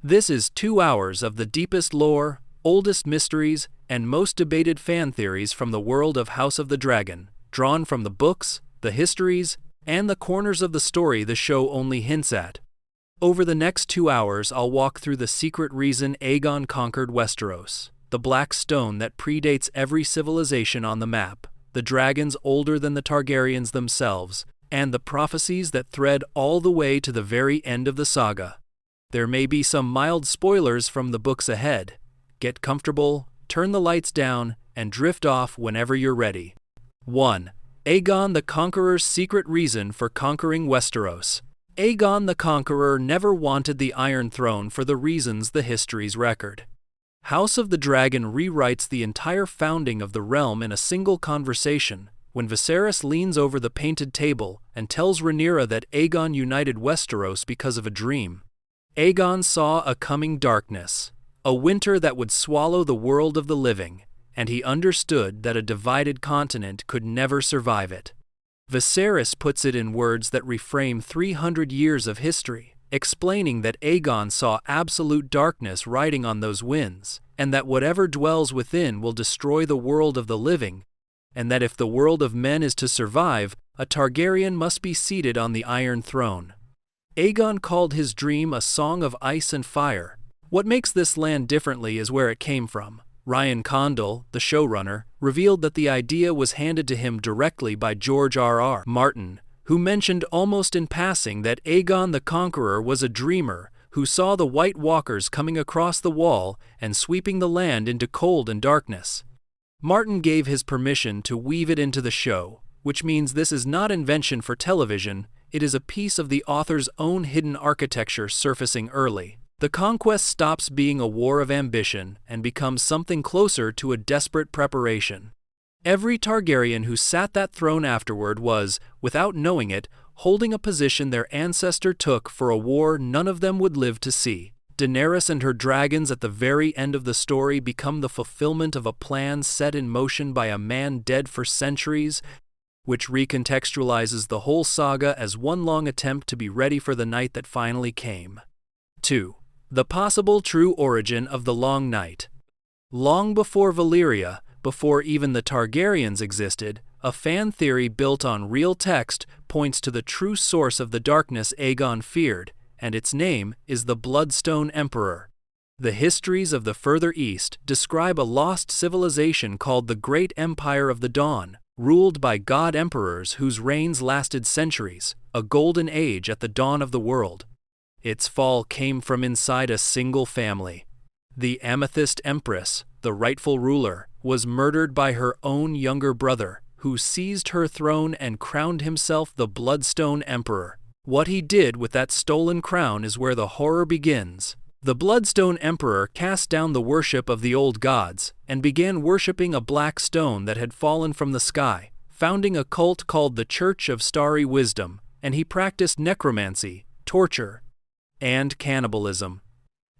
This is 2 hours of the deepest lore, oldest mysteries, and most debated fan theories from the world of House of the Dragon, drawn from the books, the histories, and the corners of the story the show only hints at. Over the next 2 hours, I'll walk through the secret reason Aegon conquered Westeros, the black stone that predates every civilization on the map, the dragons older than the Targaryens themselves, and the prophecies that thread all the way to the very end of the saga. There may be some mild spoilers from the books ahead. Get comfortable, turn the lights down, and drift off whenever you're ready. 1. Aegon the Conqueror's secret reason for conquering Westeros. Aegon the Conqueror never wanted the Iron Throne for the reasons the histories record. House of the Dragon rewrites the entire founding of the realm in a single conversation, when Viserys leans over the painted table and tells Rhaenyra that Aegon united Westeros because of a dream. Aegon saw a coming darkness, a winter that would swallow the world of the living, and he understood that a divided continent could never survive it. Viserys puts it in words that reframe 300 years of history, explaining that Aegon saw absolute darkness riding on those winds, and that whatever dwells within will destroy the world of the living, and that if the world of men is to survive, a Targaryen must be seated on the Iron Throne. Aegon called his dream a song of ice and fire. What makes this land differently is where it came from. Ryan Condal, the showrunner, revealed that the idea was handed to him directly by George R.R. Martin, who mentioned almost in passing that Aegon the Conqueror was a dreamer who saw the White Walkers coming across the wall and sweeping the land into cold and darkness. Martin gave his permission to weave it into the show, which means this is not invention for television, it is a piece of the author's own hidden architecture surfacing early. The conquest stops being a war of ambition and becomes something closer to a desperate preparation. Every Targaryen who sat that throne afterward was, without knowing it, holding a position their ancestor took for a war none of them would live to see. Daenerys and her dragons at the very end of the story become the fulfillment of a plan set in motion by a man dead for centuries, which recontextualizes the whole saga as one long attempt to be ready for the night that finally came. 2. The possible true origin of the Long Night. Long before Valyria, before even the Targaryens existed, a fan theory built on real text points to the true source of the darkness Aegon feared, and its name is the Bloodstone Emperor. The histories of the Further East describe a lost civilization called the Great Empire of the Dawn, ruled by god emperors whose reigns lasted centuries, a golden age at the dawn of the world. Its fall came from inside a single family. The Amethyst Empress, the rightful ruler, was murdered by her own younger brother, who seized her throne and crowned himself the Bloodstone Emperor. What he did with that stolen crown is where the horror begins. The Bloodstone Emperor cast down the worship of the old gods and began worshipping a black stone that had fallen from the sky, founding a cult called the Church of Starry Wisdom, and he practiced necromancy, torture, and cannibalism.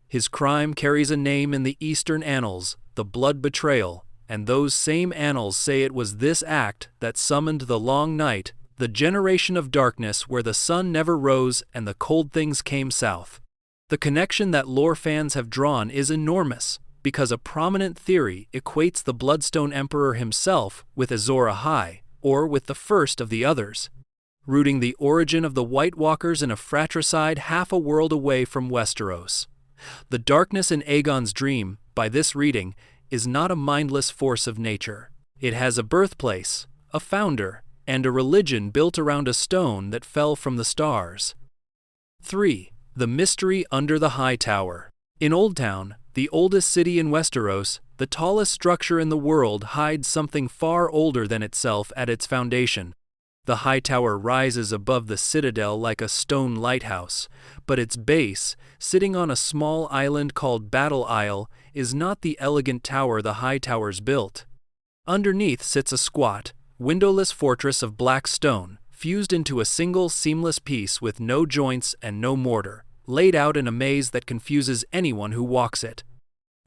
His crime carries a name in the Eastern Annals, the Blood Betrayal, and those same annals say it was this act that summoned the Long Night, the generation of darkness where the sun never rose and the cold things came south. The connection that lore fans have drawn is enormous, because a prominent theory equates the Bloodstone Emperor himself with Azor Ahai, or with the first of the others, rooting the origin of the White Walkers in a fratricide half a world away from Westeros. The darkness in Aegon's dream, by this reading, is not a mindless force of nature. It has a birthplace, a founder, and a religion built around a stone that fell from the stars. 3. The mystery under the Hightower. In Oldtown, the oldest city in Westeros, the tallest structure in the world hides something far older than itself at its foundation. The Hightower rises above the citadel like a stone lighthouse, but its base, sitting on a small island called Battle Isle, is not the elegant tower the Hightowers built. Underneath sits a squat, windowless fortress of black stone, fused into a single seamless piece with no joints and no mortar, laid out in a maze that confuses anyone who walks it.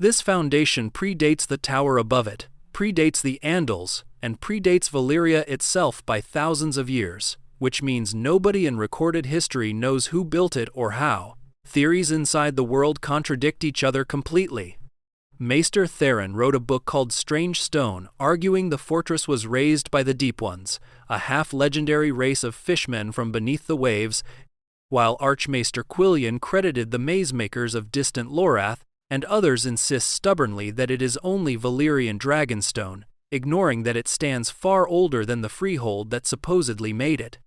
This foundation predates the tower above it, predates the Andals, and predates Valyria itself by thousands of years, which means nobody in recorded history knows who built it or how. Theories inside the world contradict each other completely. Maester Theron wrote a book called Strange Stone, arguing the fortress was raised by the Deep Ones, a half-legendary race of fishmen from beneath the waves, while Archmaester Quillian credited the maze-makers of distant Lorath, and others insist stubbornly that it is only Valyrian dragonstone, ignoring that it stands far older than the freehold that supposedly made it.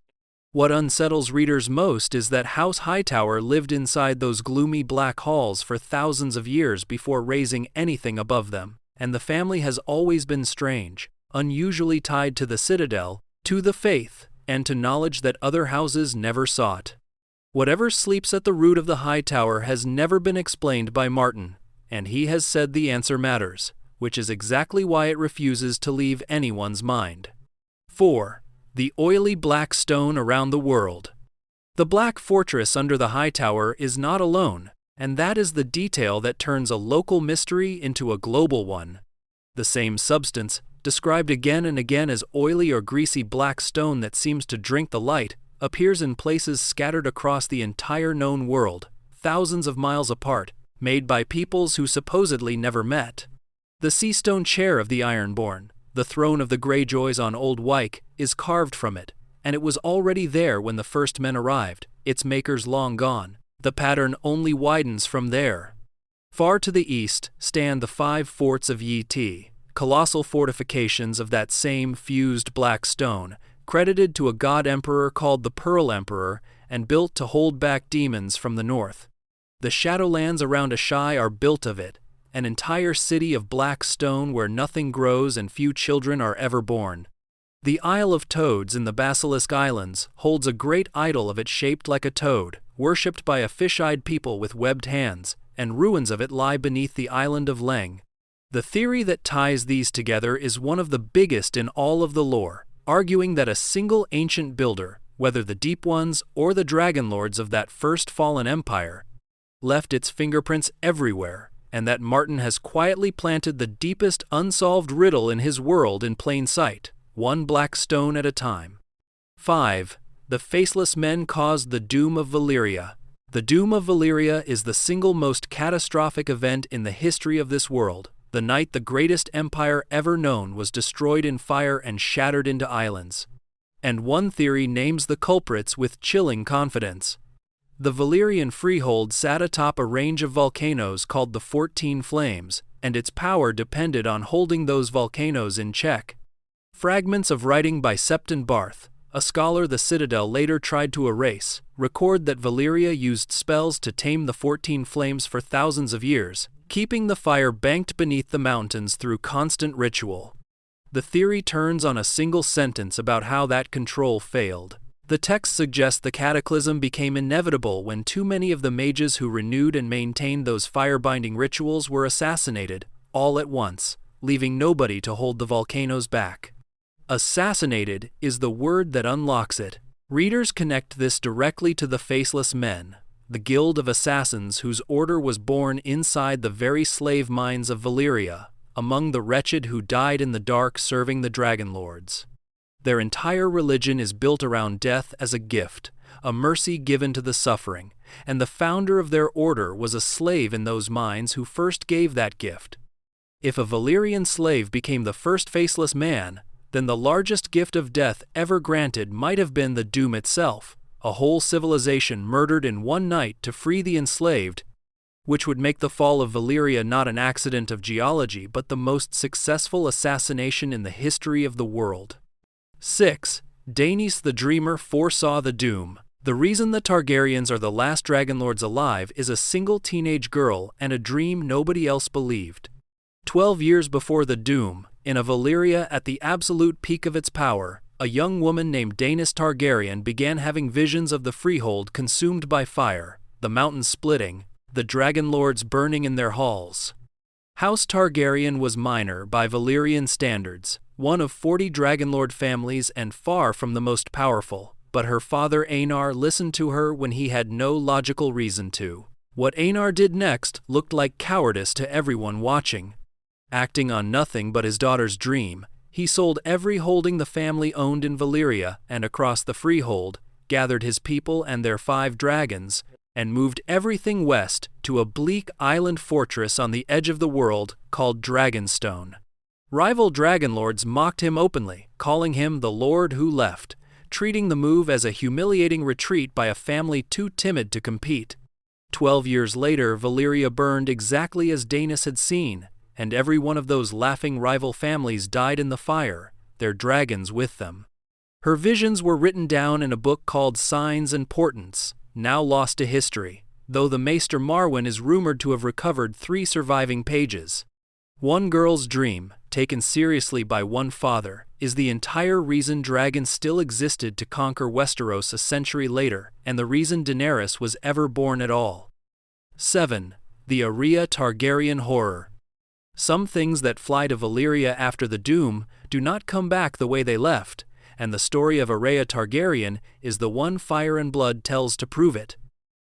What unsettles readers most is that House Hightower lived inside those gloomy black halls for thousands of years before raising anything above them, and the family has always been strange, unusually tied to the citadel, to the faith, and to knowledge that other houses never sought. Whatever sleeps at the root of the Hightower has never been explained by Martin, and he has said the answer matters, which is exactly why it refuses to leave anyone's mind. 4. The oily black stone around the world. The black fortress under the Hightower is not alone, and that is the detail that turns a local mystery into a global one. The same substance, described again and again as oily or greasy black stone that seems to drink the light, appears in places scattered across the entire known world, thousands of miles apart, made by peoples who supposedly never met. The seastone chair of the Ironborn, the throne of the Greyjoys on Old Wyke, is carved from it, and it was already there when the first men arrived, its makers long gone. The pattern only widens from there. Far to the east stand the 5 forts of Yi Ti, colossal fortifications of that same fused black stone, credited to a god emperor called the Pearl Emperor, and built to hold back demons from the north. The Shadowlands around Ashai are built of it, an entire city of black stone where nothing grows and few children are ever born. The Isle of Toads in the Basilisk Islands holds a great idol of it shaped like a toad, worshipped by a fish-eyed people with webbed hands, and ruins of it lie beneath the island of Leng. The theory that ties these together is one of the biggest in all of the lore, arguing that a single ancient builder, whether the Deep Ones or the Dragonlords of that first fallen empire, left its fingerprints everywhere, and that Martin has quietly planted the deepest unsolved riddle in his world in plain sight, one black stone at a time. 5. The Faceless Men caused the doom of Valyria. The doom of Valyria is the single most catastrophic event in the history of this world, the night the greatest empire ever known was destroyed in fire and shattered into islands. And one theory names the culprits with chilling confidence. The Valyrian freehold sat atop a range of volcanoes called the 14 Flames, and its power depended on holding those volcanoes in check. Fragments of writing by Septon Barth, a scholar the Citadel later tried to erase, record that Valyria used spells to tame the 14 Flames for thousands of years, keeping the fire banked beneath the mountains through constant ritual. The theory turns on a single sentence about how that control failed. The text suggests the cataclysm became inevitable when too many of the mages who renewed and maintained those fire-binding rituals were assassinated, all at once, leaving nobody to hold the volcanoes back. Assassinated is the word that unlocks it. Readers connect this directly to the Faceless Men, the guild of assassins whose order was born inside the very slave mines of Valyria, among the wretched who died in the dark serving the Dragonlords. Their entire religion is built around death as a gift, a mercy given to the suffering, and the founder of their order was a slave in those mines who first gave that gift. If a Valyrian slave became the first Faceless Man, then the largest gift of death ever granted might have been the doom itself, a whole civilization murdered in one night to free the enslaved, which would make the fall of Valyria not an accident of geology but the most successful assassination in the history of the world. 6. Daenys the Dreamer foresaw the doom. The reason the Targaryens are the last Dragonlords alive is a single teenage girl and a dream nobody else believed. 12 years before the doom, in a Valyria at the absolute peak of its power, a young woman named Daenys Targaryen began having visions of the freehold consumed by fire, the mountains splitting, the Dragonlords burning in their halls. House Targaryen was minor by Valyrian standards, one of 40 Dragonlord families and far from the most powerful, but her father Aenar listened to her when he had no logical reason to. What Aenar did next looked like cowardice to everyone watching. Acting on nothing but his daughter's dream, he sold every holding the family owned in Valyria and across the freehold, gathered his people and their 5 dragons, and moved everything west to a bleak island fortress on the edge of the world called Dragonstone. Rival dragonlords mocked him openly, calling him the Lord Who Left, treating the move as a humiliating retreat by a family too timid to compete. 12 years later, Valyria burned exactly as Daenys had seen, and every one of those laughing rival families died in the fire, their dragons with them. Her visions were written down in a book called Signs and Portents, now lost to history, though the Maester Marwyn is rumored to have recovered 3 surviving pages. One girl's dream, taken seriously by one father, is the entire reason dragons still existed to conquer Westeros a century later, and the reason Daenerys was ever born at all. 7. The Aerea Targaryen Horror. Some things that fly to Valyria after the doom do not come back the way they left, and the story of Aerea Targaryen is the one Fire and Blood tells to prove it.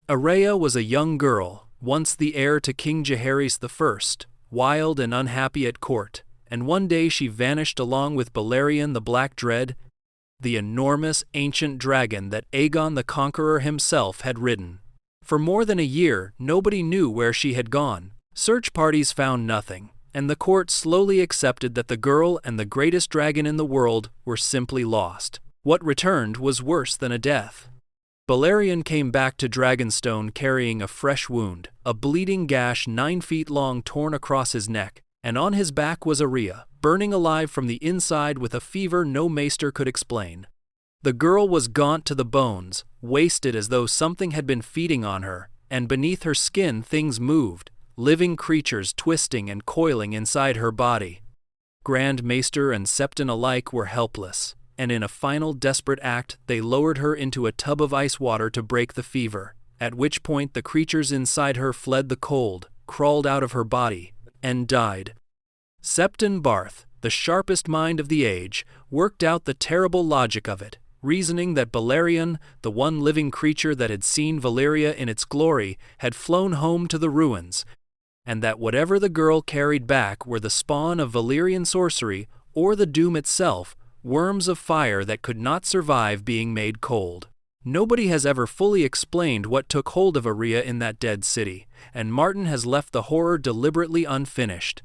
Aerea was a young girl, once the heir to King Jaehaerys I, wild and unhappy at court, and one day she vanished along with Balerion the Black Dread, the enormous ancient dragon that Aegon the Conqueror himself had ridden. For more than a year, nobody knew where she had gone. Search parties found nothing, and the court slowly accepted that the girl and the greatest dragon in the world were simply lost. What returned was worse than a death. Balerion came back to Dragonstone carrying a fresh wound, a bleeding gash 9 feet long torn across his neck, and on his back was Aerea, burning alive from the inside with a fever no maester could explain. The girl was gaunt to the bones, wasted as though something had been feeding on her, and beneath her skin things moved, living creatures twisting and coiling inside her body. Grand Maester and Septon alike were helpless, and in a final desperate act they lowered her into a tub of ice water to break the fever, at which point the creatures inside her fled the cold, crawled out of her body, and died. Septon Barth, the sharpest mind of the age, worked out the terrible logic of it, reasoning that Balerion, the one living creature that had seen Valyria in its glory, had flown home to the ruins, and that whatever the girl carried back were the spawn of Valyrian sorcery or the doom itself, worms of fire that could not survive being made cold. Nobody has ever fully explained what took hold of Aerea in that dead city, and Martin has left the horror deliberately unfinished.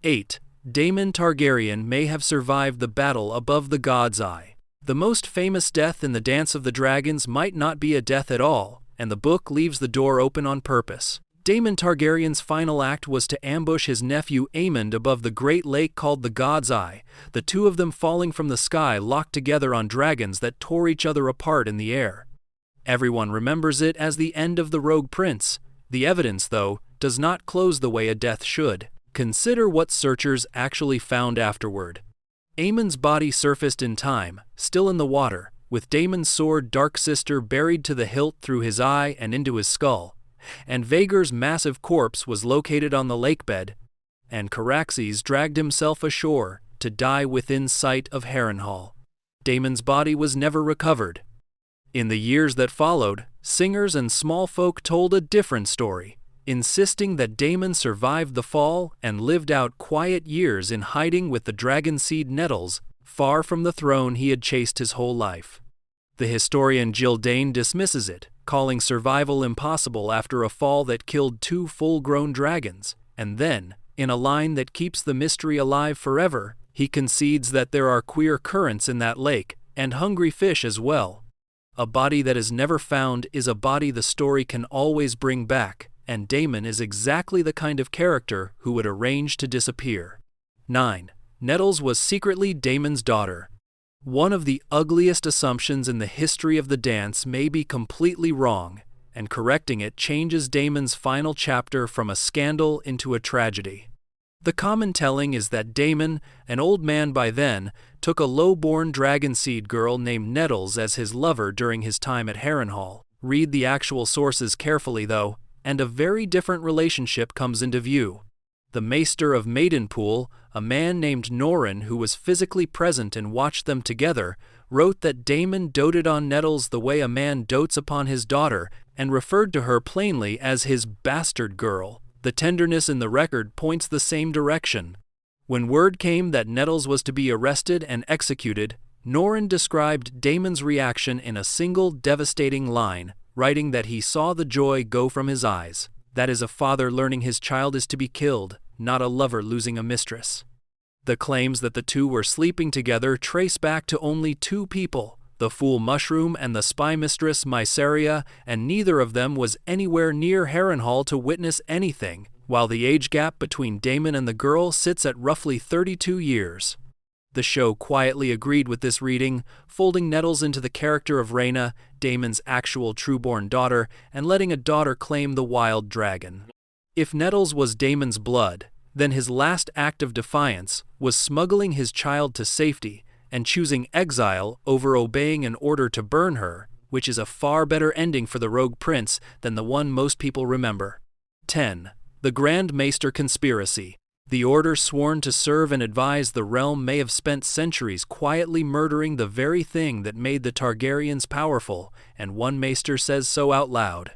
8. Daemon Targaryen may have survived the battle above the God's Eye. The most famous death in the Dance of the Dragons might not be a death at all, and the book leaves the door open on purpose. Daemon Targaryen's final act was to ambush his nephew Aemond above the great lake called the God's Eye, the two of them falling from the sky locked together on dragons that tore each other apart in the air. Everyone remembers it as the end of the Rogue Prince. The evidence, though, does not close the way a death should. Consider what searchers actually found afterward. Aemond's body surfaced in time, still in the water, with Daemon's sword Dark Sister buried to the hilt through his eye and into his skull, and Vaegar's massive corpse was located on the lakebed, and Caraxes dragged himself ashore to die within sight of Harrenhal. Daemon's body was never recovered. In the years that followed, singers and small folk told a different story, insisting that Daemon survived the fall and lived out quiet years in hiding with the dragon seed Nettles, far from the throne he had chased his whole life. The historian Gildane dismisses it, calling survival impossible after a fall that killed 2 full-grown dragons, and then, in a line that keeps the mystery alive forever, he concedes that there are queer currents in that lake, and hungry fish as well. A body that is never found is a body the story can always bring back, and Daemon is exactly the kind of character who would arrange to disappear. 9. Nettles was secretly Daemon's daughter. One of the ugliest assumptions in the history of the dance may be completely wrong, and correcting it changes Daemon's final chapter from a scandal into a tragedy. The common telling is that Daemon, an old man by then, took a low-born dragonseed girl named Nettles as his lover during his time at Harrenhal. Read the actual sources carefully, though, and a very different relationship comes into view. The Maester of Maidenpool, a man named Norrin who was physically present and watched them together, wrote that Daemon doted on Nettles the way a man dotes upon his daughter, and referred to her plainly as his bastard girl. The tenderness in the record points the same direction. When word came that Nettles was to be arrested and executed, Norrin described Daemon's reaction in a single devastating line, writing that he saw the joy go from his eyes. That is a father learning his child is to be killed, not a lover losing a mistress. The claims that the two were sleeping together trace back to only two people, the fool Mushroom and the spy mistress Aerea, and neither of them was anywhere near Harrenhal to witness anything, while the age gap between Daemon and the girl sits at roughly 32 years. The show quietly agreed with this reading, folding Nettles into the character of Rhaena, Daemon's actual trueborn daughter, and letting a daughter claim the wild dragon. If Nettles was Daemon's blood, then his last act of defiance was smuggling his child to safety and choosing exile over obeying an order to burn her, which is a far better ending for the rogue prince than the one most people remember. 10. The Grand Maester Conspiracy. The order sworn to serve and advise the realm may have spent centuries quietly murdering the very thing that made the Targaryens powerful, and one Maester says so out loud.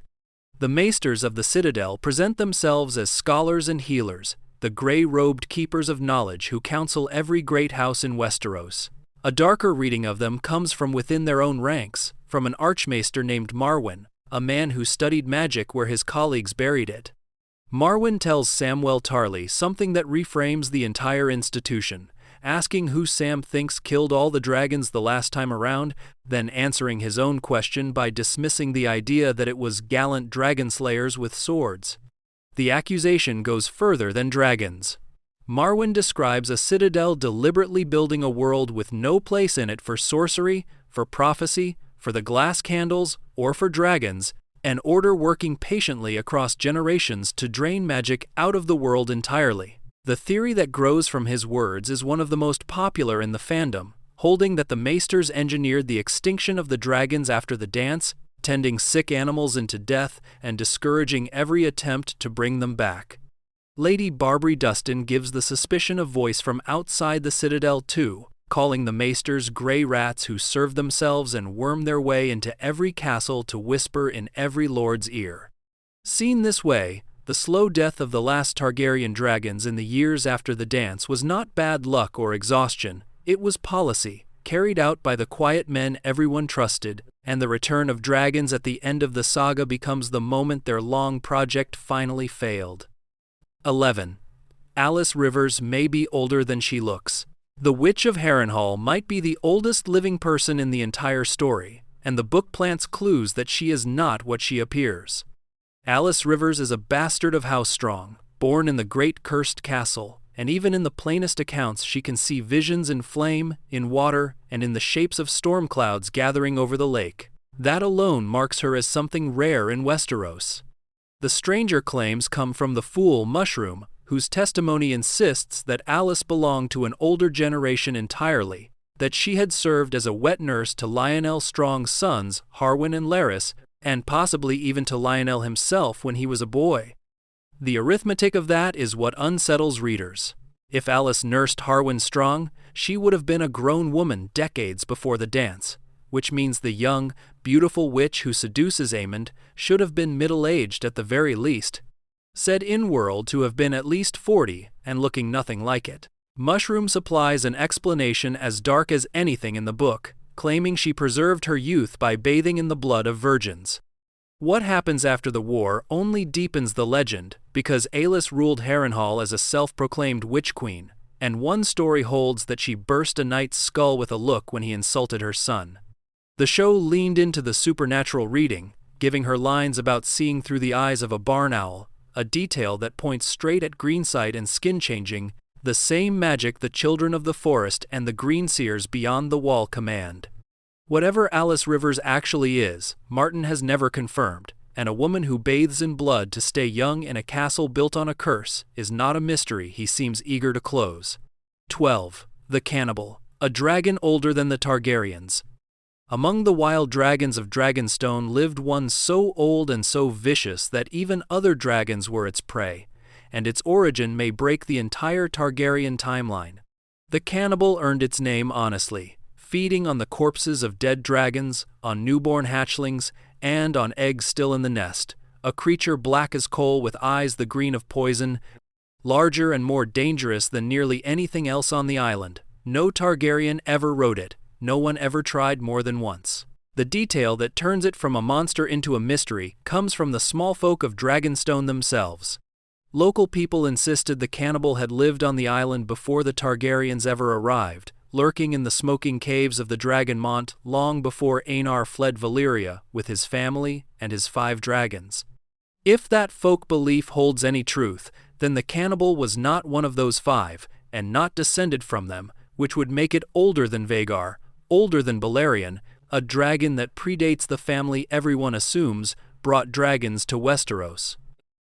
The Maesters of the Citadel present themselves as scholars and healers, the grey-robed keepers of knowledge who counsel every great house in Westeros. A darker reading of them comes from within their own ranks, from an archmaester named Marwyn, a man who studied magic where his colleagues buried it. Marwyn tells Samwell Tarly something that reframes the entire institution, asking who Sam thinks killed all the dragons the last time around, then answering his own question by dismissing the idea that it was gallant dragon slayers with swords. The accusation goes further than dragons. Marwyn describes a citadel deliberately building a world with no place in it for sorcery, for prophecy, for the glass candles, or for dragons, an order working patiently across generations to drain magic out of the world entirely. The theory that grows from his words is one of the most popular in the fandom, holding that the Maesters engineered the extinction of the dragons after the dance, tending sick animals into death, and discouraging every attempt to bring them back. Lady Barbary Dustin gives the suspicion a voice from outside the Citadel too, calling the Maesters grey rats who serve themselves and worm their way into every castle to whisper in every lord's ear. Seen this way, the slow death of the last Targaryen dragons in the years after the dance was not bad luck or exhaustion, it was policy, carried out by the quiet men everyone trusted, and the return of dragons at the end of the saga becomes the moment their long project finally failed. 11. Alys Rivers may be older than she looks. The Witch of Harrenhal might be the oldest living person in the entire story, and the book plants clues that she is not what she appears. Alys Rivers is a bastard of House Strong, born in the Great Cursed Castle, and even in the plainest accounts she can see visions in flame, in water, and in the shapes of storm clouds gathering over the lake. That alone marks her as something rare in Westeros. The stranger claims come from the fool Mushroom, whose testimony insists that Alys belonged to an older generation entirely, that she had served as a wet nurse to Lionel Strong's sons, Harwin and Larys, and possibly even to Lionel himself when he was a boy. The arithmetic of that is what unsettles readers. If Alys nursed Harwin Strong, she would have been a grown woman decades before the dance, which means the young, beautiful witch who seduces Aemond should have been middle-aged at the very least. Said in-world to have been at least 40 and looking nothing like it. Mushroom supplies an explanation as dark as anything in the book, claiming she preserved her youth by bathing in the blood of virgins. What happens after the war only deepens the legend, because Alys ruled Harrenhal as a self-proclaimed witch queen, and one story holds that she burst a knight's skull with a look when he insulted her son. The show leaned into the supernatural reading, giving her lines about seeing through the eyes of a barn owl, a detail that points straight at greensight and skin-changing, the same magic the children of the forest and the greenseers beyond the wall command. Whatever Alys Rivers actually is, Martin has never confirmed, and a woman who bathes in blood to stay young in a castle built on a curse is not a mystery he seems eager to close. 12. The Cannibal, a dragon older than the Targaryens. Among the wild dragons of Dragonstone lived one so old and so vicious that even other dragons were its prey, and its origin may break the entire Targaryen timeline. The Cannibal earned its name honestly, feeding on the corpses of dead dragons, on newborn hatchlings, and on eggs still in the nest, a creature black as coal with eyes the green of poison, larger and more dangerous than nearly anything else on the island. No Targaryen ever rode it. No one ever tried more than once. The detail that turns it from a monster into a mystery comes from the small folk of Dragonstone themselves. Local people insisted the cannibal had lived on the island before the Targaryens ever arrived, lurking in the smoking caves of the Dragonmont long before Aegon fled Valyria with his family and his 5 dragons. If that folk belief holds any truth, then the cannibal was not one of those 5, and not descended from them, which would make it older than Vhagar, older than Balerion, a dragon that predates the family everyone assumes brought dragons to Westeros.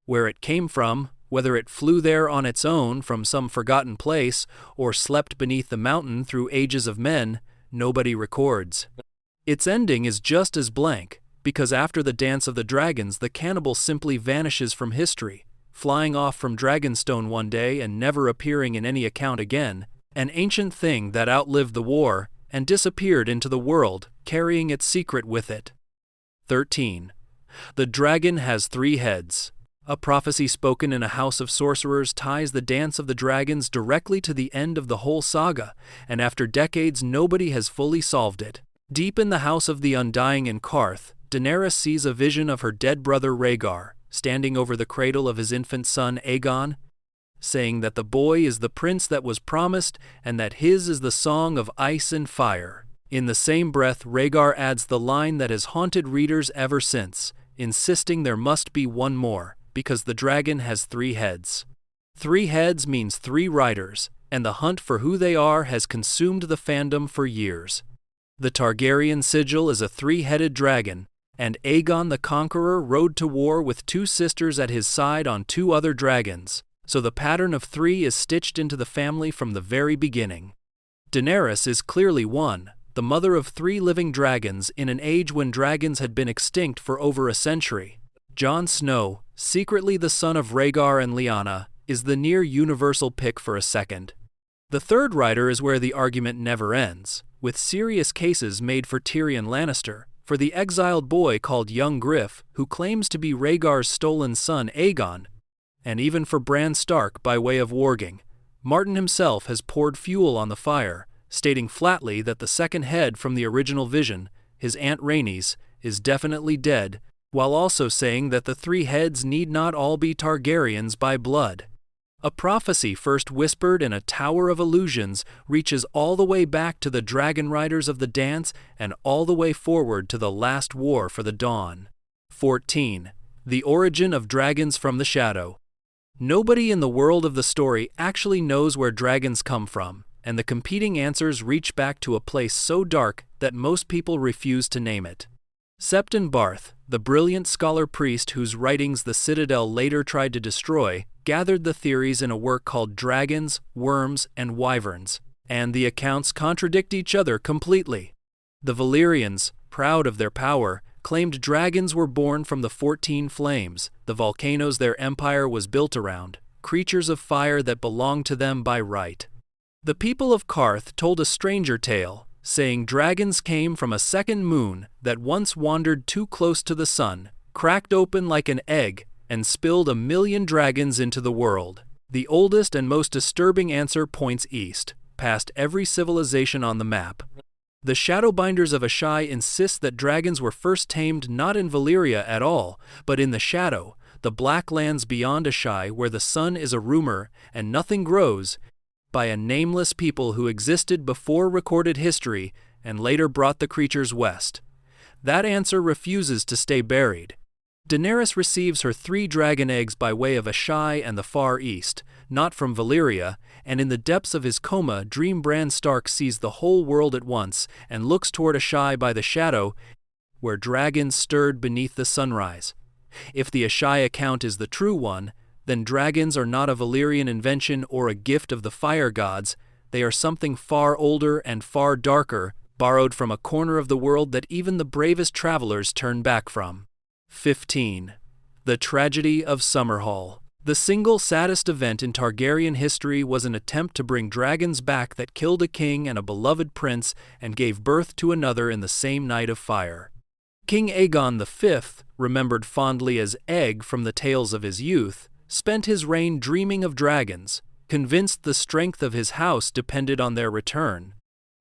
Where it came from, whether it flew there on its own from some forgotten place or slept beneath the mountain through ages of men, nobody records. Its ending is just as blank, because after the Dance of the Dragons the cannibal simply vanishes from history, flying off from Dragonstone one day and never appearing in any account again, an ancient thing that outlived the war and disappeared into the world, carrying its secret with it. 13. The dragon has 3 heads. A prophecy spoken in a house of sorcerers ties the Dance of the Dragons directly to the end of the whole saga, and after decades nobody has fully solved it. Deep in the House of the Undying in Qarth, Daenerys sees a vision of her dead brother Rhaegar, standing over the cradle of his infant son Aegon, saying that the boy is the prince that was promised and that his is the song of ice and fire. In the same breath, Rhaegar adds the line that has haunted readers ever since, insisting there must be one more, because the dragon has 3 heads. 3 heads means 3 riders, and the hunt for who they are has consumed the fandom for years. The Targaryen sigil is a 3-headed dragon, and Aegon the Conqueror rode to war with 2 sisters at his side on 2 other dragons, so the pattern of 3 is stitched into the family from the very beginning. Daenerys is clearly one, the mother of 3 living dragons in an age when dragons had been extinct for over a century. Jon Snow, secretly the son of Rhaegar and Lyanna, is the near-universal pick for a second. The 3rd rider is where the argument never ends, with serious cases made for Tyrion Lannister, for the exiled boy called Young Griff, who claims to be Rhaegar's stolen son Aegon, and even for Bran Stark by way of warging. Martin himself has poured fuel on the fire, stating flatly that the 2nd head from the original vision, his Aunt Rhaenys, is definitely dead, while also saying that the 3 heads need not all be Targaryens by blood. A prophecy first whispered in a Tower of Illusions reaches all the way back to the Dragonriders of the Dance and all the way forward to the last war for the Dawn. 14. The origin of dragons from the shadow. Nobody in the world of the story actually knows where dragons come from, and the competing answers reach back to a place so dark that most people refuse to name it. Septon Barth, the brilliant scholar-priest whose writings the Citadel later tried to destroy, gathered the theories in a work called Dragons, Worms, and Wyverns, and the accounts contradict each other completely. The Valyrians, proud of their power, claimed dragons were born from the 14 flames, the volcanoes their empire was built around, creatures of fire that belonged to them by right. The people of Qarth told a stranger tale, saying dragons came from a second moon that once wandered too close to the sun, cracked open like an egg, and spilled 1,000,000 dragons into the world. The oldest and most disturbing answer points east, past every civilization on the map. The Shadowbinders of Asshai insist that dragons were first tamed not in Valyria at all, but in the Shadow, the black lands beyond Asshai where the sun is a rumor and nothing grows, by a nameless people who existed before recorded history and later brought the creatures west. That answer refuses to stay buried. Daenerys receives her 3 dragon eggs by way of Asshai and the Far East, not from Valyria, and in the depths of his coma Dream Bran Stark sees the whole world at once and looks toward Asshai by the Shadow, where dragons stirred beneath the sunrise. If the Asshai account is the true one, then dragons are not a Valyrian invention or a gift of the fire gods, they are something far older and far darker, borrowed from a corner of the world that even the bravest travelers turn back from. 15. The Tragedy of Summerhall. The single saddest event in Targaryen history was an attempt to bring dragons back that killed a king and a beloved prince and gave birth to another in the same night of fire. King Aegon V, remembered fondly as Egg from the tales of his youth, spent his reign dreaming of dragons, convinced the strength of his house depended on their return.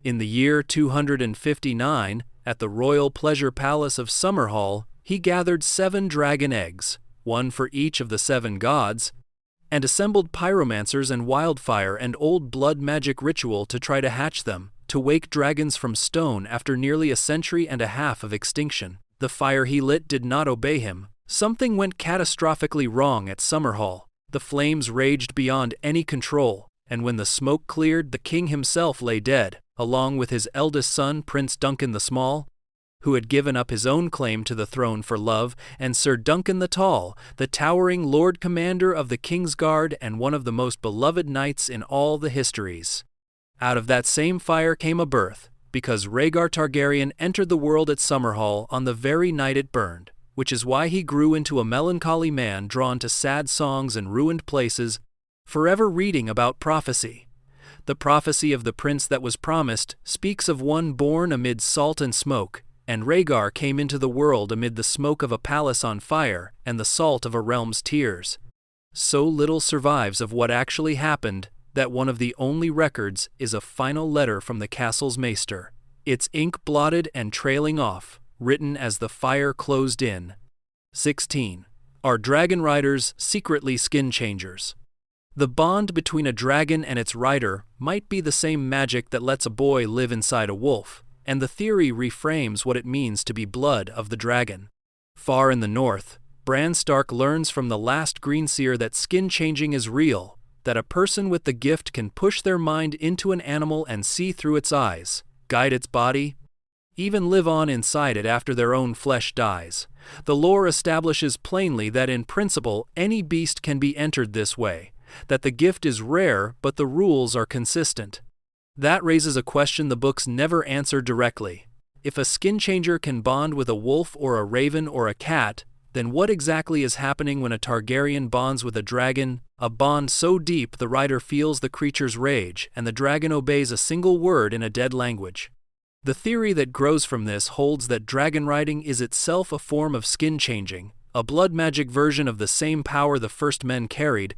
In the year 259, At the royal pleasure palace of Summerhall, he gathered 7 dragon eggs, one for each of the 7 gods, and assembled pyromancers and wildfire and old blood magic ritual to try to hatch them, to wake dragons from stone after nearly a century and a half of extinction. The fire he lit did not obey him. Something went catastrophically wrong at Summerhall. The flames raged beyond any control, and when the smoke cleared, the king himself lay dead, along with his eldest son, Prince Duncan the Small, who had given up his own claim to the throne for love, and Sir Duncan the Tall, the towering Lord Commander of the King's Guard and one of the most beloved knights in all the histories. Out of that same fire came a birth, because Rhaegar Targaryen entered the world at Summerhall on the very night it burned, which is why he grew into a melancholy man drawn to sad songs and ruined places, forever reading about prophecy. The prophecy of the prince that was promised speaks of one born amid salt and smoke, and Rhaegar came into the world amid the smoke of a palace on fire and the salt of a realm's tears. So little survives of what actually happened that one of the only records is a final letter from the castle's Maester, its ink blotted and trailing off, written as the fire closed in. 16. Are Dragonriders secretly Skinchangers? The bond between a dragon and its rider might be the same magic that lets a boy live inside a wolf, and the theory reframes what it means to be blood of the dragon. Far in the north, Bran Stark learns from the last Greenseer that skin changing is real, that a person with the gift can push their mind into an animal and see through its eyes, guide its body, even live on inside it after their own flesh dies. The lore establishes plainly that in principle any beast can be entered this way, that the gift is rare but the rules are consistent. That raises a question the books never answer directly. If a skin changer can bond with a wolf or a raven or a cat, then what exactly is happening when a Targaryen bonds with a dragon, a bond so deep the rider feels the creature's rage and the dragon obeys a single word in a dead language? The theory that grows from this holds that dragon riding is itself a form of skin changing, a blood magic version of the same power the first men carried,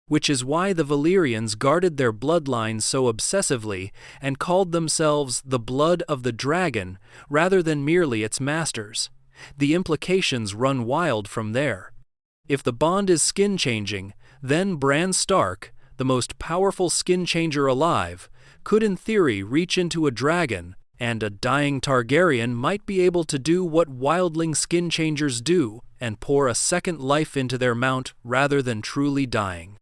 which is why the Valyrians guarded their bloodlines so obsessively and called themselves the blood of the dragon rather than merely its masters. The implications run wild from there. If the bond is skin-changing, then Bran Stark, the most powerful skin-changer alive, could in theory reach into a dragon, and a dying Targaryen might be able to do what wildling skin-changers do and pour a second life into their mount rather than truly dying.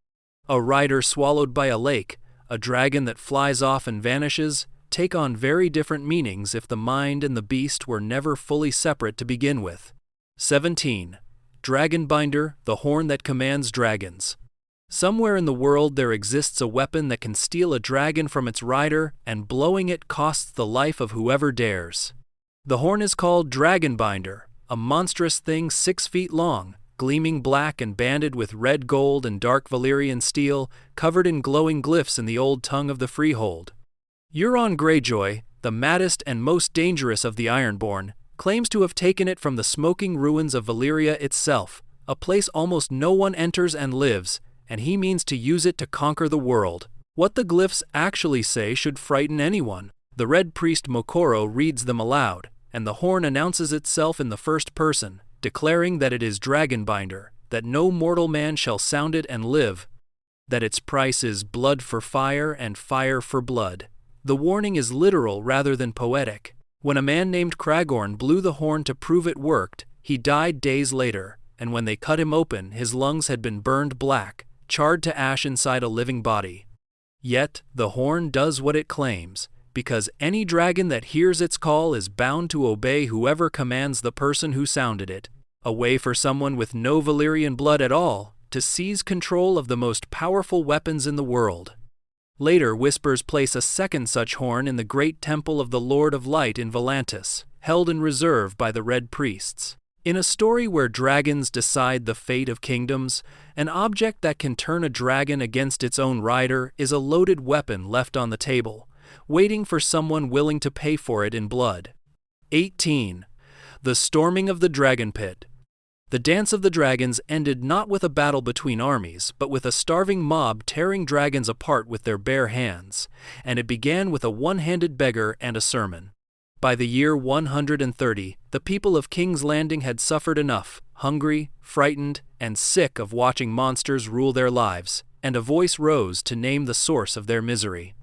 A rider swallowed by a lake, a dragon that flies off and vanishes, take on very different meanings if the mind and the beast were never fully separate to begin with. 17. Dragonbinder, the horn that commands dragons. Somewhere in the world there exists a weapon that can steal a dragon from its rider, and blowing it costs the life of whoever dares. The horn is called Dragonbinder, a monstrous thing 6 feet long, gleaming black and banded with red gold and dark Valyrian steel, covered in glowing glyphs in the old tongue of the Freehold. Euron Greyjoy, the maddest and most dangerous of the Ironborn, claims to have taken it from the smoking ruins of Valyria itself, a place almost no one enters and lives, and he means to use it to conquer the world. What the glyphs actually say should frighten anyone. The Red Priest Mokoro reads them aloud, and the horn announces itself in the first person, declaring that it is Dragonbinder, that no mortal man shall sound it and live, that its price is blood for fire and fire for blood. The warning is literal rather than poetic. When a man named Cragorn blew the horn to prove it worked, he died days later, and when they cut him open, his lungs had been burned black, charred to ash inside a living body. Yet, the horn does what it claims, because any dragon that hears its call is bound to obey whoever commands the person who sounded it. A way for someone with no Valyrian blood at all to seize control of the most powerful weapons in the world. Later, whispers place a second such horn in the great temple of the Lord of Light in Volantis, held in reserve by the Red Priests. In a story where dragons decide the fate of kingdoms, an object that can turn a dragon against its own rider is a loaded weapon left on the table, waiting for someone willing to pay for it in blood. 18. The Storming of the Dragonpit. The Dance of the Dragons ended not with a battle between armies, but with a starving mob tearing dragons apart with their bare hands, and it began with a one-handed beggar and a sermon. By the year 130, the people of King's Landing had suffered enough, hungry, frightened, and sick of watching monsters rule their lives, and a voice rose to name the source of their misery.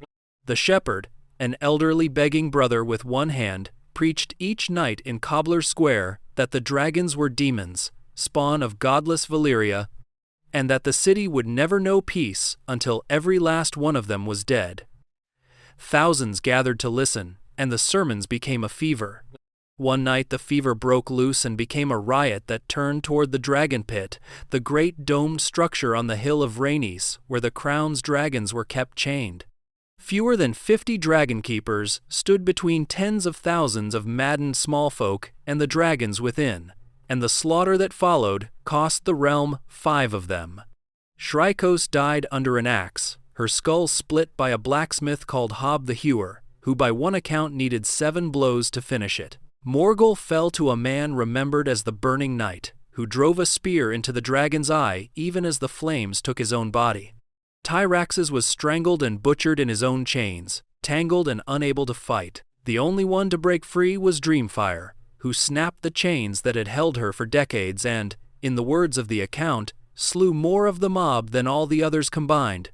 The shepherd, an elderly begging brother with one hand, preached each night in Cobbler Square that the dragons were demons, spawn of godless Valyria, and that the city would never know peace until every last one of them was dead. Thousands gathered to listen, and the sermons became a fever. One night the fever broke loose and became a riot that turned toward the Dragonpit, the great domed structure on the hill of Rhaenys, where the crown's dragons were kept chained. Fewer than 50 dragon keepers stood between tens of thousands of maddened small folk and the dragons within, and the slaughter that followed cost the realm 5 of them. Shrykos died under an axe, her skull split by a blacksmith called Hob the Hewer, who by one account needed 7 blows to finish it. Morgul fell to a man remembered as the Burning Knight, who drove a spear into the dragon's eye even as the flames took his own body. Tyraxes was strangled and butchered in his own chains, tangled and unable to fight. The only one to break free was Dreamfire, who snapped the chains that had held her for decades and, in the words of the account, slew more of the mob than all the others combined,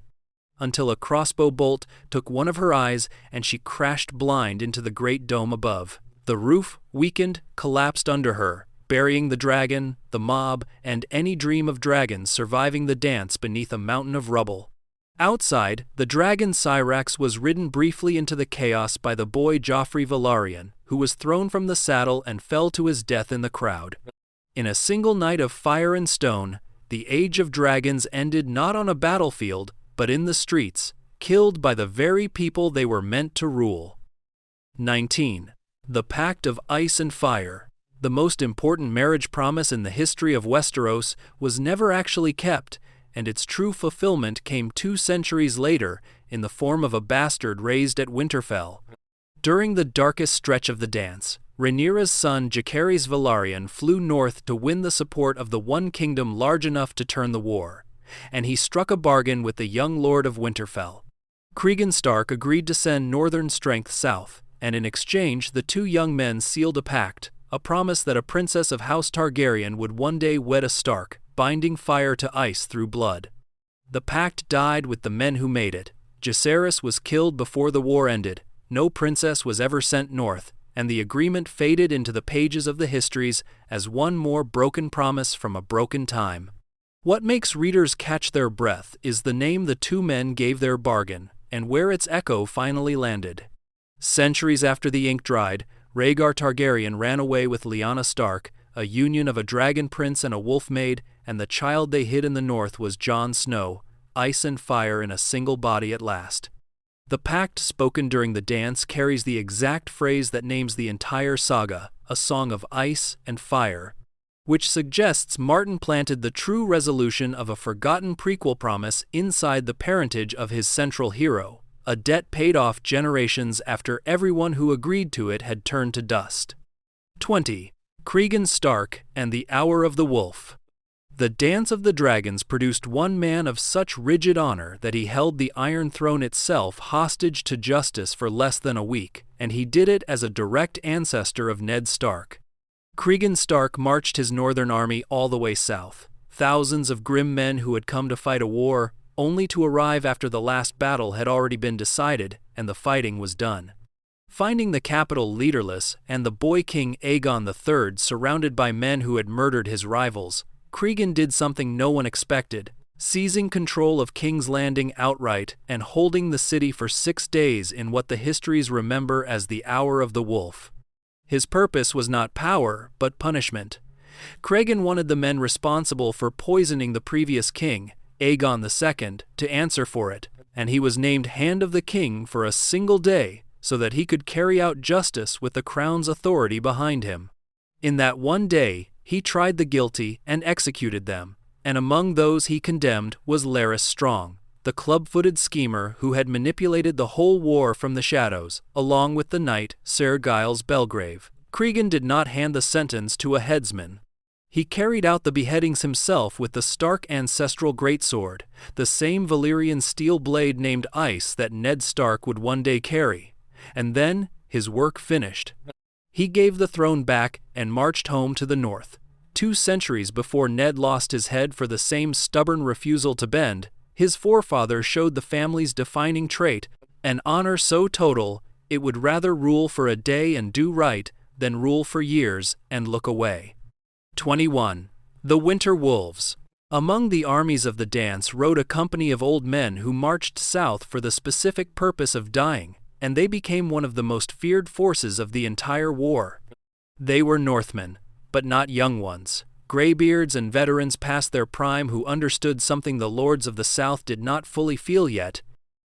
until a crossbow bolt took one of her eyes and she crashed blind into the great dome above. The roof, weakened, collapsed under her, burying the dragon, the mob, and any dream of dragons surviving the dance beneath a mountain of rubble. Outside, the dragon Syrax was ridden briefly into the chaos by the boy Joffrey Velaryon, who was thrown from the saddle and fell to his death in the crowd. In a single night of fire and stone, the age of dragons ended not on a battlefield, but in the streets, killed by the very people they were meant to rule. 19. The Pact of Ice and Fire. The most important marriage promise in the history of Westeros was never actually kept, and its true fulfillment came 2 centuries later in the form of a bastard raised at Winterfell. During the darkest stretch of the dance, Rhaenyra's son Jacaerys Velaryon flew north to win the support of the one kingdom large enough to turn the war, and he struck a bargain with the young lord of Winterfell. Cregan Stark agreed to send northern strength south, and in exchange the 2 young men sealed a pact, a promise that a princess of House Targaryen would one day wed a Stark, binding fire to ice through blood. The pact died with the men who made it. Jacaerys was killed before the war ended, no princess was ever sent north, and the agreement faded into the pages of the histories as one more broken promise from a broken time. What makes readers catch their breath is the name the 2 men gave their bargain, and where its echo finally landed. Centuries after the ink dried, Rhaegar Targaryen ran away with Lyanna Stark, a union of a dragon prince and a wolf maid, and the child they hid in the north was Jon Snow, ice and fire in a single body at last. The pact spoken during the dance carries the exact phrase that names the entire saga, a song of ice and fire, which suggests Martin planted the true resolution of a forgotten prequel promise inside the parentage of his central hero, a debt paid off generations after everyone who agreed to it had turned to dust. 20. Cregan Stark and the Hour of the Wolf. The Dance of the Dragons produced one man of such rigid honor that he held the Iron Throne itself hostage to justice for less than a week, and he did it as a direct ancestor of Ned Stark. Cregan Stark marched his northern army all the way south, thousands of grim men who had come to fight a war, only to arrive after the last battle had already been decided and the fighting was done. Finding the capital leaderless and the boy king Aegon III surrounded by men who had murdered his rivals, Cregan did something no one expected, seizing control of King's Landing outright and holding the city for 6 days in what the histories remember as the Hour of the Wolf. His purpose was not power, but punishment. Cregan wanted the men responsible for poisoning the previous king, Aegon II, to answer for it, and he was named Hand of the King for a single day so that he could carry out justice with the crown's authority behind him. In that one day, he tried the guilty and executed them, and among those he condemned was Larys Strong, the club-footed schemer who had manipulated the whole war from the shadows, along with the knight Ser Giles Belgrave. Cregan did not hand the sentence to a headsman. He carried out the beheadings himself with the Stark ancestral greatsword, the same Valyrian steel blade named Ice that Ned Stark would one day carry. And then, his work finished, He gave the throne back and marched home to the north. 2 centuries before Ned lost his head for the same stubborn refusal to bend, his forefather showed the family's defining trait, an honor so total, it would rather rule for a day and do right, than rule for years and look away. 21. The Winter Wolves. Among the armies of the dance rode a company of old men who marched south for the specific purpose of dying, and they became one of the most feared forces of the entire war. They were Northmen, but not young ones. Graybeards and veterans past their prime who understood something the lords of the south did not fully feel yet,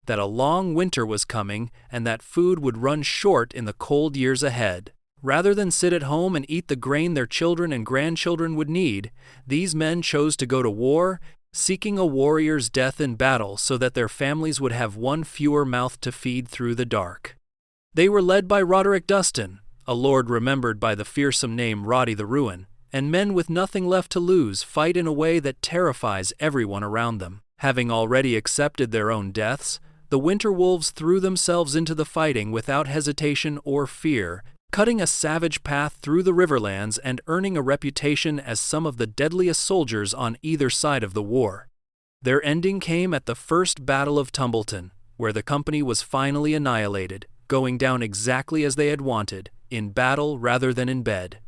that a long winter was coming and that food would run short in the cold years ahead. Rather than sit at home and eat the grain their children and grandchildren would need, these men chose to go to war, seeking a warrior's death in battle so that their families would have one fewer mouth to feed through the dark. They were led by Roderick Dustin, a lord remembered by the fearsome name Roddy the Ruin, and men with nothing left to lose fight in a way that terrifies everyone around them. Having already accepted their own deaths, the Winter Wolves threw themselves into the fighting without hesitation or fear, cutting a savage path through the Riverlands and earning a reputation as some of the deadliest soldiers on either side of the war. Their ending came at the First Battle of Tumbleton, where the company was finally annihilated, going down exactly as they had wanted, in battle rather than in bed.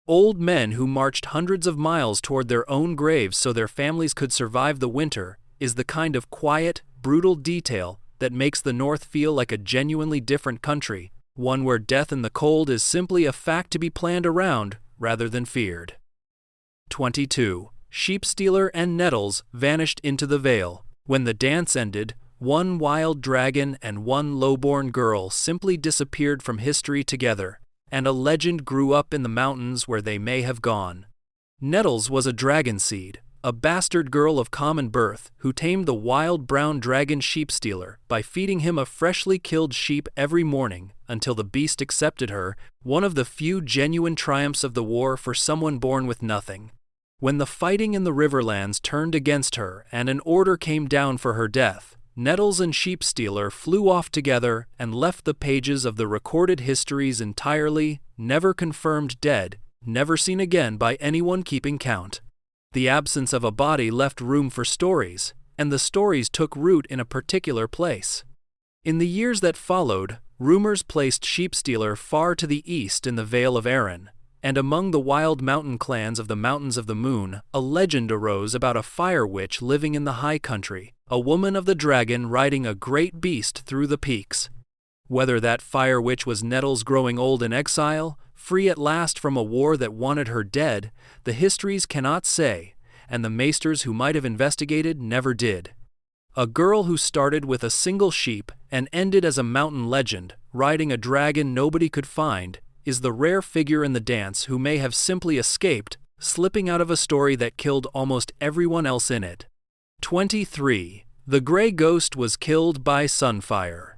Old men who marched hundreds of miles toward their own graves so their families could survive the winter is the kind of quiet, brutal detail that makes the North feel like a genuinely different country, one where death in the cold is simply a fact to be planned around rather than feared. 22. Sheepstealer and Nettles vanished into the Vale. When the dance ended, one wild dragon and one lowborn girl simply disappeared from history together, and a legend grew up in the mountains where they may have gone. Nettles was a dragon seed, a bastard girl of common birth who tamed the wild brown dragon Sheepstealer by feeding him a freshly killed sheep every morning until the beast accepted her, one of the few genuine triumphs of the war for someone born with nothing. When the fighting in the Riverlands turned against her and an order came down for her death, Nettles and Sheepstealer flew off together and left the pages of the recorded histories entirely, never confirmed dead, never seen again by anyone keeping count. The absence of a body left room for stories, and the stories took root in a particular place. In the years that followed, rumors placed Sheepstealer far to the east in the Vale of Aeron, and among the wild mountain clans of the Mountains of the Moon, a legend arose about a fire witch living in the high country, a woman of the dragon riding a great beast through the peaks. Whether that fire witch was Nettles growing old in exile, free at last from a war that wanted her dead, the histories cannot say, and the maesters who might have investigated never did. A girl who started with a single sheep and ended as a mountain legend, riding a dragon nobody could find, is the rare figure in the dance who may have simply escaped, slipping out of a story that killed almost everyone else in it. 23. The Grey Ghost was killed by Sunfire.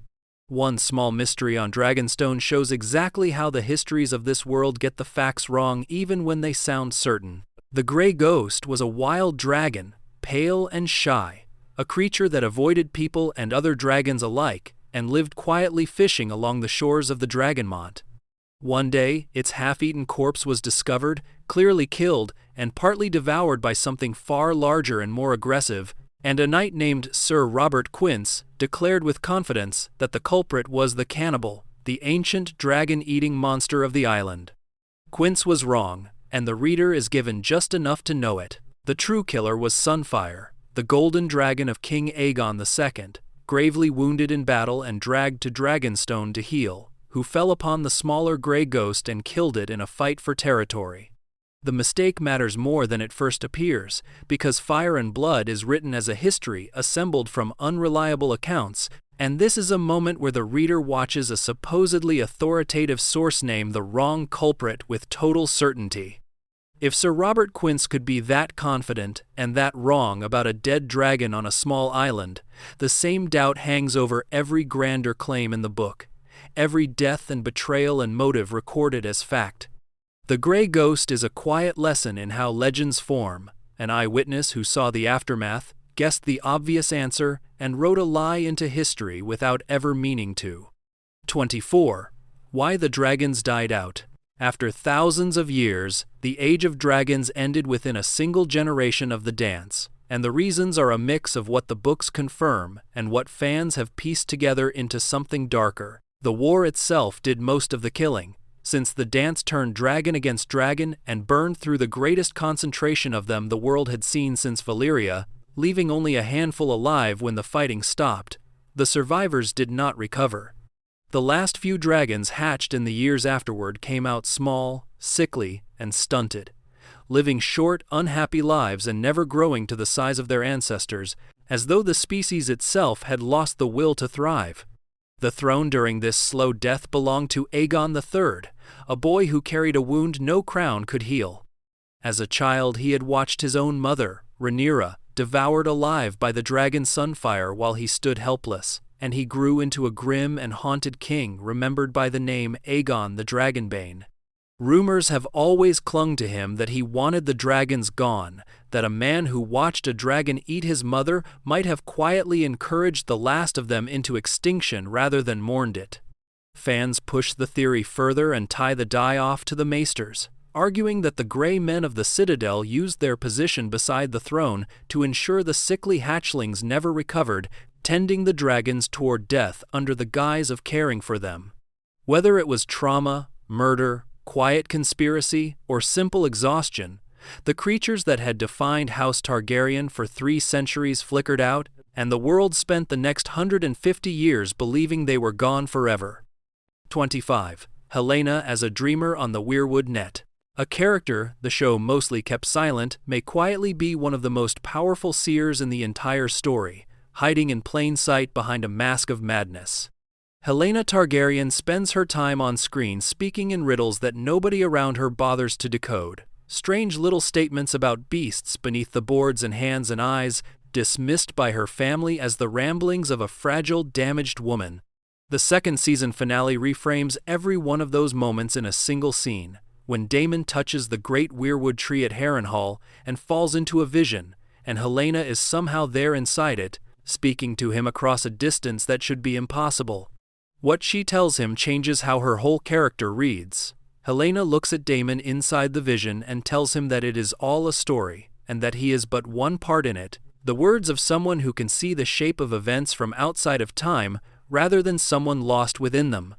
One small mystery on Dragonstone shows exactly how the histories of this world get the facts wrong even when they sound certain. The Grey Ghost was a wild dragon, pale and shy, a creature that avoided people and other dragons alike, and lived quietly fishing along the shores of the Dragonmont. One day, its half-eaten corpse was discovered, clearly killed, and partly devoured by something far larger and more aggressive, and a knight named Sir Robert Quince declared with confidence that the culprit was the Cannibal, the ancient dragon-eating monster of the island. Quince was wrong, and the reader is given just enough to know it. The true killer was Sunfire, the golden dragon of King Aegon II, gravely wounded in battle and dragged to Dragonstone to heal, who fell upon the smaller Grey Ghost and killed it in a fight for territory. The mistake matters more than it first appears, because Fire and Blood is written as a history assembled from unreliable accounts, and this is a moment where the reader watches a supposedly authoritative source name the wrong culprit with total certainty. If Sir Robert Quince could be that confident and that wrong about a dead dragon on a small island, the same doubt hangs over every grander claim in the book, every death and betrayal and motive recorded as fact. The Grey Ghost is a quiet lesson in how legends form. An eyewitness who saw the aftermath, guessed the obvious answer, and wrote a lie into history without ever meaning to. 24. Why the Dragons Died Out. After thousands of years, the Age of Dragons ended within a single generation of the dance, and the reasons are a mix of what the books confirm and what fans have pieced together into something darker. The war itself did most of the killing, since the dance turned dragon against dragon and burned through the greatest concentration of them the world had seen since Valyria, leaving only a handful alive when the fighting stopped. The survivors did not recover. The last few dragons hatched in the years afterward came out small, sickly, and stunted, living short, unhappy lives and never growing to the size of their ancestors, as though the species itself had lost the will to thrive. The throne during this slow death belonged to Aegon III, a boy who carried a wound no crown could heal. As a child he had watched his own mother, Rhaenyra, devoured alive by the dragon Sunfire while he stood helpless, and he grew into a grim and haunted king remembered by the name Aegon the Dragonbane. Rumors have always clung to him that he wanted the dragons gone, that a man who watched a dragon eat his mother might have quietly encouraged the last of them into extinction rather than mourned it. Fans push the theory further and tie the die off to the Maesters, arguing that the Grey Men of the Citadel used their position beside the throne to ensure the sickly hatchlings never recovered, tending the dragons toward death under the guise of caring for them. Whether it was trauma, murder, quiet conspiracy, or simple exhaustion, the creatures that had defined House Targaryen for 3 centuries flickered out, and the world spent the next 150 years believing they were gone forever. 25. Helaena as a dreamer on the Weirwood Net. A character the show mostly kept silent may quietly be one of the most powerful seers in the entire story, hiding in plain sight behind a mask of madness. Helaena Targaryen spends her time on screen speaking in riddles that nobody around her bothers to decode. Strange little statements about beasts beneath the boards and hands and eyes, dismissed by her family as the ramblings of a fragile, damaged woman. The second season finale reframes every one of those moments in a single scene, when Daemon touches the great weirwood tree at Harrenhal and falls into a vision, and Helaena is somehow there inside it, speaking to him across a distance that should be impossible. What she tells him changes how her whole character reads. Helaena looks at Daemon inside the vision and tells him that it is all a story, and that he is but one part in it, the words of someone who can see the shape of events from outside of time, rather than someone lost within them.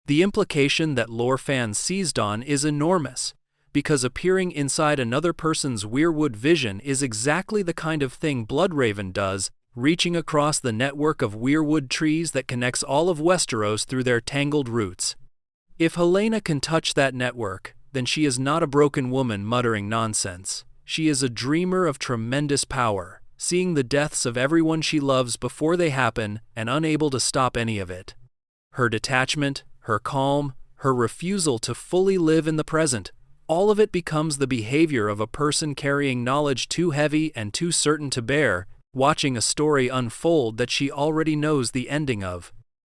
The implication that lore fans seized on is enormous, because appearing inside another person's weirwood vision is exactly the kind of thing Bloodraven does, reaching across the network of weirwood trees that connects all of Westeros through their tangled roots. If Helaena can touch that network, then she is not a broken woman muttering nonsense. She is a dreamer of tremendous power, seeing the deaths of everyone she loves before they happen and unable to stop any of it. Her detachment, her calm, her refusal to fully live in the present, all of it becomes the behavior of a person carrying knowledge too heavy and too certain to bear, watching a story unfold that she already knows the ending of.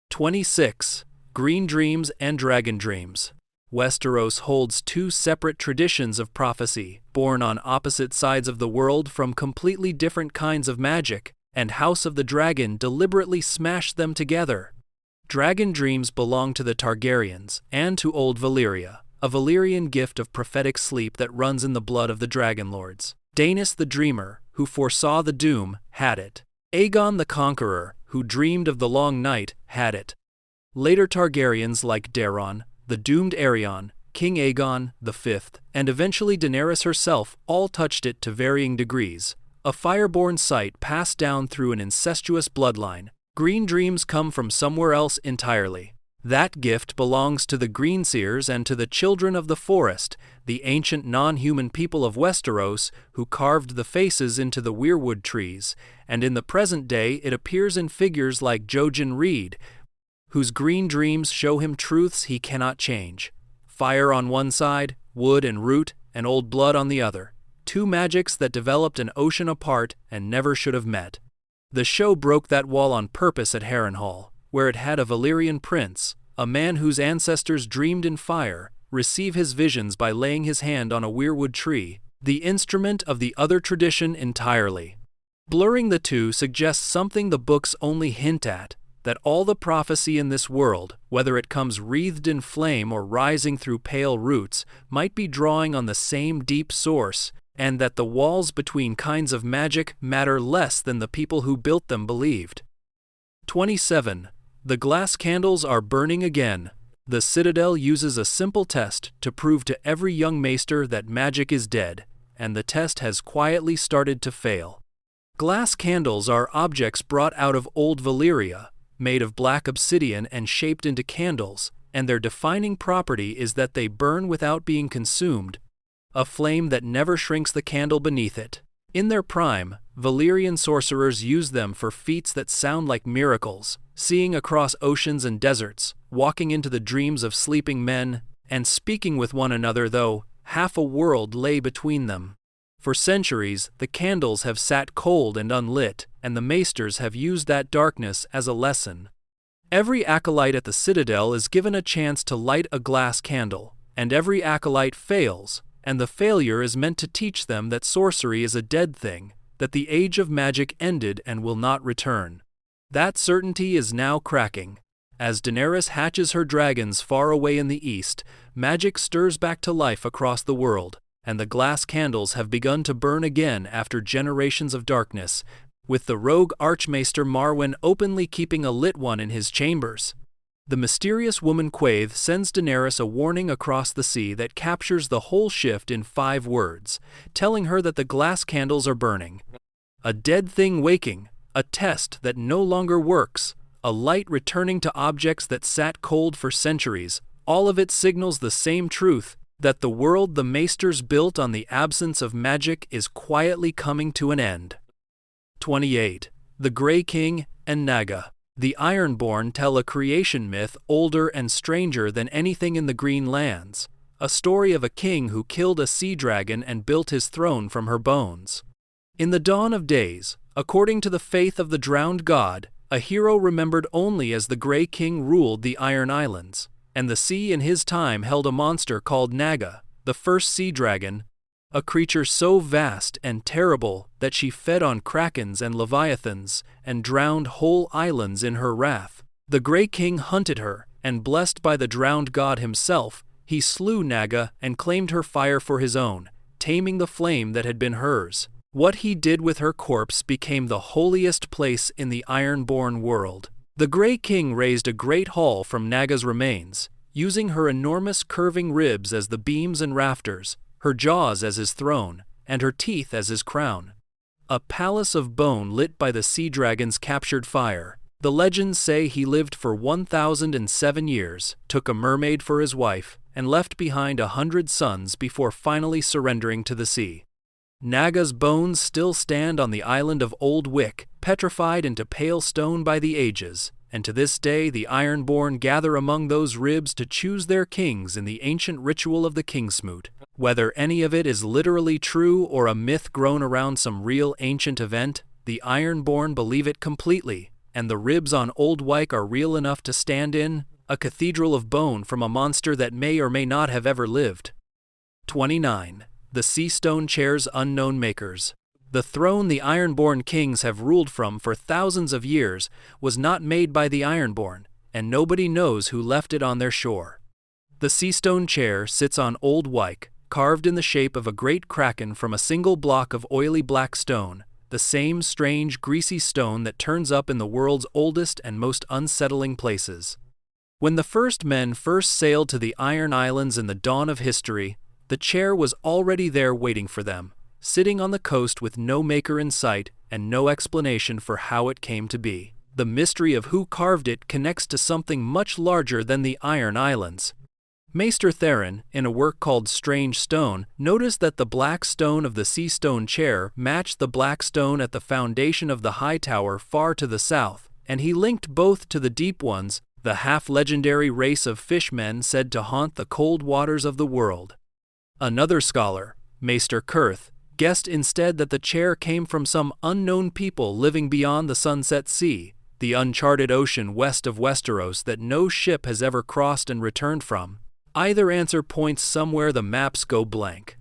26. Green Dreams and Dragon Dreams. Westeros holds 2 separate traditions of prophecy, born on opposite sides of the world from completely different kinds of magic, and House of the Dragon deliberately smashed them together. Dragon dreams belong to the Targaryens and to Old Valyria, a Valyrian gift of prophetic sleep that runs in the blood of the Dragonlords. Daenys the Dreamer, who foresaw the doom, had it. Aegon the Conqueror, who dreamed of the long night, had it. Later Targaryens like Daeron, the doomed Aegon, King Aegon V, and eventually Daenerys herself all touched it to varying degrees, a fireborn sight passed down through an incestuous bloodline. Green dreams come from somewhere else entirely. That gift belongs to the Greenseers and to the Children of the Forest, the ancient non-human people of Westeros who carved the faces into the weirwood trees, and in the present day it appears in figures like Jojen Reed, whose green dreams show him truths he cannot change. Fire on one side, wood and root, and old blood on the other. 2 magics that developed an ocean apart and never should have met. The show broke that wall on purpose at Harrenhal, where it had a Valyrian prince, a man whose ancestors dreamed in fire, receive his visions by laying his hand on a weirwood tree, the instrument of the other tradition entirely. Blurring the two suggests something the books only hint at, that all the prophecy in this world, whether it comes wreathed in flame or rising through pale roots, might be drawing on the same deep source, and that the walls between kinds of magic matter less than the people who built them believed. 27. The glass candles are burning again. The Citadel uses a simple test to prove to every young maester that magic is dead, and the test has quietly started to fail. Glass candles are objects brought out of old Valyria, made of black obsidian and shaped into candles, and their defining property is that they burn without being consumed, a flame that never shrinks the candle beneath it. In their prime, Valyrian sorcerers used them for feats that sound like miracles, seeing across oceans and deserts, walking into the dreams of sleeping men, and speaking with one another though half a world lay between them. For centuries, the candles have sat cold and unlit, and the maesters have used that darkness as a lesson. Every acolyte at the Citadel is given a chance to light a glass candle, and every acolyte fails, and the failure is meant to teach them that sorcery is a dead thing, that the age of magic ended and will not return. That certainty is now cracking. As Daenerys hatches her dragons far away in the east, magic stirs back to life across the world, and the glass candles have begun to burn again after generations of darkness, with the rogue Archmaester Marwyn openly keeping a lit one in his chambers. The mysterious woman Quaithe sends Daenerys a warning across the sea that captures the whole shift in 5 words, telling her that the glass candles are burning. A dead thing waking, a test that no longer works, a light returning to objects that sat cold for centuries, all of it signals the same truth, that the world the maesters built on the absence of magic is quietly coming to an end. 28. The Grey King and Naga. The Ironborn tell a creation myth older and stranger than anything in the Green Lands, a story of a king who killed a sea dragon and built his throne from her bones. In the dawn of days, according to the faith of the drowned god, a hero remembered only as the Grey King ruled the Iron Islands, and the sea in his time held a monster called Naga, the first sea dragon, a creature so vast and terrible that she fed on krakens and leviathans and drowned whole islands in her wrath. The Grey King hunted her, and blessed by the drowned god himself, he slew Naga and claimed her fire for his own, taming the flame that had been hers. What he did with her corpse became the holiest place in the Ironborn world. The Grey King raised a great hall from Naga's remains, using her enormous curving ribs as the beams and rafters, her jaws as his throne, and her teeth as his crown. A palace of bone lit by the sea dragon's captured fire. The legends say he lived for 1,007 years, took a mermaid for his wife, and left behind 100 sons before finally surrendering to the sea. Naga's bones still stand on the island of Old Wick, petrified into pale stone by the ages, and to this day the Ironborn gather among those ribs to choose their kings in the ancient ritual of the Kingsmoot. Whether any of it is literally true or a myth grown around some real ancient event, the Ironborn believe it completely, and the ribs on Old Wick are real enough to stand in a cathedral of bone from a monster that may or may not have ever lived. 29. The Sea Stone Chair's unknown makers. The throne the Ironborn kings have ruled from for thousands of years was not made by the Ironborn, and nobody knows who left it on their shore. The Sea Stone Chair sits on Old Wick, carved in the shape of a great kraken from a single block of oily black stone, the same strange greasy stone that turns up in the world's oldest and most unsettling places. When the first men sailed to the Iron Islands in the dawn of history, the chair was already there waiting for them, sitting on the coast with no maker in sight and no explanation for how it came to be. The mystery of who carved it connects to something much larger than the Iron Islands. Maester Theron, in a work called Strange Stone, noticed that the black stone of the Sea Stone Chair matched the black stone at the foundation of the Hightower far to the south, and he linked both to the Deep Ones, the half-legendary race of fishmen said to haunt the cold waters of the world. Another scholar, Maester Kurth, guessed instead that the chair came from some unknown people living beyond the Sunset Sea, the uncharted ocean west of Westeros that no ship has ever crossed and returned from. Either answer points somewhere the maps go blank.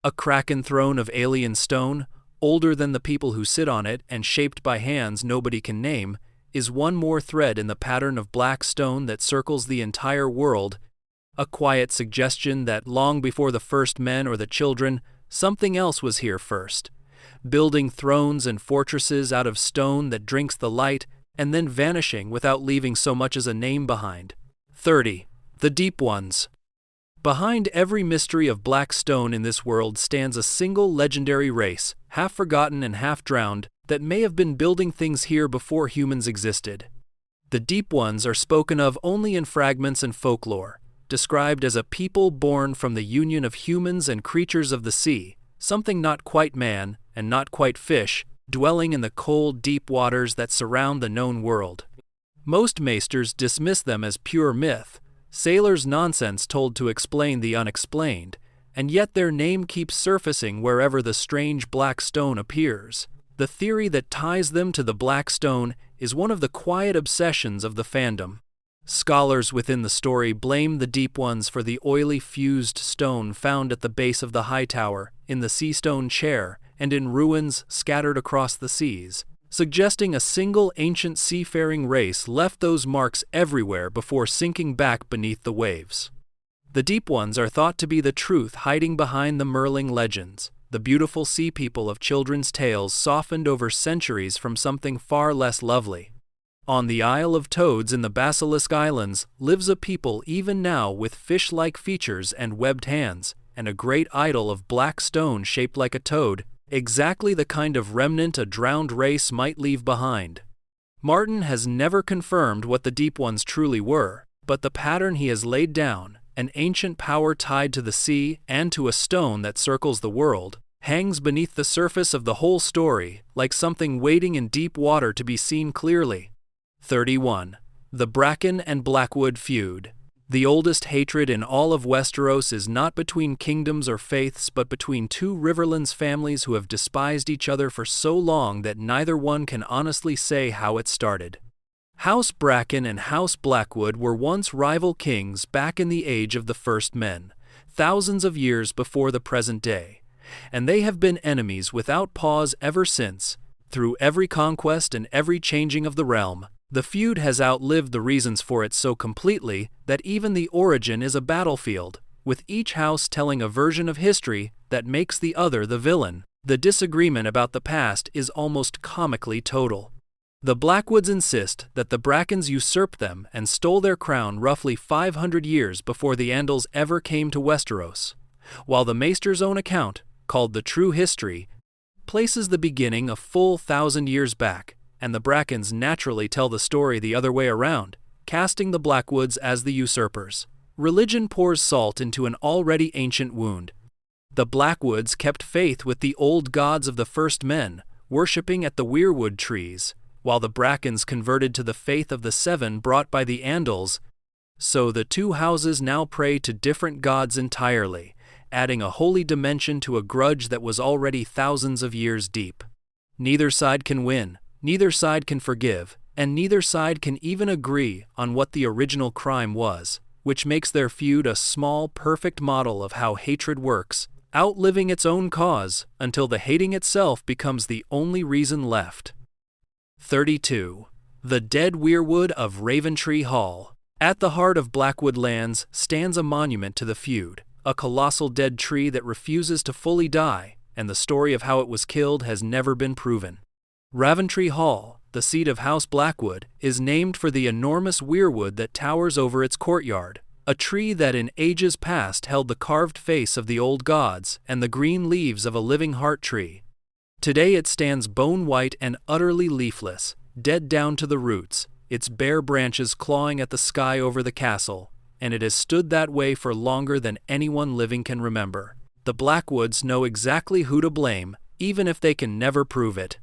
A kraken throne of alien stone, older than the people who sit on it and shaped by hands nobody can name, is one more thread in the pattern of black stone that circles the entire world, a quiet suggestion that long before the first men or the children, something else was here first, building thrones and fortresses out of stone that drinks the light and then vanishing without leaving so much as a name behind. 30. The Deep Ones. Behind every mystery of black stone in this world stands a single legendary race, half forgotten and half drowned, that may have been building things here before humans existed. The Deep Ones are spoken of only in fragments and folklore, described as a people born from the union of humans and creatures of the sea, something not quite man and not quite fish, dwelling in the cold, deep waters that surround the known world. Most maesters dismiss them as pure myth, sailors' nonsense told to explain the unexplained, and yet their name keeps surfacing wherever the strange black stone appears. The theory that ties them to the black stone is one of the quiet obsessions of the fandom. Scholars within the story blame the Deep Ones for the oily fused stone found at the base of the Hightower, in the Seastone Chair, and in ruins scattered across the seas, suggesting a single ancient seafaring race left those marks everywhere before sinking back beneath the waves. The Deep Ones are thought to be the truth hiding behind the Merling legends, the beautiful sea people of children's tales softened over centuries from something far less lovely. On the Isle of Toads in the Basilisk Islands lives a people even now with fish-like features and webbed hands, and a great idol of black stone shaped like a toad, exactly the kind of remnant a drowned race might leave behind. Martin has never confirmed what the Deep Ones truly were, but the pattern he has laid down, an ancient power tied to the sea and to a stone that circles the world, hangs beneath the surface of the whole story, like something waiting in deep water to be seen clearly. 31. The Bracken and Blackwood Feud. The oldest hatred in all of Westeros is not between kingdoms or faiths but between two Riverlands families who have despised each other for so long that neither one can honestly say how it started. House Bracken and House Blackwood were once rival kings back in the age of the First Men, thousands of years before the present day, and they have been enemies without pause ever since. Through every conquest and every changing of the realm, the feud has outlived the reasons for it so completely that even the origin is a battlefield, with each house telling a version of history that makes the other the villain. The disagreement about the past is almost comically total. The Blackwoods insist that the Brackens usurped them and stole their crown roughly 500 years before the Andals ever came to Westeros, while the Maester's own account, called the True History, places the beginning a full 1,000 years back, and the Brackens naturally tell the story the other way around, casting the Blackwoods as the usurpers. Religion pours salt into an already ancient wound. The Blackwoods kept faith with the old gods of the First Men, worshipping at the weirwood trees, while the Brackens converted to the faith of the Seven brought by the Andals. So the two houses now pray to different gods entirely, adding a holy dimension to a grudge that was already thousands of years deep. Neither side can win, neither side can forgive, and neither side can even agree on what the original crime was, which makes their feud a small, perfect model of how hatred works, outliving its own cause until the hating itself becomes the only reason left. 32. The Dead Weirwood of Raventree Hall. At the heart of Blackwood lands stands a monument to the feud, a colossal dead tree that refuses to fully die, and the story of how it was killed has never been proven. Raventree Hall, the seat of House Blackwood, is named for the enormous weirwood that towers over its courtyard, a tree that in ages past held the carved face of the old gods and the green leaves of a living heart tree. Today it stands bone-white and utterly leafless, dead down to the roots, its bare branches clawing at the sky over the castle, and it has stood that way for longer than anyone living can remember. The Blackwoods know exactly who to blame, even if they can never prove it.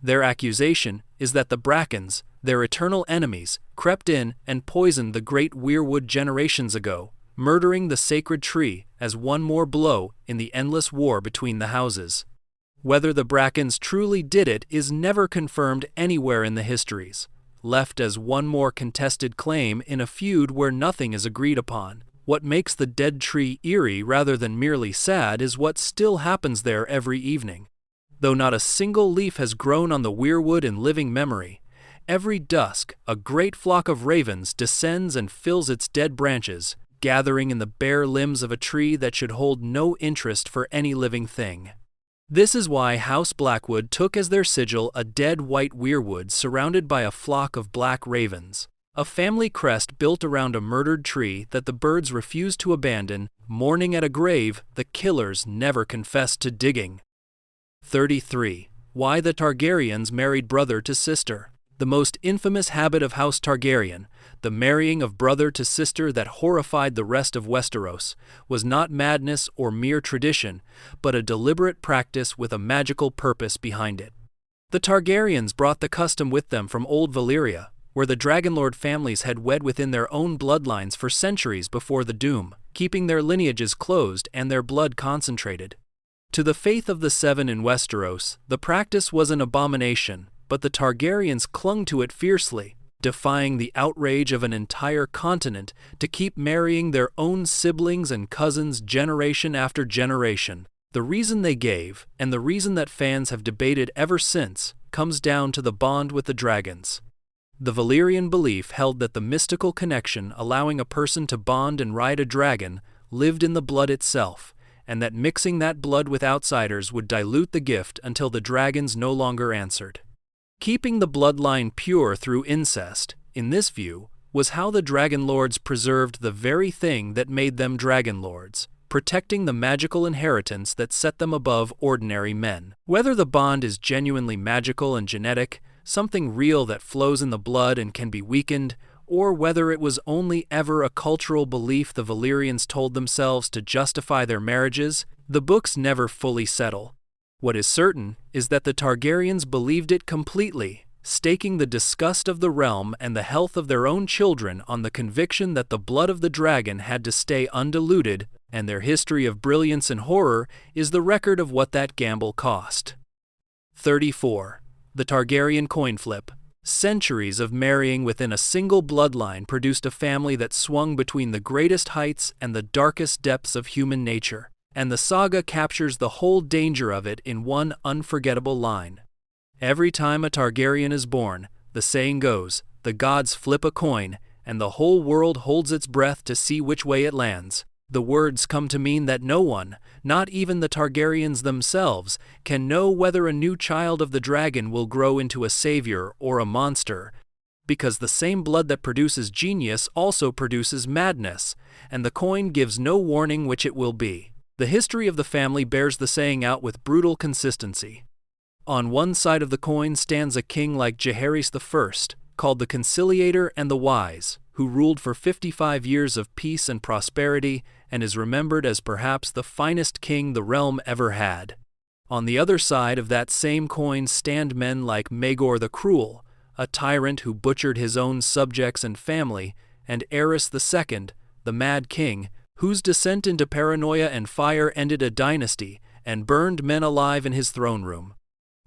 Their accusation is that the Brackens, their eternal enemies, crept in and poisoned the great weirwood generations ago, murdering the sacred tree as one more blow in the endless war between the houses. Whether the Brackens truly did it is never confirmed anywhere in the histories, left as one more contested claim in a feud where nothing is agreed upon. What makes the dead tree eerie rather than merely sad is what still happens there every evening. Though not a single leaf has grown on the weirwood in living memory, Every dusk, a great flock of ravens descends and fills its dead branches, gathering in the bare limbs of a tree that should hold no interest for any living thing. This is why House Blackwood took as their sigil a dead white weirwood surrounded by a flock of black ravens, a family crest built around a murdered tree that the birds refused to abandon, mourning at a grave the killers never confessed to digging. 33. Why the Targaryens married brother to sister. The most infamous habit of House Targaryen, the marrying of brother to sister that horrified the rest of Westeros, was not madness or mere tradition, but a deliberate practice with a magical purpose behind it. The Targaryens brought the custom with them from old Valyria, where the Dragonlord families had wed within their own bloodlines for centuries before the Doom, keeping their lineages closed and their blood concentrated. To the faith of the Seven in Westeros, the practice was an abomination, but the Targaryens clung to it fiercely, defying the outrage of an entire continent to keep marrying their own siblings and cousins generation after generation. The reason they gave, and the reason that fans have debated ever since, comes down to the bond with the dragons. The Valyrian belief held that the mystical connection allowing a person to bond and ride a dragon lived in the blood itself, and that mixing that blood with outsiders would dilute the gift until the dragons no longer answered. Keeping the bloodline pure through incest, in this view, was how the Dragonlords preserved the very thing that made them Dragonlords, protecting the magical inheritance that set them above ordinary men. Whether the bond is genuinely magical and genetic, something real that flows in the blood and can be weakened, or whether it was only ever a cultural belief the Valyrians told themselves to justify their marriages, the books never fully settle. What is certain is that the Targaryens believed it completely, staking the disgust of the realm and the health of their own children on the conviction that the blood of the dragon had to stay undiluted, and their history of brilliance and horror is the record of what that gamble cost. 34. The Targaryen coin flip. Centuries of marrying within a single bloodline produced a family that swung between the greatest heights and the darkest depths of human nature, and the saga captures the whole danger of it in one unforgettable line. Every time a Targaryen is born, the saying goes, the gods flip a coin, and the whole world holds its breath to see which way it lands. The words come to mean that no one, not even the Targaryens themselves, can know whether a new child of the dragon will grow into a savior or a monster, because the same blood that produces genius also produces madness, and the coin gives no warning which it will be. The history of the family bears the saying out with brutal consistency. On one side of the coin stands a king like Jaehaerys I, called the Conciliator and the Wise, who ruled for 55 years of peace and prosperity and is remembered as perhaps the finest king the realm ever had. On the other side of that same coin stand men like Maegor the Cruel, a tyrant who butchered his own subjects and family, and Aerys II, the Mad King, whose descent into paranoia and fire ended a dynasty and burned men alive in his throne room.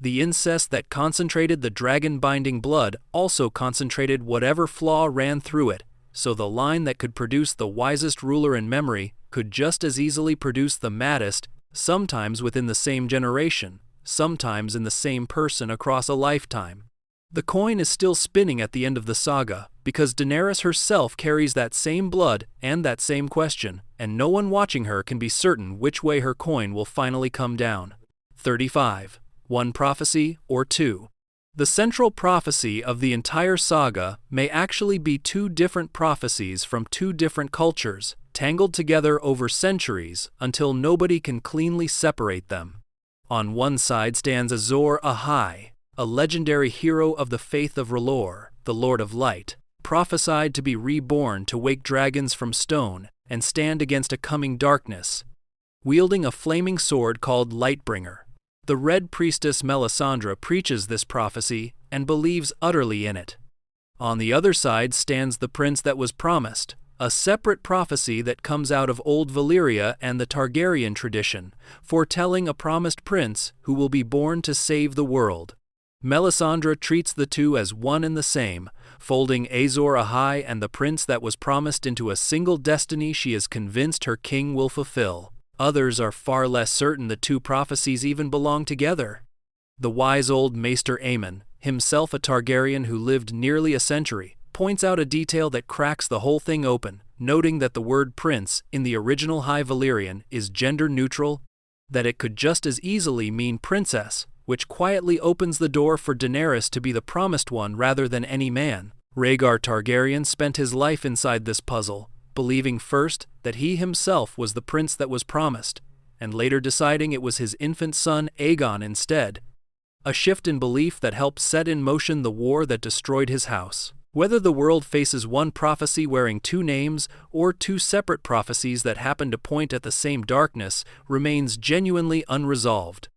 The incest that concentrated the dragon-binding blood also concentrated whatever flaw ran through it, so the line that could produce the wisest ruler in memory could just as easily produce the maddest, sometimes within the same generation, sometimes in the same person across a lifetime. The coin is still spinning at the end of the saga, because Daenerys herself carries that same blood and that same question, and no one watching her can be certain which way her coin will finally come down. 35. One prophecy or two. The central prophecy of the entire saga may actually be two different prophecies from two different cultures, tangled together over centuries until nobody can cleanly separate them. On one side stands Azor Ahai, a legendary hero of the faith of R'hllor, the Lord of Light, prophesied to be reborn to wake dragons from stone and stand against a coming darkness, wielding a flaming sword called Lightbringer. The Red Priestess Melisandre preaches this prophecy and believes utterly in it. On the other side stands the prince that was promised, a separate prophecy that comes out of old Valyria and the Targaryen tradition, foretelling a promised prince who will be born to save the world. Melisandre treats the two as one and the same, folding Azor Ahai and the prince that was promised into a single destiny she is convinced her king will fulfill. Others are far less certain the two prophecies even belong together. The wise old Maester Aemon, himself a Targaryen who lived nearly a century, points out a detail that cracks the whole thing open, noting that the word prince in the original High Valyrian is gender-neutral, that it could just as easily mean princess, which quietly opens the door for Daenerys to be the promised one rather than any man. Rhaegar Targaryen spent his life inside this puzzle, believing first that he himself was the prince that was promised, and later deciding it was his infant son Aegon instead. A shift in belief that helped set in motion the war that destroyed his house. Whether the world faces one prophecy wearing two names or two separate prophecies that happen to point at the same darkness remains genuinely unresolved.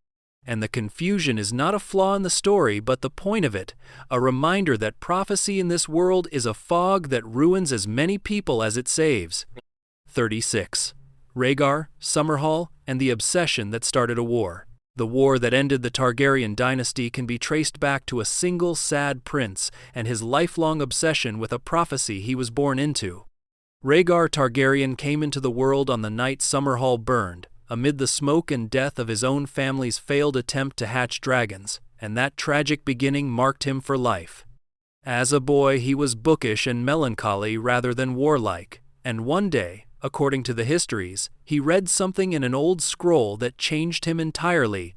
And the confusion is not a flaw in the story but the point of it, a reminder that prophecy in this world is a fog that ruins as many people as it saves. 36. Rhaegar, Summerhall, and the obsession that started a war. The war that ended the Targaryen dynasty can be traced back to a single sad prince and his lifelong obsession with a prophecy he was born into. Rhaegar Targaryen came into the world on the night Summerhall burned, amid the smoke and death of his own family's failed attempt to hatch dragons, and that tragic beginning marked him for life. As a boy, he was bookish and melancholy rather than warlike, and one day, according to the histories, he read something in an old scroll that changed him entirely,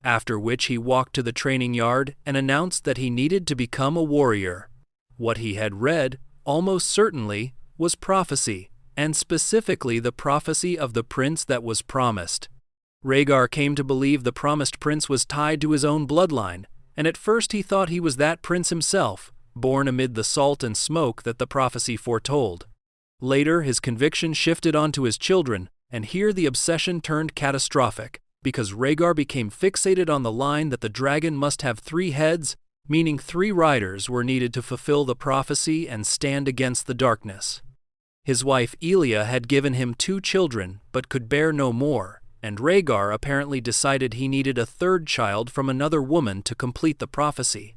after which he walked to the training yard and announced that he needed to become a warrior. What he had read, almost certainly, was prophecy, and specifically the prophecy of the prince that was promised. Rhaegar came to believe the promised prince was tied to his own bloodline, and at first he thought he was that prince himself, born amid the salt and smoke that the prophecy foretold. Later, his conviction shifted onto his children, and here the obsession turned catastrophic, because Rhaegar became fixated on the line that the dragon must have 3 heads, meaning 3 riders were needed to fulfill the prophecy and stand against the darkness. His wife Aerea had given him 2 children, but could bear no more, and Rhaegar apparently decided he needed a 3rd child from another woman to complete the prophecy.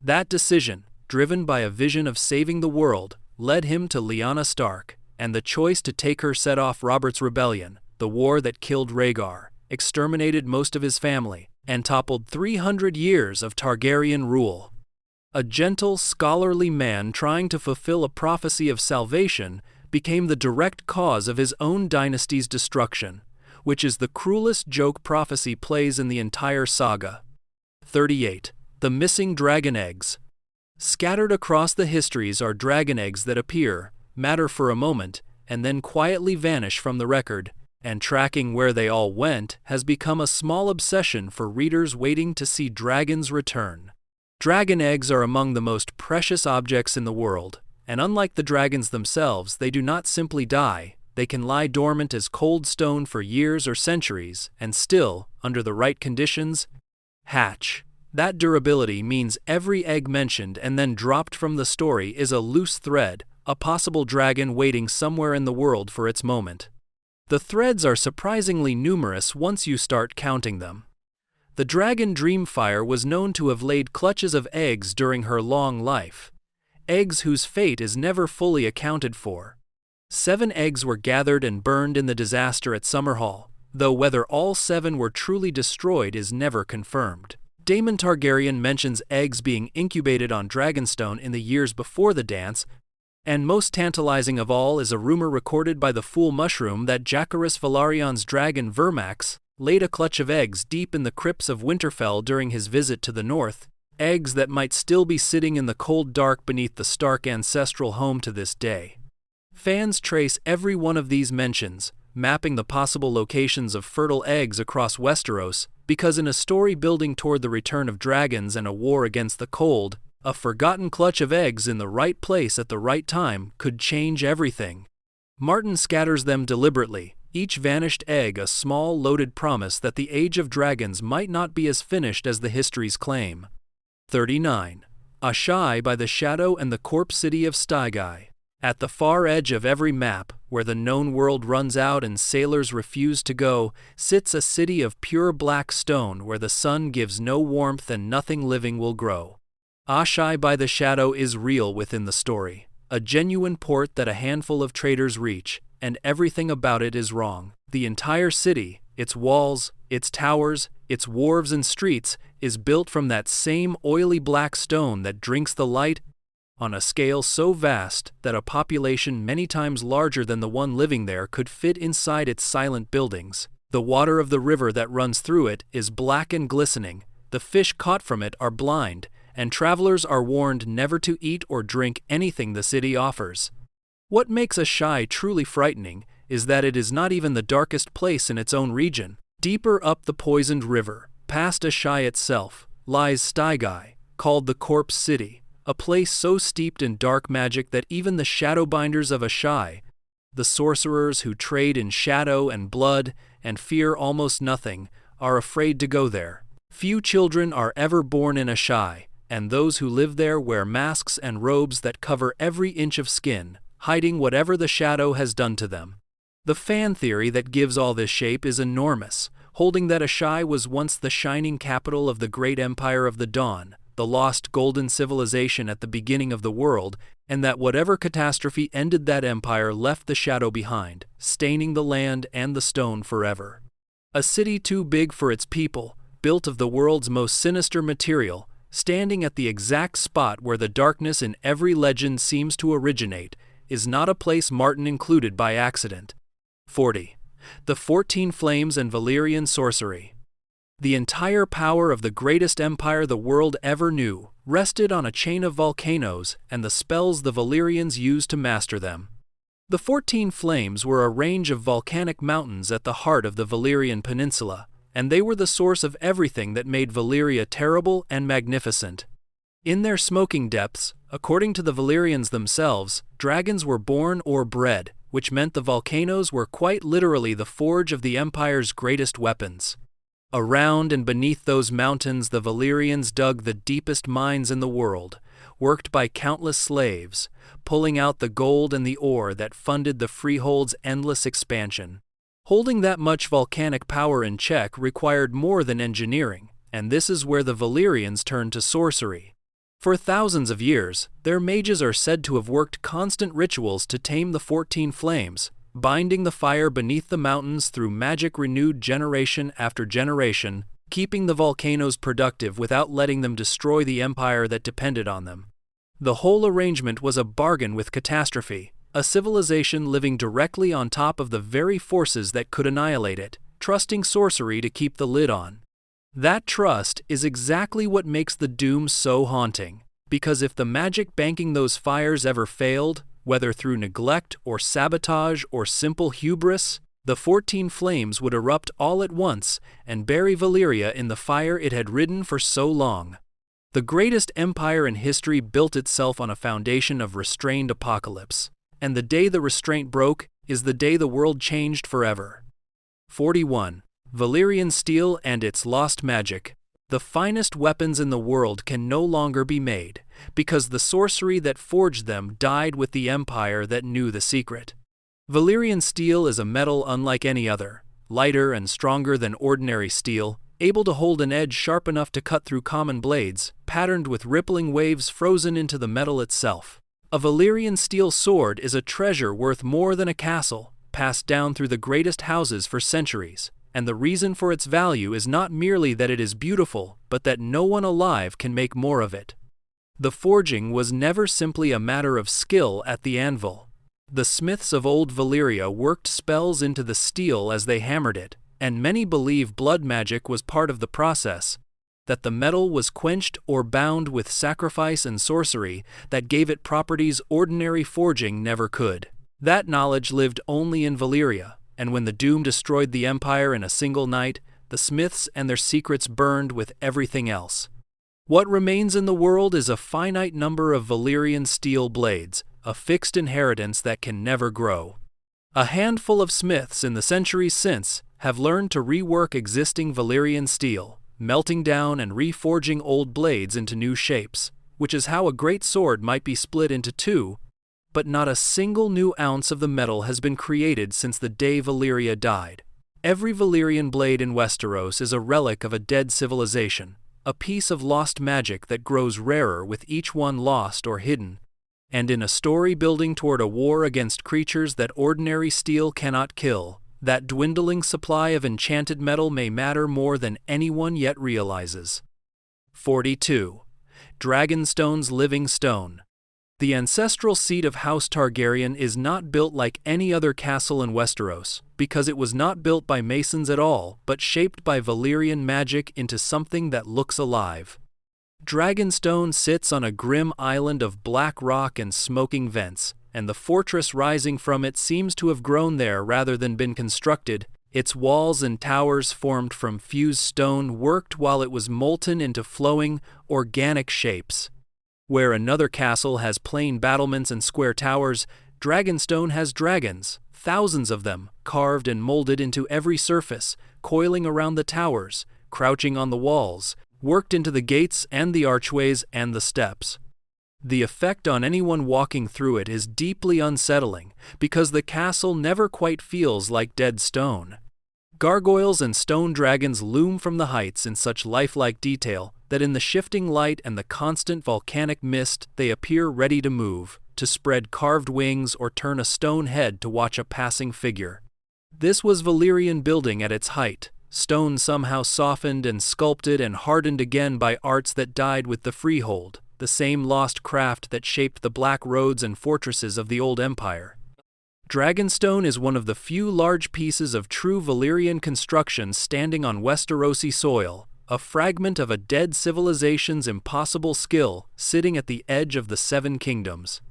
That decision, driven by a vision of saving the world, led him to Lyanna Stark, and the choice to take her set off Robert's rebellion, the war that killed Rhaegar, exterminated most of his family, and toppled 300 years of Targaryen rule. A gentle, scholarly man trying to fulfill a prophecy of salvation became the direct cause of his own dynasty's destruction, which is the cruelest joke prophecy plays in the entire saga. 38. The missing dragon eggs. Scattered across the histories are dragon eggs that appear, matter for a moment, and then quietly vanish from the record, and tracking where they all went has become a small obsession for readers waiting to see dragons return. Dragon eggs are among the most precious objects in the world, and unlike the dragons themselves, they do not simply die. They can lie dormant as cold stone for years or centuries, and still, under the right conditions, hatch. That durability means every egg mentioned and then dropped from the story is a loose thread, a possible dragon waiting somewhere in the world for its moment. The threads are surprisingly numerous once you start counting them. The dragon Dreamfire was known to have laid clutches of eggs during her long life, eggs whose fate is never fully accounted for. 7 eggs were gathered and burned in the disaster at Summerhall, though whether all 7 were truly destroyed is never confirmed. Daemon Targaryen mentions eggs being incubated on Dragonstone in the years before the dance, and most tantalizing of all is a rumor recorded by the Fool Mushroom that Jacaerys Velaryon's dragon Vermax laid a clutch of eggs deep in the crypts of Winterfell during his visit to the north, eggs that might still be sitting in the cold dark beneath the Stark ancestral home to this day. Fans trace every one of these mentions, mapping the possible locations of fertile eggs across Westeros, because in a story building toward the return of dragons and a war against the cold, a forgotten clutch of eggs in the right place at the right time could change everything. Martin scatters them deliberately, each vanished egg a small loaded promise that the Age of Dragons might not be as finished as the histories claim. 39. Asshai by the Shadow and the Corpse City of Stygai. At the far edge of every map, where the known world runs out and sailors refuse to go, sits a city of pure black stone where the sun gives no warmth and nothing living will grow. Asshai by the Shadow is real within the story, a genuine port that a handful of traders reach, and everything about it is wrong. The entire city, its walls, its towers, its wharves and streets, is built from that same oily black stone that drinks the light on a scale so vast that a population many times larger than the one living there could fit inside its silent buildings. The water of the river that runs through it is black and glistening, the fish caught from it are blind, and travelers are warned never to eat or drink anything the city offers. What makes Asshai truly frightening is that it is not even the darkest place in its own region. Deeper up the poisoned river, past Asshai itself, lies Stygai, called the Corpse City, a place so steeped in dark magic that even the Shadowbinders of Asshai, the sorcerers who trade in shadow and blood and fear almost nothing, are afraid to go there. Few children are ever born in Asshai, and those who live there wear masks and robes that cover every inch of skin, hiding whatever the shadow has done to them. The fan theory that gives all this shape is enormous, holding that Asshai was once the shining capital of the great empire of the Dawn, the lost golden civilization at the beginning of the world, and that whatever catastrophe ended that empire left the shadow behind, staining the land and the stone forever. A city too big for its people, built of the world's most sinister material, standing at the exact spot where the darkness in every legend seems to originate, is not a place Martin included by accident. 40. The 14 Flames and Valyrian Sorcery. The entire power of the greatest empire the world ever knew rested on a chain of volcanoes and the spells the Valyrians used to master them. The 14 Flames were a range of volcanic mountains at the heart of the Valyrian peninsula, and they were the source of everything that made Valyria terrible and magnificent. In their smoking depths, according to the Valyrians themselves, dragons were born or bred, which meant the volcanoes were quite literally the forge of the empire's greatest weapons. Around and beneath those mountains the Valyrians dug the deepest mines in the world, worked by countless slaves, pulling out the gold and the ore that funded the freehold's endless expansion. Holding that much volcanic power in check required more than engineering, and this is where the Valyrians turned to sorcery. For thousands of years, their mages are said to have worked constant rituals to tame the 14 Flames, binding the fire beneath the mountains through magic renewed generation after generation, keeping the volcanoes productive without letting them destroy the empire that depended on them. The whole arrangement was a bargain with catastrophe, a civilization living directly on top of the very forces that could annihilate it, trusting sorcery to keep the lid on. That trust is exactly what makes the doom so haunting, because if the magic banking those fires ever failed, whether through neglect or sabotage or simple hubris, the 14 Flames would erupt all at once and bury Valyria in the fire it had ridden for so long. The greatest empire in history built itself on a foundation of restrained apocalypse, and the day the restraint broke is the day the world changed forever. 41. Valyrian Steel and its Lost Magic. The finest weapons in the world can no longer be made, because the sorcery that forged them died with the empire that knew the secret. Valyrian steel is a metal unlike any other, lighter and stronger than ordinary steel, able to hold an edge sharp enough to cut through common blades, patterned with rippling waves frozen into the metal itself. A Valyrian steel sword is a treasure worth more than a castle, passed down through the greatest houses for centuries. And the reason for its value is not merely that it is beautiful, but that no one alive can make more of it. The forging was never simply a matter of skill at the anvil. The smiths of old Valyria worked spells into the steel as they hammered it, and many believe blood magic was part of the process, that the metal was quenched or bound with sacrifice and sorcery that gave it properties ordinary forging never could. That knowledge lived only in Valyria. And when the doom destroyed the empire in a single night, the smiths and their secrets burned with everything else. What remains in the world is a finite number of Valyrian steel blades, a fixed inheritance that can never grow. A handful of smiths in the centuries since have learned to rework existing Valyrian steel, melting down and reforging old blades into new shapes, which is how a great sword might be split into two, but not a single new ounce of the metal has been created since the day Valyria died. Every Valyrian blade in Westeros is a relic of a dead civilization, a piece of lost magic that grows rarer with each one lost or hidden, and in a story building toward a war against creatures that ordinary steel cannot kill, That dwindling supply of enchanted metal may matter more than anyone yet realizes. 42. Dragonstone's living stone. The ancestral seat of House Targaryen is not built like any other castle in Westeros, because it was not built by masons at all, but shaped by Valyrian magic into something that looks alive. Dragonstone sits on a grim island of black rock and smoking vents, and the fortress rising from it seems to have grown there rather than been constructed. Its walls and towers formed from fused stone worked while it was molten into flowing, organic shapes. Where another castle has plain battlements and square towers, Dragonstone has dragons, thousands of them, carved and molded into every surface, coiling around the towers, crouching on the walls, worked into the gates and the archways and the steps. The effect on anyone walking through it is deeply unsettling, because the castle never quite feels like dead stone. Gargoyles and stone dragons loom from the heights in such lifelike detail that in the shifting light and the constant volcanic mist they appear ready to move, to spread carved wings or turn a stone head to watch a passing figure. This was Valyrian building at its height, stone somehow softened and sculpted and hardened again by arts that died with the freehold, the same lost craft that shaped the black roads and fortresses of the old empire. Dragonstone is one of the few large pieces of true Valyrian construction standing on Westerosi soil, a fragment of a dead civilization's impossible skill sitting at the edge of the Seven Kingdoms.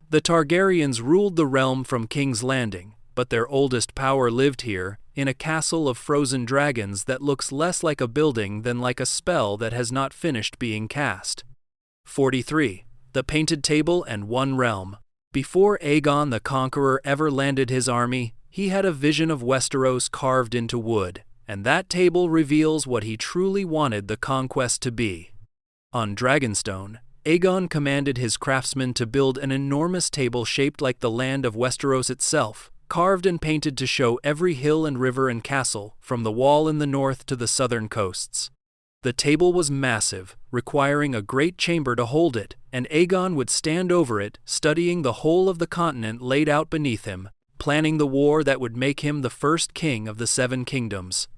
The Targaryens ruled the realm from King's Landing, but their oldest power lived here, in a castle of frozen dragons that looks less like a building than like a spell that has not finished being cast. 43. The Painted Table and One Realm. Before Aegon the Conqueror ever landed his army, he had a vision of Westeros carved into wood, and that table reveals what he truly wanted the conquest to be. On Dragonstone, Aegon commanded his craftsmen to build an enormous table shaped like the land of Westeros itself, carved and painted to show every hill and river and castle, from the wall in the north to the southern coasts. The table was massive, requiring a great chamber to hold it, and Aegon would stand over it, studying the whole of the continent laid out beneath him, planning the war that would make him the first king of the Seven Kingdoms.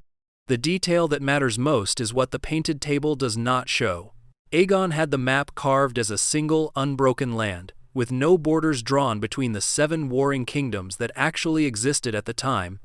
The detail that matters most is what the painted table does not show. Aegon had the map carved as a single, unbroken land, with no borders drawn between the 7 warring kingdoms that actually existed at the time.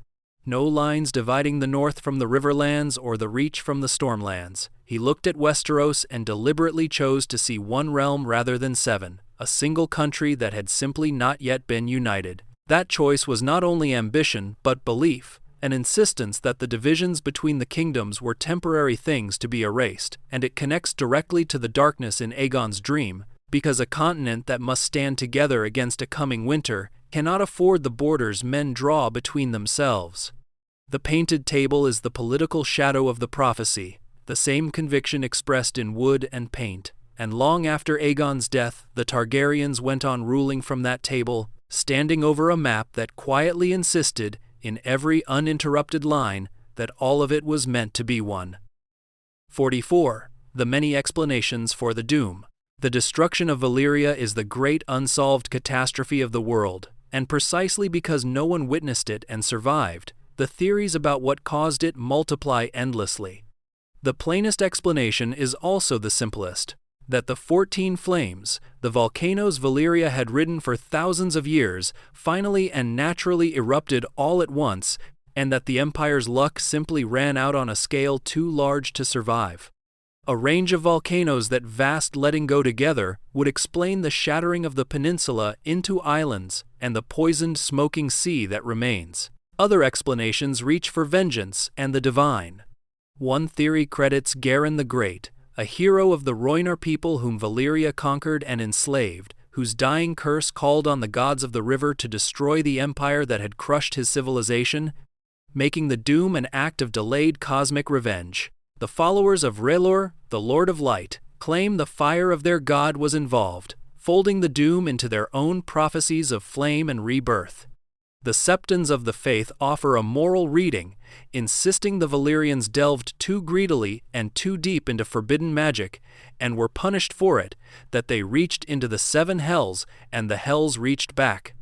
No lines dividing the north from the Riverlands or the Reach from the Stormlands. He looked at Westeros and deliberately chose to see one realm rather than 7, a single country that had simply not yet been united. That choice was not only ambition, but belief, an insistence that the divisions between the kingdoms were temporary things to be erased, and it connects directly to the darkness in Aegon's dream, because a continent that must stand together against a coming winter cannot afford the borders men draw between themselves. The Painted Table is the political shadow of the prophecy, the same conviction expressed in wood and paint, and long after Aegon's death, the Targaryens went on ruling from that table, standing over a map that quietly insisted, in every uninterrupted line, that all of it was meant to be one. 44. The Many Explanations for the Doom. The destruction of Valyria is the great unsolved catastrophe of the world, and precisely because no one witnessed it and survived, the theories about what caused it multiply endlessly. The plainest explanation is also the simplest, that the 14 flames, the volcanoes Valyria had ridden for thousands of years, finally and naturally erupted all at once, and that the empire's luck simply ran out on a scale too large to survive. A range of volcanoes that vast letting go together would explain the shattering of the peninsula into islands and the poisoned smoking sea that remains. Other explanations reach for vengeance and the divine. One theory credits Garren the Great, a hero of the Rhoynar people whom Valyria conquered and enslaved, whose dying curse called on the gods of the river to destroy the empire that had crushed his civilization, making the doom an act of delayed cosmic revenge. The followers of R'hllor, the Lord of Light, claim the fire of their god was involved, folding the doom into their own prophecies of flame and rebirth. The Septons of the faith offer a moral reading, insisting the Valyrians delved too greedily and too deep into forbidden magic, and were punished for it, that they reached into the 7 hells, and the hells reached back.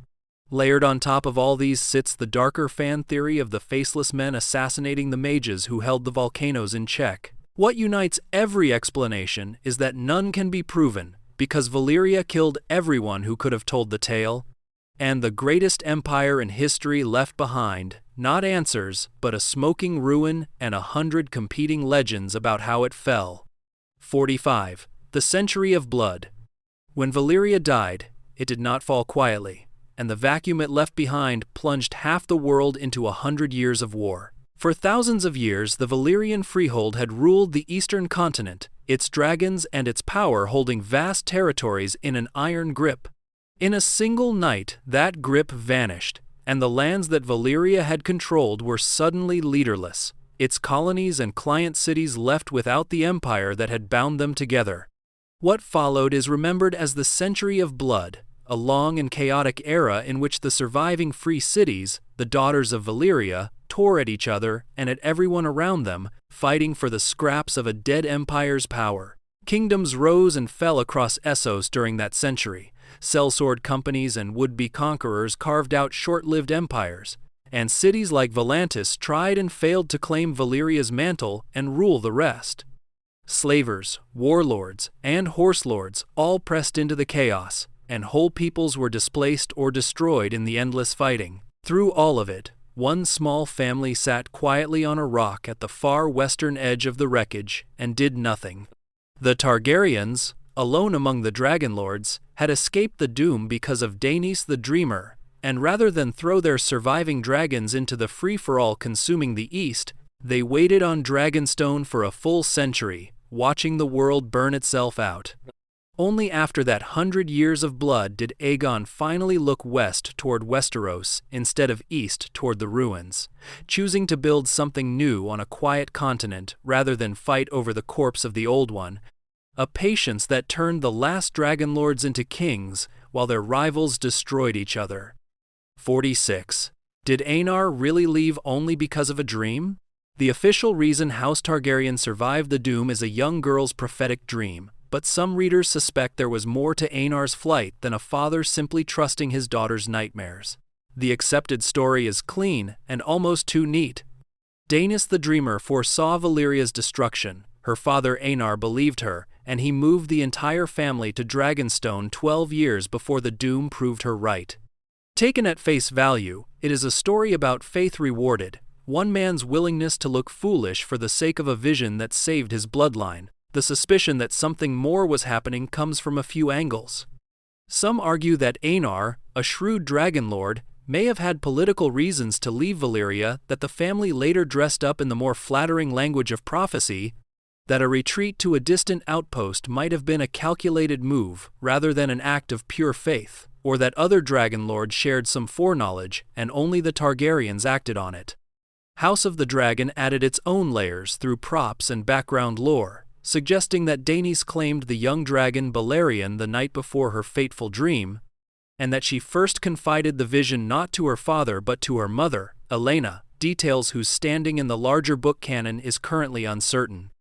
Layered on top of all these sits the darker fan theory of the Faceless men assassinating the mages who held the volcanoes in check. What unites every explanation is that none can be proven, because Valyria killed everyone who could have told the tale, and the greatest empire in history left behind, not answers, but a smoking ruin and 100 competing legends about how it fell. 45. The Century of Blood. When Valyria died, it did not fall quietly, and the vacuum it left behind plunged half the world into 100 years of war. For thousands of years, the Valyrian freehold had ruled the eastern continent, its dragons and its power holding vast territories in an iron grip. In a single night, that grip vanished, and the lands that Valyria had controlled were suddenly leaderless, its colonies and client cities left without the empire that had bound them together. What followed is remembered as the Century of Blood, a long and chaotic era in which the surviving free cities, the daughters of Valyria, tore at each other and at everyone around them, fighting for the scraps of a dead empire's power. Kingdoms rose and fell across Essos during that century. Sellsword companies and would-be conquerors carved out short-lived empires, and cities like Volantis tried and failed to claim Valyria's mantle and rule the rest. Slavers, warlords, and horselords all pressed into the chaos, and whole peoples were displaced or destroyed in the endless fighting. Through all of it, one small family sat quietly on a rock at the far western edge of the wreckage and did nothing. The Targaryens, alone among the Dragonlords, had escaped the doom because of Daenys the Dreamer, and rather than throw their surviving dragons into the free-for-all consuming the east, they waited on Dragonstone for a full century, watching the world burn itself out. Only after that 100 years of blood did Aegon finally look west toward Westeros instead of east toward the ruins, choosing to build something new on a quiet continent rather than fight over the corpse of the old one, a patience that turned the last Dragonlords into kings while their rivals destroyed each other. 46. Did Aenar really leave only because of a dream? The official reason House Targaryen survived the doom is a young girl's prophetic dream, but some readers suspect there was more to Aenar's flight than a father simply trusting his daughter's nightmares. The accepted story is clean and almost too neat. Daenys the Dreamer foresaw Valyria's destruction. Her father Aenar believed her, and he moved the entire family to Dragonstone 12 years before the doom proved her right. Taken at face value, it is a story about faith rewarded, one man's willingness to look foolish for the sake of a vision that saved his bloodline. The suspicion that something more was happening comes from a few angles. Some argue that Aenar, a shrewd dragonlord, may have had political reasons to leave Valyria that the family later dressed up in the more flattering language of prophecy, that a retreat to a distant outpost might have been a calculated move rather than an act of pure faith, or that other dragonlords shared some foreknowledge and only the Targaryens acted on it. House of the Dragon added its own layers through props and background lore, suggesting that Daenys claimed the young dragon Balerion the night before her fateful dream, and that she first confided the vision not to her father but to her mother, Elena, details whose standing in the larger book canon is currently uncertain.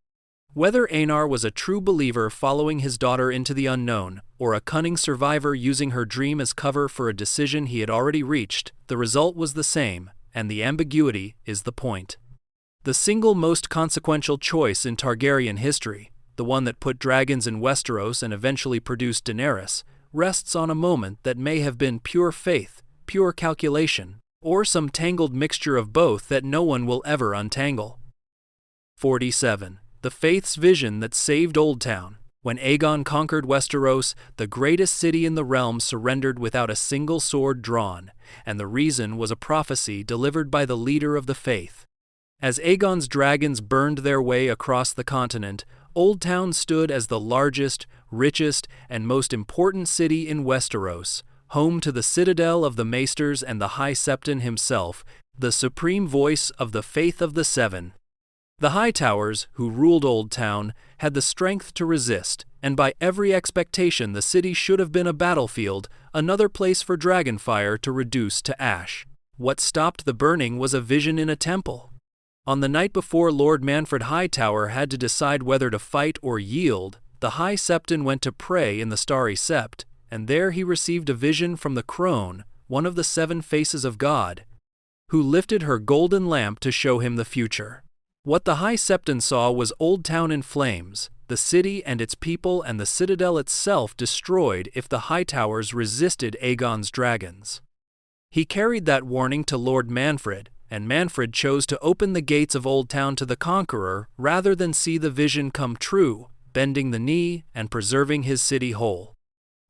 Whether Aenar was a true believer following his daughter into the unknown, or a cunning survivor using her dream as cover for a decision he had already reached, the result was the same, and the ambiguity is the point. The single most consequential choice in Targaryen history, the one that put dragons in Westeros and eventually produced Daenerys, rests on a moment that may have been pure faith, pure calculation, or some tangled mixture of both that no one will ever untangle. 47. The Faith's vision that saved Old Town. When Aegon conquered Westeros, the greatest city in the realm surrendered without a single sword drawn, and the reason was a prophecy delivered by the leader of the Faith. As Aegon's dragons burned their way across the continent, Old Town stood as the largest, richest, and most important city in Westeros, home to the citadel of the Maesters and the High Septon himself, the supreme voice of the Faith of the Seven. The Hightowers, who ruled Old Town, had the strength to resist, and by every expectation the city should have been a battlefield, another place for dragonfire to reduce to ash. What stopped the burning was a vision in a temple. On the night before Lord Manfred Hightower had to decide whether to fight or yield, the High Septon went to pray in the Starry Sept, and there he received a vision from the crone, one of the 7 faces of God, who lifted her golden lamp to show him the future. What the High Septon saw was Old Town in flames, the city and its people and the citadel itself destroyed if the Hightowers resisted Aegon's dragons. He carried that warning to Lord Manfred, and Manfred chose to open the gates of Old Town to the Conqueror rather than see the vision come true, bending the knee and preserving his city whole.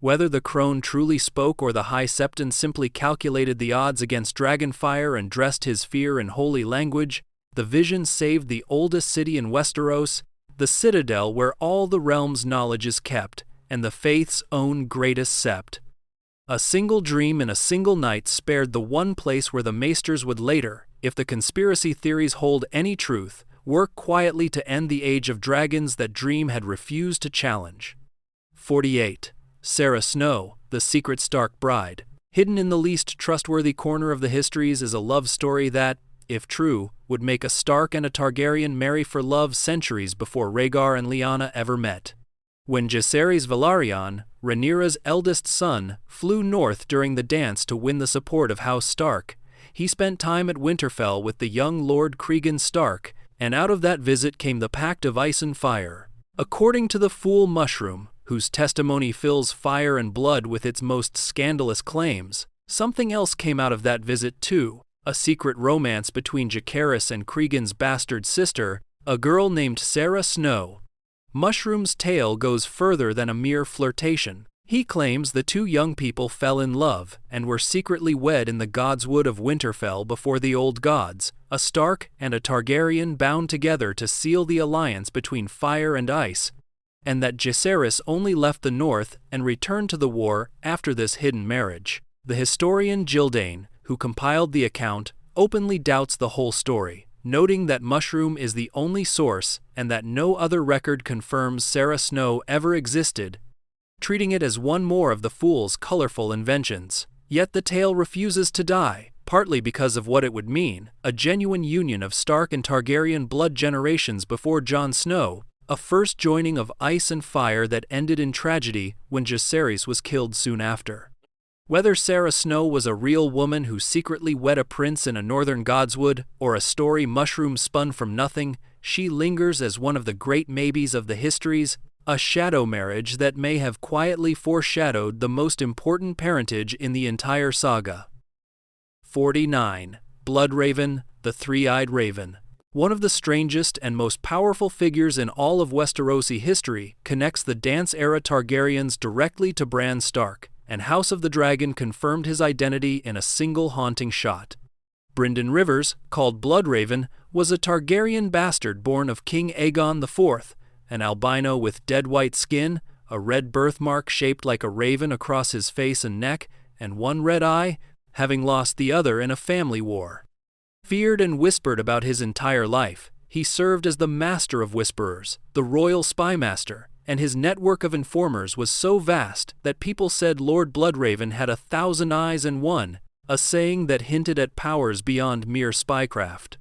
Whether the crone truly spoke or the High Septon simply calculated the odds against dragonfire and dressed his fear in holy language, the vision saved the oldest city in Westeros, the citadel where all the realm's knowledge is kept, and the faith's own greatest sept. A single dream in a single night spared the one place where the Maesters would later, if the conspiracy theories hold any truth, work quietly to end the age of dragons that Dream had refused to challenge. 48. Sarah Snow, the secret Stark bride. Hidden in the least trustworthy corner of the histories is a love story that, if true, would make a Stark and a Targaryen marry for love centuries before Rhaegar and Lyanna ever met. When Jaehaerys Velaryon, Rhaenyra's eldest son, flew north during the dance to win the support of House Stark, he spent time at Winterfell with the young Lord Cregan Stark, and out of that visit came the Pact of Ice and Fire. According to the Fool Mushroom, whose testimony fills Fire and Blood with its most scandalous claims, something else came out of that visit too, a secret romance between Jaehaerys and Cregan's bastard sister, a girl named Sarah Snow. Mushroom's tale goes further than a mere flirtation. He claims the 2 young people fell in love and were secretly wed in the Godswood of Winterfell before the old gods, a Stark and a Targaryen bound together to seal the alliance between fire and ice, and that Jaehaerys only left the north and returned to the war after this hidden marriage. The historian Gildane, who compiled the account, openly doubts the whole story, noting that Mushroom is the only source and that no other record confirms Sarah Snow ever existed, treating it as one more of the fool's colorful inventions. Yet the tale refuses to die, partly because of what it would mean, a genuine union of Stark and Targaryen blood generations before Jon Snow, a first joining of ice and fire that ended in tragedy when Jaehaerys was killed soon after. Whether Sarah Snow was a real woman who secretly wed a prince in a northern Godswood, or a story Mushroom spun from nothing, she lingers as one of the great maybes of the histories, a shadow marriage that may have quietly foreshadowed the most important parentage in the entire saga. 49. Bloodraven, the Three-Eyed Raven. One of the strangest and most powerful figures in all of Westerosi history connects the Dance-era Targaryens directly to Bran Stark, and House of the Dragon confirmed his identity in a single haunting shot. Brynden Rivers, called Bloodraven, was a Targaryen bastard born of King Aegon IV, an albino with dead white skin, a red birthmark shaped like a raven across his face and neck, and one red eye, having lost the other in a family war. Feared and whispered about his entire life, he served as the Master of Whisperers, the Royal Spymaster, and his network of informers was so vast that people said Lord Bloodraven had 1,000 eyes in one, a saying that hinted at powers beyond mere spycraft.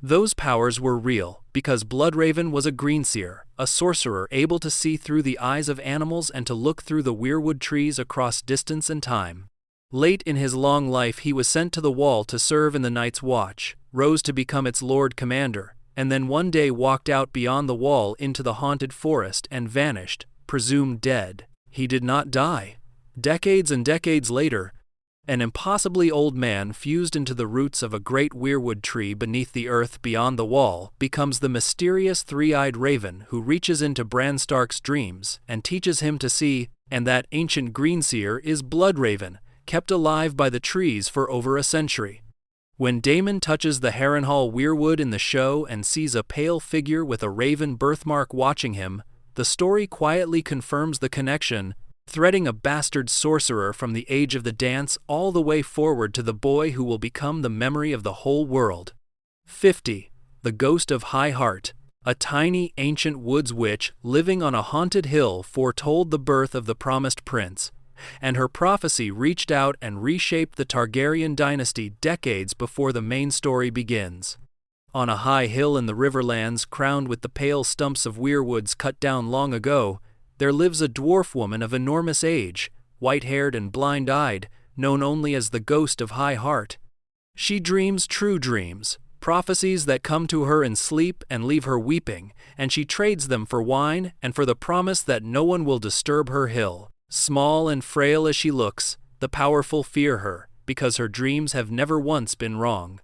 Those powers were real, because Bloodraven was a greenseer, a sorcerer able to see through the eyes of animals and to look through the weirwood trees across distance and time. Late in his long life he was sent to the Wall to serve in the Night's Watch, rose to become its Lord Commander, and then one day walked out beyond the Wall into the haunted forest and vanished, presumed dead. He did not die. Decades and decades later, an impossibly old man fused into the roots of a great weirwood tree beneath the earth beyond the Wall becomes the mysterious three-eyed raven who reaches into Bran Stark's dreams and teaches him to see, and that ancient greenseer is Bloodraven, kept alive by the trees for over a century. When Daemon touches the Harrenhal weirwood in the show and sees a pale figure with a raven birthmark watching him, the story quietly confirms the connection, threading a bastard sorcerer from the age of the dance all the way forward to the boy who will become the memory of the whole world. 50. The Ghost of High Heart. A tiny ancient woods witch living on a haunted hill foretold the birth of the promised prince, and her prophecy reached out and reshaped the Targaryen dynasty decades before the main story begins. On a high hill in the Riverlands crowned with the pale stumps of weirwoods cut down long ago, there lives a dwarf woman of enormous age, white-haired and blind-eyed, known only as the Ghost of High Heart. She dreams true dreams, prophecies that come to her in sleep and leave her weeping, and she trades them for wine and for the promise that no one will disturb her hill. Small and frail as she looks, the powerful fear her, because her dreams have never once been wrong.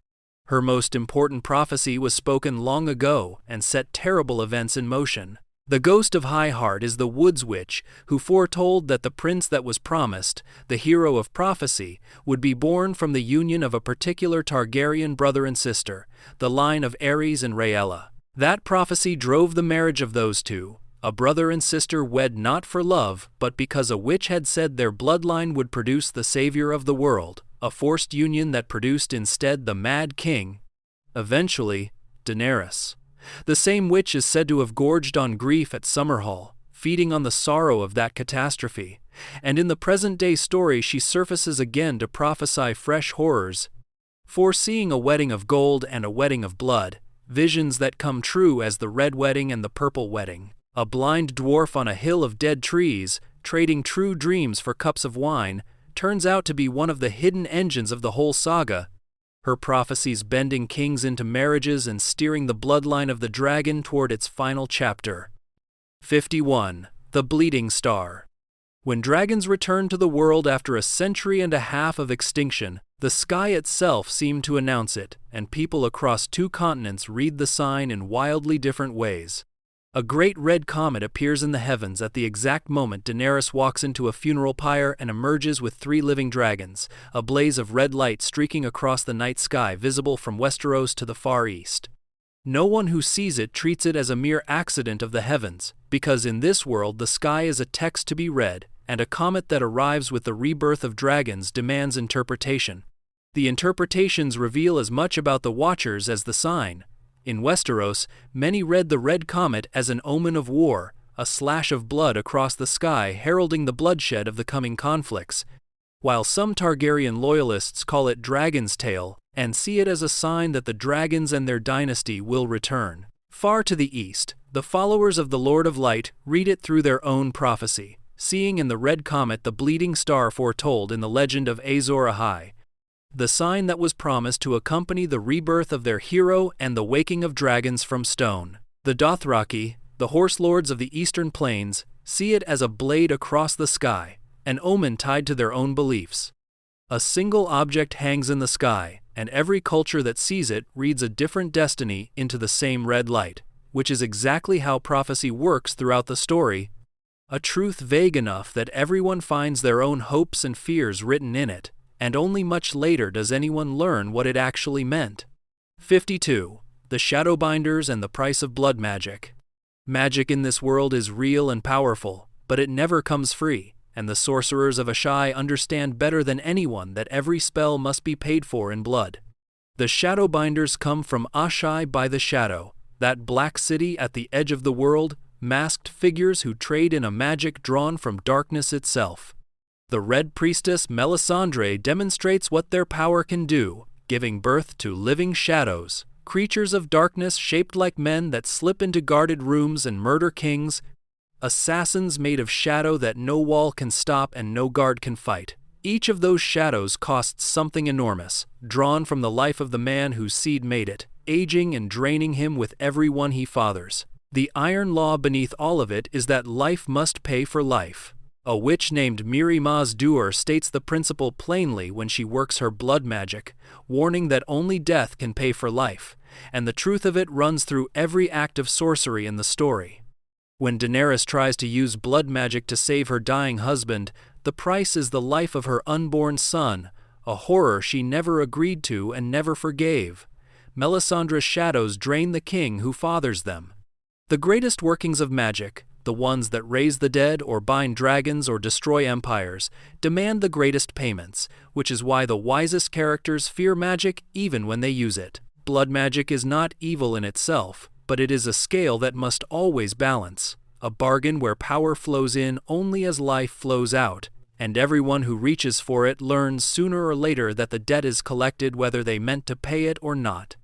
Her most important prophecy was spoken long ago and set terrible events in motion. The Ghost of High Heart is the woods witch who foretold that the prince that was promised, the hero of prophecy, would be born from the union of a particular Targaryen brother and sister, the line of Ares and Rhaella. That prophecy drove the marriage of those two, a brother and sister wed not for love but because a witch had said their bloodline would produce the savior of the world, a forced union that produced instead the Mad King, eventually, Daenerys. The same witch is said to have gorged on grief at Summerhall, feeding on the sorrow of that catastrophe, and in the present-day story she surfaces again to prophesy fresh horrors, foreseeing a wedding of gold and a wedding of blood, visions that come true as the Red Wedding and the Purple Wedding. A blind dwarf on a hill of dead trees, trading true dreams for cups of wine, turns out to be one of the hidden engines of the whole saga, her prophecies bending kings into marriages and steering the bloodline of the dragon toward its final chapter. 51. The Bleeding Star. When dragons returned to the world after a century and a half of extinction, the sky itself seemed to announce it, and people across 2 continents read the sign in wildly different ways. A great red comet appears in the heavens at the exact moment Daenerys walks into a funeral pyre and emerges with 3 living dragons, a blaze of red light streaking across the night sky visible from Westeros to the far east. No one who sees it treats it as a mere accident of the heavens, because in this world the sky is a text to be read, and a comet that arrives with the rebirth of dragons demands interpretation. The interpretations reveal as much about the Watchers as the sign. In Westeros, many read the red comet as an omen of war, a slash of blood across the sky heralding the bloodshed of the coming conflicts, while some Targaryen loyalists call it Dragon's Tail and see it as a sign that the dragons and their dynasty will return. Far to the east, the followers of the Lord of Light read it through their own prophecy, seeing in the red comet the bleeding star foretold in the legend of Azor Ahai, the sign that was promised to accompany the rebirth of their hero and the waking of dragons from stone. The Dothraki, the horse lords of the eastern plains, see it as a blade across the sky, an omen tied to their own beliefs. A single object hangs in the sky, and every culture that sees it reads a different destiny into the same red light, which is exactly how prophecy works throughout the story, a truth vague enough that everyone finds their own hopes and fears written in it, and only much later does anyone learn what it actually meant. 52. The Shadowbinders and the Price of Blood Magic. Magic in this world is real and powerful, but it never comes free, and the sorcerers of Asshai understand better than anyone that every spell must be paid for in blood. The Shadowbinders come from Asshai by the Shadow, that black city at the edge of the world, masked figures who trade in a magic drawn from darkness itself. The Red Priestess Melisandre demonstrates what their power can do, giving birth to living shadows, creatures of darkness shaped like men that slip into guarded rooms and murder kings, assassins made of shadow that no wall can stop and no guard can fight. Each of those shadows costs something enormous, drawn from the life of the man whose seed made it, aging and draining him with every one he fathers. The iron law beneath all of it is that life must pay for life. A witch named Miri Maz-Dur states the principle plainly when she works her blood magic, warning that only death can pay for life, and the truth of it runs through every act of sorcery in the story. When Daenerys tries to use blood magic to save her dying husband, the price is the life of her unborn son, a horror she never agreed to and never forgave. Melisandre's shadows drain the king who fathers them. The greatest workings of magic, the ones that raise the dead or bind dragons or destroy empires, demand the greatest payments, which is why the wisest characters fear magic even when they use it. Blood magic is not evil in itself, but it is a scale that must always balance, a bargain where power flows in only as life flows out, and everyone who reaches for it learns sooner or later that the debt is collected whether they meant to pay it or not.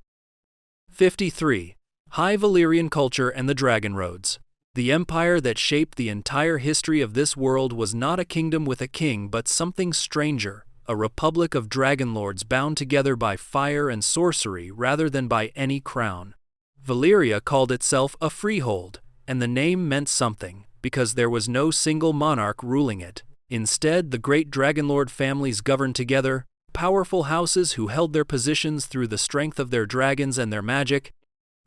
53. High Valyrian culture and the Dragon Roads. The empire that shaped the entire history of this world was not a kingdom with a king but something stranger, a republic of dragonlords bound together by fire and sorcery rather than by any crown. Valyria called itself a freehold, and the name meant something, because there was no single monarch ruling it. Instead, the great dragonlord families governed together, powerful houses who held their positions through the strength of their dragons and their magic,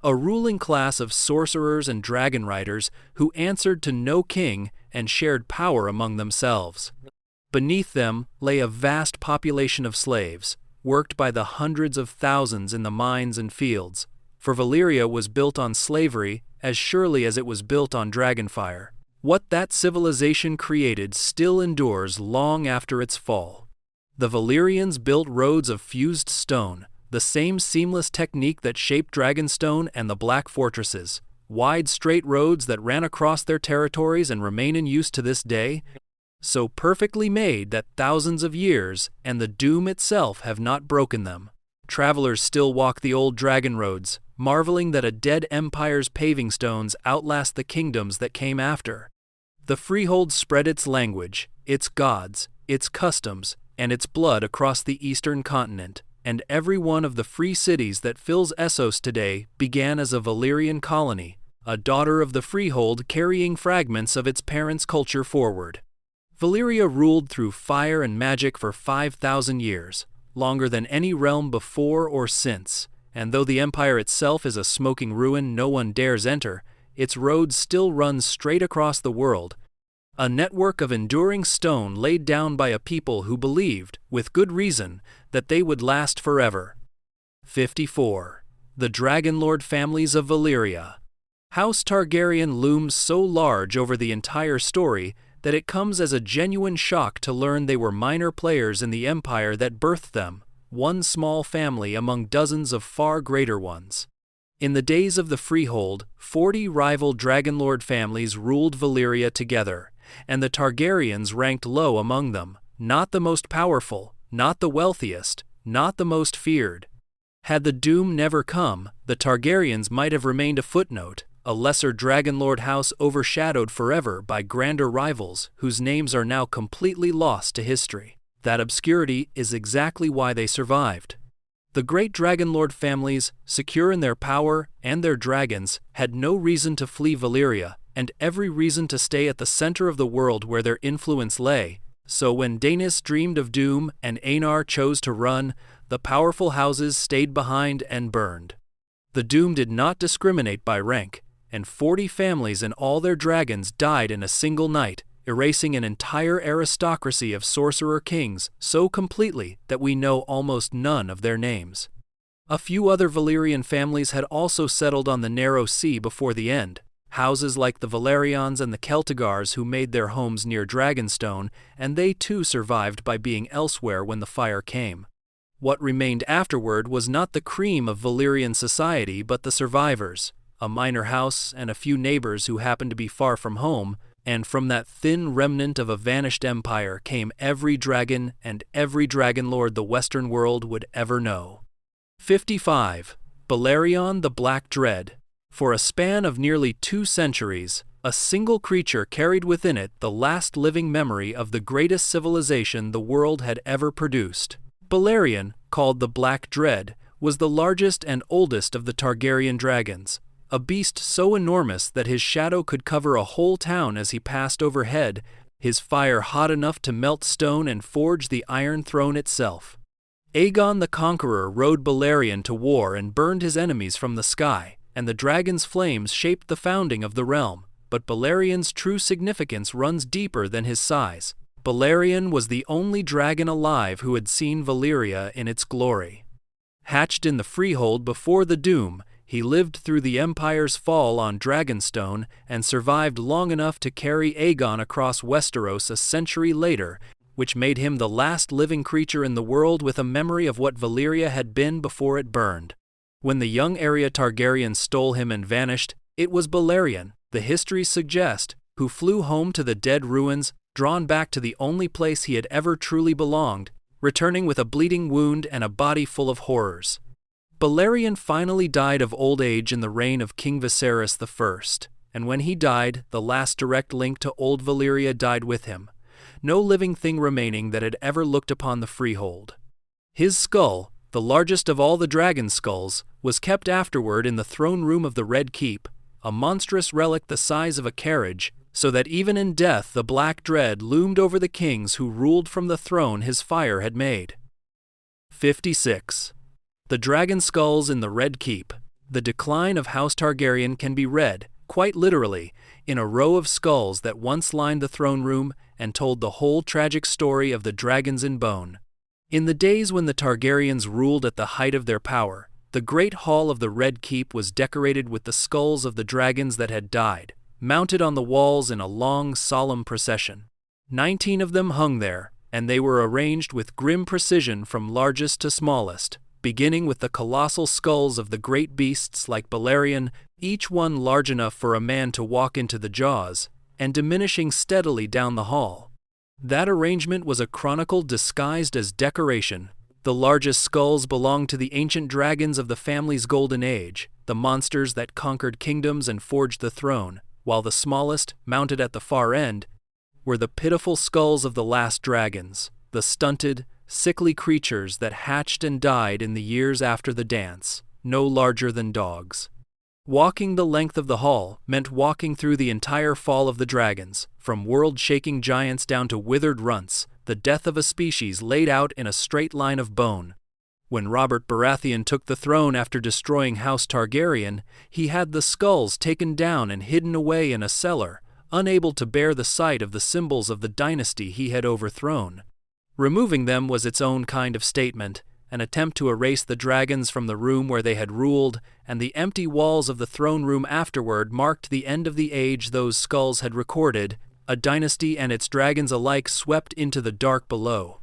a ruling class of sorcerers and dragonriders who answered to no king and shared power among themselves. Beneath them lay a vast population of slaves, worked by the hundreds of thousands in the mines and fields, for Valyria was built on slavery as surely as it was built on dragonfire. What that civilization created still endures long after its fall. The Valyrians built roads of fused stone, the same seamless technique that shaped Dragonstone and the Black Fortresses, wide straight roads that ran across their territories and remain in use to this day, so perfectly made that thousands of years and the doom itself have not broken them. Travelers still walk the old dragon roads, marveling that a dead empire's paving stones outlast the kingdoms that came after. The freehold spread its language, its gods, its customs, and its blood across the eastern continent, and every one of the free cities that fills Essos today began as a Valyrian colony, a daughter of the freehold carrying fragments of its parents' culture forward. Valyria ruled through fire and magic for 5,000 years, longer than any realm before or since, and though the empire itself is a smoking ruin no one dares enter, its roads still run straight across the world, a network of enduring stone laid down by a people who believed, with good reason, that they would last forever. 54. The Dragonlord families of Valyria. House Targaryen looms so large over the entire story that it comes as a genuine shock to learn they were minor players in the empire that birthed them, one small family among dozens of far greater ones. In the days of the Freehold, 40 rival Dragonlord families ruled Valyria together, and the Targaryens ranked low among them, not the most powerful, not the wealthiest, not the most feared. Had the doom never come, the Targaryens might have remained a footnote, a lesser Dragonlord house overshadowed forever by grander rivals whose names are now completely lost to history. That obscurity is exactly why they survived. The great Dragonlord families, secure in their power and their dragons, had no reason to flee Valyria, and every reason to stay at the center of the world where their influence lay. So when Daenys dreamed of doom and Aenar chose to run, the powerful houses stayed behind and burned. The doom did not discriminate by rank, and 40 families and all their dragons died in a single night, erasing an entire aristocracy of sorcerer kings so completely that we know almost none of their names. A few other Valyrian families had also settled on the narrow sea before the end, houses like the Valerians and the Celtigars who made their homes near Dragonstone, and they too survived by being elsewhere when the fire came. What remained afterward was not the cream of Valyrian society but the survivors, a minor house and a few neighbors who happened to be far from home, and from that thin remnant of a vanished empire came every dragon and every dragonlord the Western world would ever know. 55. Balerion the Black Dread. For a span of nearly 2 centuries, a single creature carried within it the last living memory of the greatest civilization the world had ever produced. Balerion, called the Black Dread, was the largest and oldest of the Targaryen dragons, a beast so enormous that his shadow could cover a whole town as he passed overhead, his fire hot enough to melt stone and forge the Iron Throne itself. Aegon the Conqueror rode Balerion to war and burned his enemies from the sky, and the dragon's flames shaped the founding of the realm, but Balerion's true significance runs deeper than his size. Balerion was the only dragon alive who had seen Valyria in its glory. Hatched in the Freehold before the Doom, he lived through the Empire's fall on Dragonstone and survived long enough to carry Aegon across Westeros a century later, which made him the last living creature in the world with a memory of what Valyria had been before it burned. When the young Aerea Targaryen stole him and vanished, it was Balerion, the histories suggest, who flew home to the dead ruins, drawn back to the only place he had ever truly belonged, returning with a bleeding wound and a body full of horrors. Balerion finally died of old age in the reign of King Viserys I, and when he died, the last direct link to old Valyria died with him. no living thing remaining that had ever looked upon the freehold. His skull, the largest of all the dragon skulls, was kept afterward in the throne room of the Red Keep, a monstrous relic the size of a carriage, so that even in death the black dread loomed over the kings who ruled from the throne his fire had made. 56. The Dragon Skulls in the Red Keep. The decline of House Targaryen can be read, quite literally, in a row of skulls that once lined the throne room and told the whole tragic story of the dragons in bone. In the days when the Targaryens ruled at the height of their power, the Great Hall of the Red Keep was decorated with the skulls of the dragons that had died, mounted on the walls in a long, solemn procession. 19 of them hung there, and they were arranged with grim precision from largest to smallest, beginning with the colossal skulls of the great beasts like Balerion, each one large enough for a man to walk into the jaws, and diminishing steadily down the hall. That arrangement was a chronicle disguised as decoration. The largest skulls belonged to the ancient dragons of the family's golden age, the monsters that conquered kingdoms and forged the throne, while the smallest, mounted at the far end, were the pitiful skulls of the last dragons, the stunted, sickly creatures that hatched and died in the years after the dance, no larger than dogs. Walking the length of the hall meant walking through the entire fall of the dragons, from world-shaking giants down to withered runts, the death of a species laid out in a straight line of bone. When Robert Baratheon took the throne after destroying House Targaryen, he had the skulls taken down and hidden away in a cellar, unable to bear the sight of the symbols of the dynasty he had overthrown. Removing them was its own kind of statement, an attempt to erase the dragons from the room where they had ruled, and the empty walls of the throne room afterward marked the end of the age those skulls had recorded, a dynasty and its dragons alike swept into the dark below.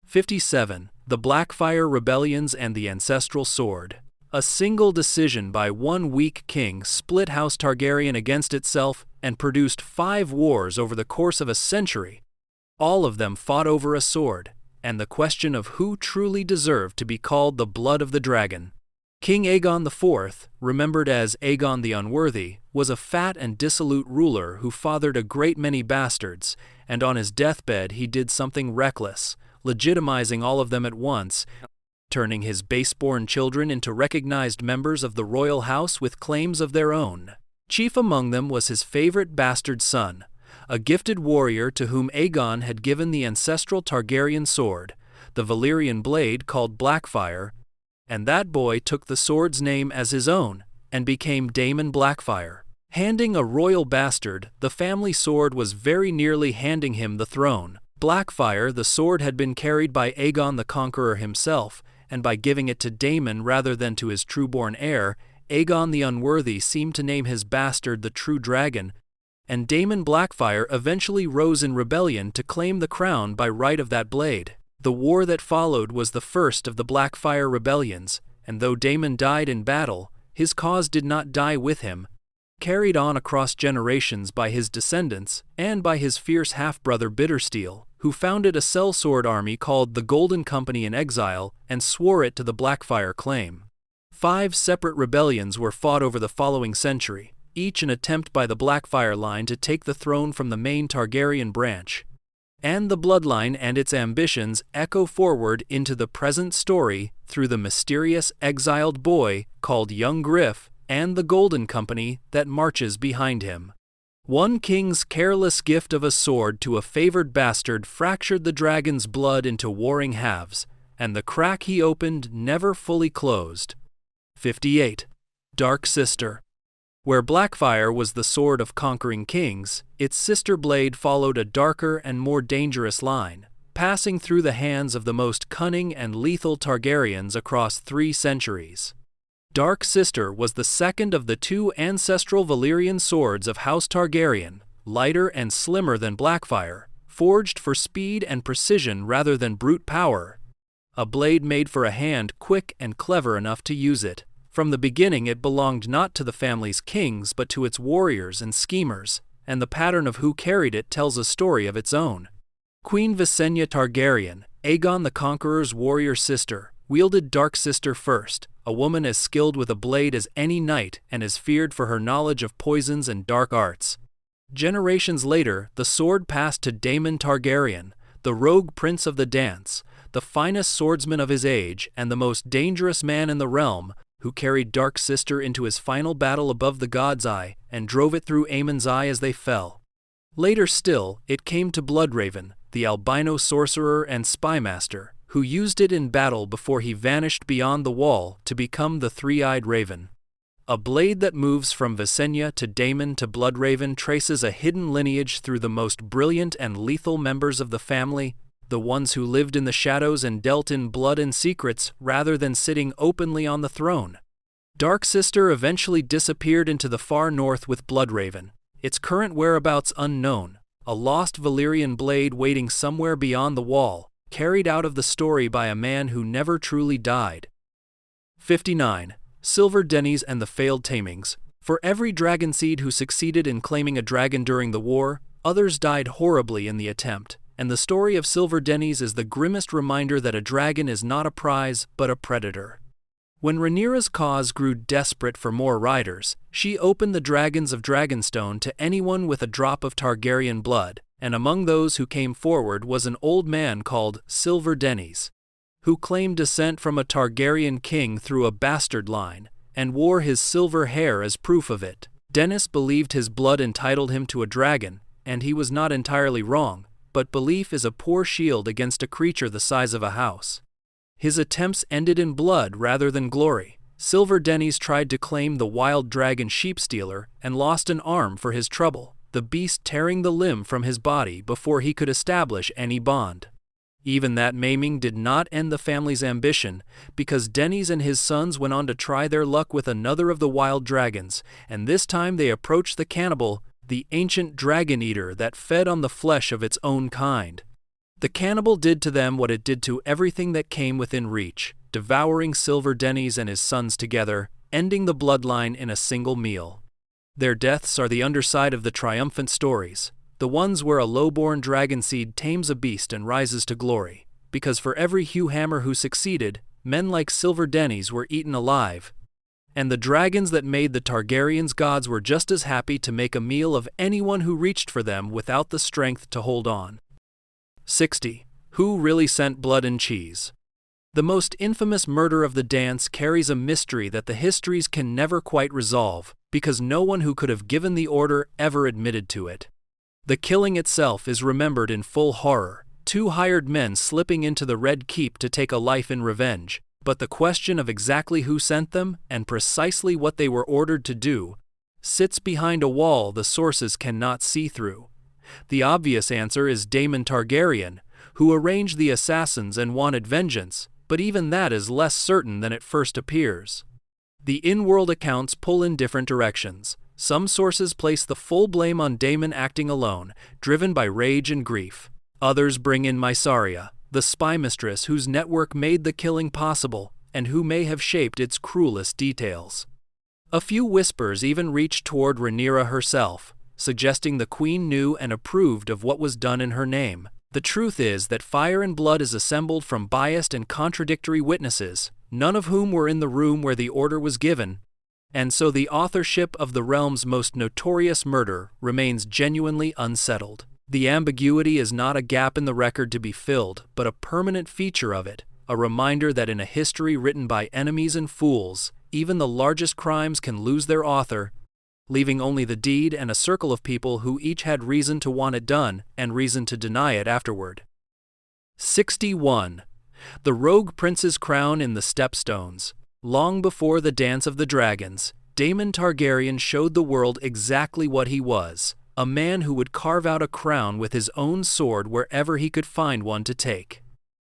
57. The Blackfire Rebellions and the Ancestral Sword. A single decision by one weak king split House Targaryen against itself and produced 5 wars over the course of a century. All of them fought over a sword, and the question of who truly deserved to be called the blood of the dragon. King Aegon IV, remembered as Aegon the Unworthy, was a fat and dissolute ruler who fathered a great many bastards, and on his deathbed he did something reckless, legitimizing all of them at once, turning his base-born children into recognized members of the royal house with claims of their own. Chief among them was his favorite bastard son, a gifted warrior to whom Aegon had given the ancestral Targaryen sword, the Valyrian blade called Blackfire, and that boy took the sword's name as his own and became Daemon Blackfire. Handing a royal bastard the family sword was very nearly handing him the throne. Blackfire, the sword, had been carried by Aegon the Conqueror himself, and by giving it to Daemon rather than to his true-born heir, Aegon the Unworthy seemed to name his bastard the True Dragon, and Daemon Blackfire eventually rose in rebellion to claim the crown by right of that blade. The war that followed was the first of the Blackfire rebellions, and though Daemon died in battle, his cause did not die with him, carried on across generations by his descendants and by his fierce half-brother Bittersteel, who founded a sellsword army called the Golden Company in exile and swore it to the Blackfire claim. 5 separate rebellions were fought over the following century, each an attempt by the Blackfire line to take the throne from the main Targaryen branch. And the bloodline and its ambitions echo forward into the present story through the mysterious exiled boy called Young Griff and the Golden Company that marches behind him. One king's careless gift of a sword to a favored bastard fractured the dragon's blood into warring halves, and the crack he opened never fully closed. 58. Dark Sister. Where Blackfire was the sword of conquering kings, its sister blade followed a darker and more dangerous line, passing through the hands of the most cunning and lethal Targaryens across 3 centuries. Dark Sister was the second of the 2 ancestral Valyrian swords of House Targaryen, lighter and slimmer than Blackfire, forged for speed and precision rather than brute power. A blade made for a hand quick and clever enough to use it. From the beginning it belonged not to the family's kings but to its warriors and schemers, and the pattern of who carried it tells a story of its own. Queen Visenya Targaryen, Aegon the Conqueror's warrior sister, wielded Dark Sister first, a woman as skilled with a blade as any knight and as feared for her knowledge of poisons and dark arts. Generations later, the sword passed to Daemon Targaryen, the rogue prince of the dance, the finest swordsman of his age and the most dangerous man in the realm, who carried Dark Sister into his final battle above the God's Eye and drove it through Aemon's eye as they fell. Later still, it came to Bloodraven, the albino sorcerer and spymaster, who used it in battle before he vanished beyond the wall to become the Three-Eyed Raven. A blade that moves from Visenya to Daemon to Bloodraven traces a hidden lineage through the most brilliant and lethal members of the family, the ones who lived in the shadows and dealt in blood and secrets rather than sitting openly on the throne. Dark Sister eventually disappeared into the far north with Bloodraven, its current whereabouts unknown, a lost Valyrian blade waiting somewhere beyond the wall, carried out of the story by a man who never truly died. 59. Silver Daenys and the Failed Tamings. For every dragonseed who succeeded in claiming a dragon during the war, others died horribly in the attempt, and the story of Silver Daenys is the grimmest reminder that a dragon is not a prize but a predator. When Rhaenyra's cause grew desperate for more riders, she opened the dragons of Dragonstone to anyone with a drop of Targaryen blood, and among those who came forward was an old man called Silver Daenys, who claimed descent from a Targaryen king through a bastard line, and wore his silver hair as proof of it. Daenys believed his blood entitled him to a dragon, and he was not entirely wrong, but belief is a poor shield against a creature the size of a house. His attempts ended in blood rather than glory. Silver Daenys tried to claim the wild dragon Sheepstealer and lost an arm for his trouble, the beast tearing the limb from his body before he could establish any bond. Even that maiming did not end the family's ambition, because Daenys and his sons went on to try their luck with another of the wild dragons, and this time they approached the Cannibal, the ancient dragon eater that fed on the flesh of its own kind. The Cannibal did to them what it did to everything that came within reach, devouring Silver Daenys and his sons together, ending the bloodline in a single meal. Their deaths are the underside of the triumphant stories, the ones where a low-born dragonseed tames a beast and rises to glory, because for every Hugh Hammer who succeeded, men like Silver Daenys were eaten alive, and the dragons that made the Targaryens gods were just as happy to make a meal of anyone who reached for them without the strength to hold on. 60. Who really sent blood and cheese? The most infamous murder of the dance carries a mystery that the histories can never quite resolve, because no one who could have given the order ever admitted to it. The killing itself is remembered in full horror, two hired men slipping into the Red Keep to take a life in revenge, but the question of exactly who sent them and precisely what they were ordered to do sits behind a wall the sources cannot see through. The obvious answer is Daemon Targaryen, who arranged the assassins and wanted vengeance, but even that is less certain than it first appears. The in-world accounts pull in different directions. Some sources place the full blame on Daemon acting alone, driven by rage and grief. Others bring in Mysaria, the spy mistress whose network made the killing possible, and who may have shaped its cruelest details. A few whispers even reach toward Rhaenyra herself, suggesting the queen knew and approved of what was done in her name. The truth is that Fire and Blood is assembled from biased and contradictory witnesses, none of whom were in the room where the order was given, and so the authorship of the realm's most notorious murder remains genuinely unsettled. The ambiguity is not a gap in the record to be filled, but a permanent feature of it, a reminder that in a history written by enemies and fools, even the largest crimes can lose their author, leaving only the deed and a circle of people who each had reason to want it done and reason to deny it afterward. 61. The Rogue Prince's Crown in the Stepstones. Long before the Dance of the Dragons, Daemon Targaryen showed the world exactly what he was, a man who would carve out a crown with his own sword wherever he could find one to take.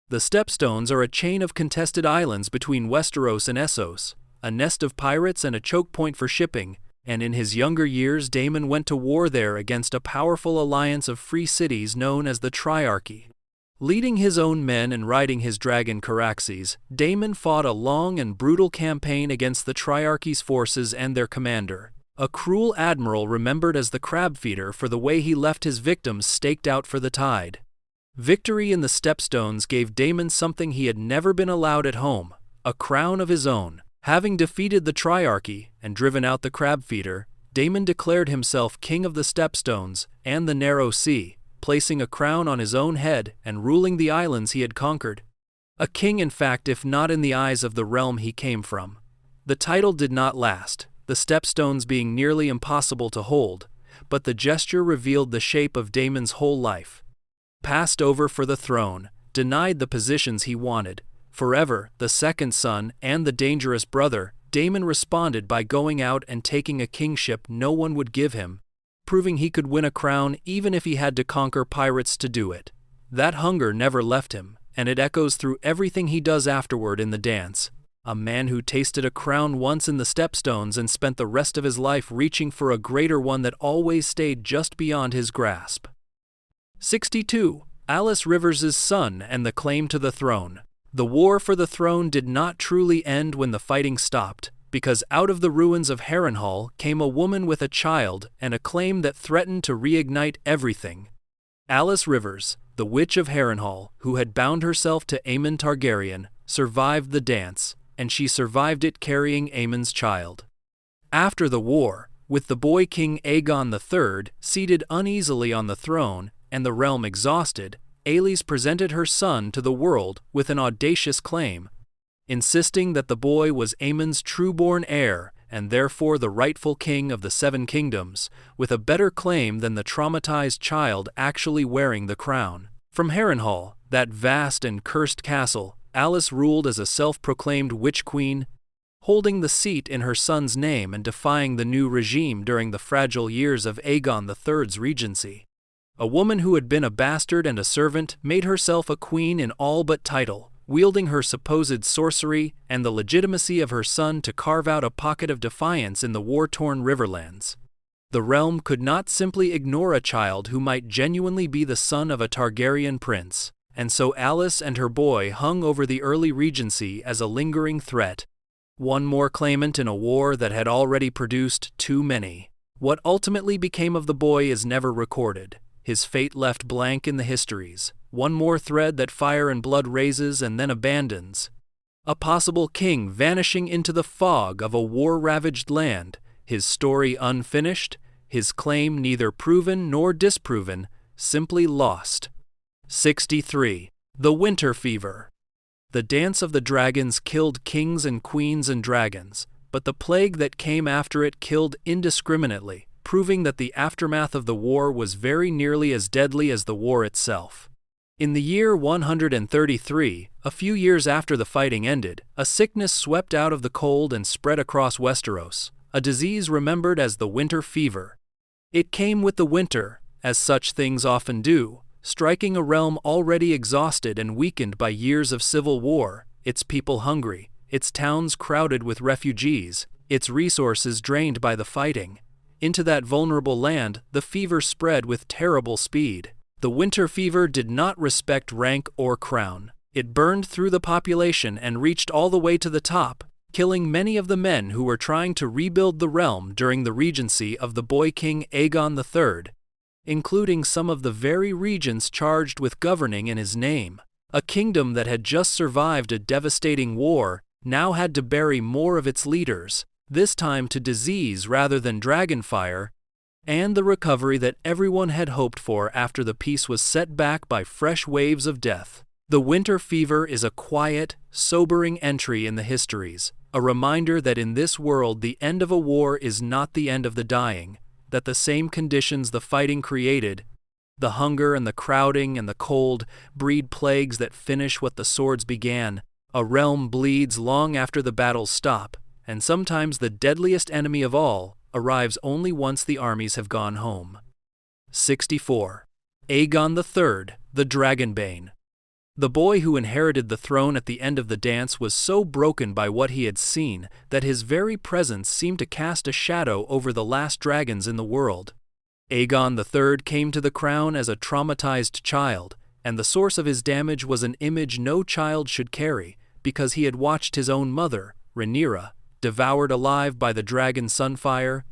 The Stepstones are a chain of contested islands between Westeros and Essos, a nest of pirates and a choke point for shipping, and in his younger years Daemon went to war there against a powerful alliance of free cities known as the Triarchy. Leading his own men and riding his dragon Caraxes, Daemon fought a long and brutal campaign against the Triarchy's forces and their commander, a cruel admiral remembered as the crab feeder for the way he left his victims staked out for the tide. Victory in the Stepstones gave Daemon something he had never been allowed at home, a crown of his own. Having defeated the Triarchy and driven out the crab feeder, Daemon declared himself king of the Stepstones and the Narrow Sea, placing a crown on his own head and ruling the islands he had conquered. A king, in fact, if not in the eyes of the realm he came from. The title did not last, the Stepstones being nearly impossible to hold, but the gesture revealed the shape of Daemon's whole life. Passed over for the throne, denied the positions he wanted, forever the second son and the dangerous brother, Daemon responded by going out and taking a kingship no one would give him, proving he could win a crown even if he had to conquer pirates to do it. That hunger never left him, and it echoes through everything he does afterward in the dance. A man who tasted a crown once in the Stepstones and spent the rest of his life reaching for a greater one that always stayed just beyond his grasp. 62. Alys Rivers' son and the claim to the throne. The war for the throne did not truly end when the fighting stopped, because out of the ruins of Harrenhal came a woman with a child and a claim that threatened to reignite everything. Alys Rivers, the Witch of Harrenhal, who had bound herself to Aemon Targaryen, survived the dance, and she survived it carrying Aemon's child. After the war, with the boy king Aegon III seated uneasily on the throne and the realm exhausted, Alys presented her son to the world with an audacious claim, insisting that the boy was Aemon's true-born heir and therefore the rightful king of the Seven Kingdoms, with a better claim than the traumatized child actually wearing the crown. From Harrenhal, that vast and cursed castle, Alys ruled as a self-proclaimed witch queen, holding the seat in her son's name and defying the new regime during the fragile years of Aegon III's regency. A woman who had been a bastard and a servant made herself a queen in all but title, wielding her supposed sorcery and the legitimacy of her son to carve out a pocket of defiance in the war-torn Riverlands. The realm could not simply ignore a child who might genuinely be the son of a Targaryen prince, and so Alys and her boy hung over the early regency as a lingering threat. One more claimant in a war that had already produced too many. What ultimately became of the boy is never recorded. His fate left blank in the histories, one more thread that fire and blood raises and then abandons. A possible king vanishing into the fog of a war-ravaged land, his story unfinished, his claim neither proven nor disproven, simply lost. 63. The Winter Fever. The dance of the dragons killed kings and queens and dragons, but the plague that came after it killed indiscriminately, proving that the aftermath of the war was very nearly as deadly as the war itself. In the year 133, a few years after the fighting ended, a sickness swept out of the cold and spread across Westeros, a disease remembered as the Winter Fever. It came with the winter, as such things often do, striking a realm already exhausted and weakened by years of civil war, its people hungry, its towns crowded with refugees, its resources drained by the fighting. Into that vulnerable land, the fever spread with terrible speed. The winter fever did not respect rank or crown. It burned through the population and reached all the way to the top, killing many of the men who were trying to rebuild the realm during the regency of the boy king Aegon III, including some of the very regents charged with governing in his name. A kingdom that had just survived a devastating war now had to bury more of its leaders, this time to disease rather than dragonfire, and the recovery that everyone had hoped for after the peace was set back by fresh waves of death. The winter fever is a quiet, sobering entry in the histories, a reminder that in this world the end of a war is not the end of the dying, that the same conditions the fighting created, the hunger and the crowding and the cold, breed plagues that finish what the swords began. A realm bleeds long after the battles stop, and sometimes the deadliest enemy of all arrives only once the armies have gone home. 64. Aegon III, the Dragonbane. The boy who inherited the throne at the end of the dance was so broken by what he had seen that his very presence seemed to cast a shadow over the last dragons in the world. Aegon III came to the crown as a traumatized child, and the source of his damage was an image no child should carry, because he had watched his own mother, Rhaenyra, devoured alive by the dragon Sunfire,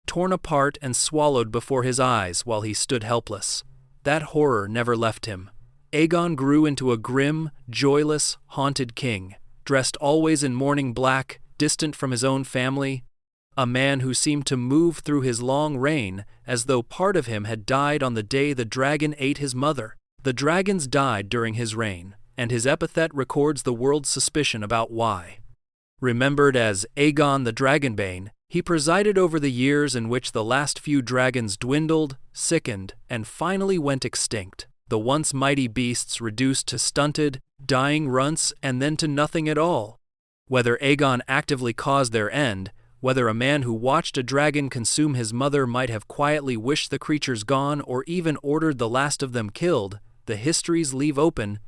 torn apart and swallowed before his eyes while he stood helpless. That horror never left him. Aegon grew into a grim, joyless, haunted king, dressed always in mourning black, distant from his own family, a man who seemed to move through his long reign as though part of him had died on the day the dragon ate his mother. The dragons died during his reign, and his epithet records the world's suspicion about why. Remembered as Aegon the Dragonbane, he presided over the years in which the last few dragons dwindled, sickened, and finally went extinct. The once mighty beasts reduced to stunted, dying runts and then to nothing at all. Whether Aegon actively caused their end, whether a man who watched a dragon consume his mother might have quietly wished the creatures gone or even ordered the last of them killed, the histories leave open,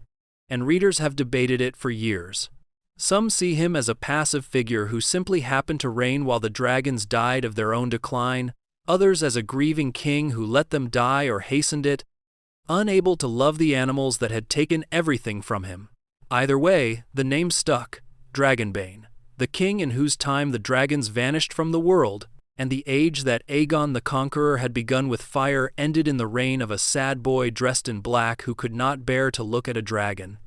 and readers have debated it for years. Some see him as a passive figure who simply happened to reign while the dragons died of their own decline, others as a grieving king who let them die or hastened it, unable to love the animals that had taken everything from him. Either way, the name stuck, Dragonbane, the king in whose time the dragons vanished from the world, and the age that Aegon the Conqueror had begun with fire ended in the reign of a sad boy dressed in black who could not bear to look at a dragon.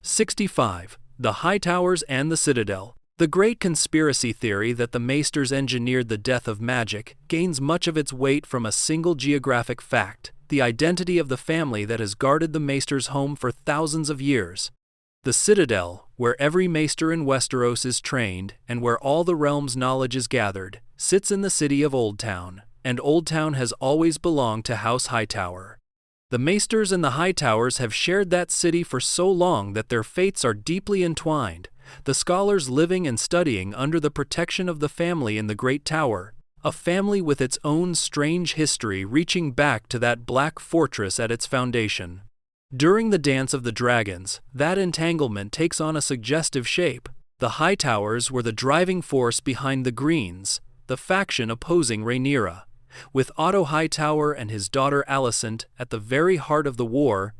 65. The Hightowers and the Citadel. The great conspiracy theory that the Maesters engineered the death of magic gains much of its weight from a single geographic fact, the identity of the family that has guarded the Maesters' home for thousands of years. The Citadel, where every Maester in Westeros is trained and where all the realm's knowledge is gathered, sits in the city of Oldtown, and Oldtown has always belonged to House Hightower. The Maesters and the Hightowers have shared that city for so long that their fates are deeply entwined, the scholars living and studying under the protection of the family in the Great Tower, a family with its own strange history reaching back to that black fortress at its foundation. During the Dance of the Dragons, that entanglement takes on a suggestive shape. The Hightowers were the driving force behind the Greens, the faction opposing Rhaenyra, with Otto Hightower and his daughter Alicent at the very heart of the war,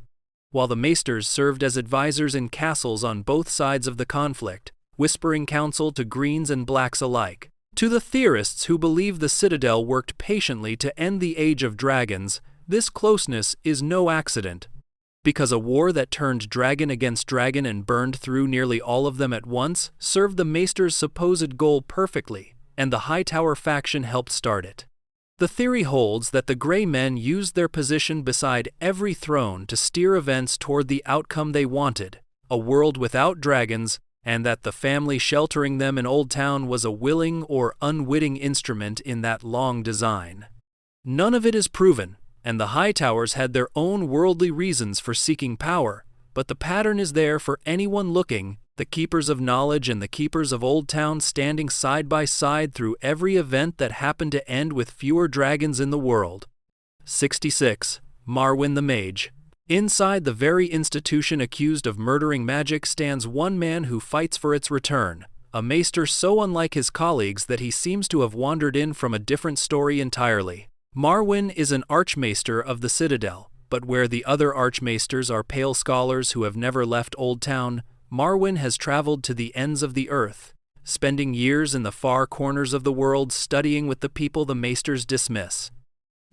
while the Maesters served as advisors in castles on both sides of the conflict, whispering counsel to Greens and Blacks alike. To the theorists who believe the Citadel worked patiently to end the Age of Dragons, this closeness is no accident, because a war that turned dragon against dragon and burned through nearly all of them at once served the Maesters' supposed goal perfectly, and the Hightower faction helped start it. The theory holds that the Grey Men used their position beside every throne to steer events toward the outcome they wanted, a world without dragons, and that the family sheltering them in Oldtown was a willing or unwitting instrument in that long design. None of it is proven, and the Hightowers had their own worldly reasons for seeking power, but the pattern is there for anyone looking, the Keepers of Knowledge and the Keepers of Oldtown standing side by side through every event that happened to end with fewer dragons in the world. 66. Marwyn the Mage. Inside the very institution accused of murdering magic stands one man who fights for its return, a Maester so unlike his colleagues that he seems to have wandered in from a different story entirely. Marwyn is an Archmaester of the Citadel, but where the other Archmaesters are pale scholars who have never left Oldtown, Marwyn has traveled to the ends of the earth, spending years in the far corners of the world studying with the people the Maesters dismiss.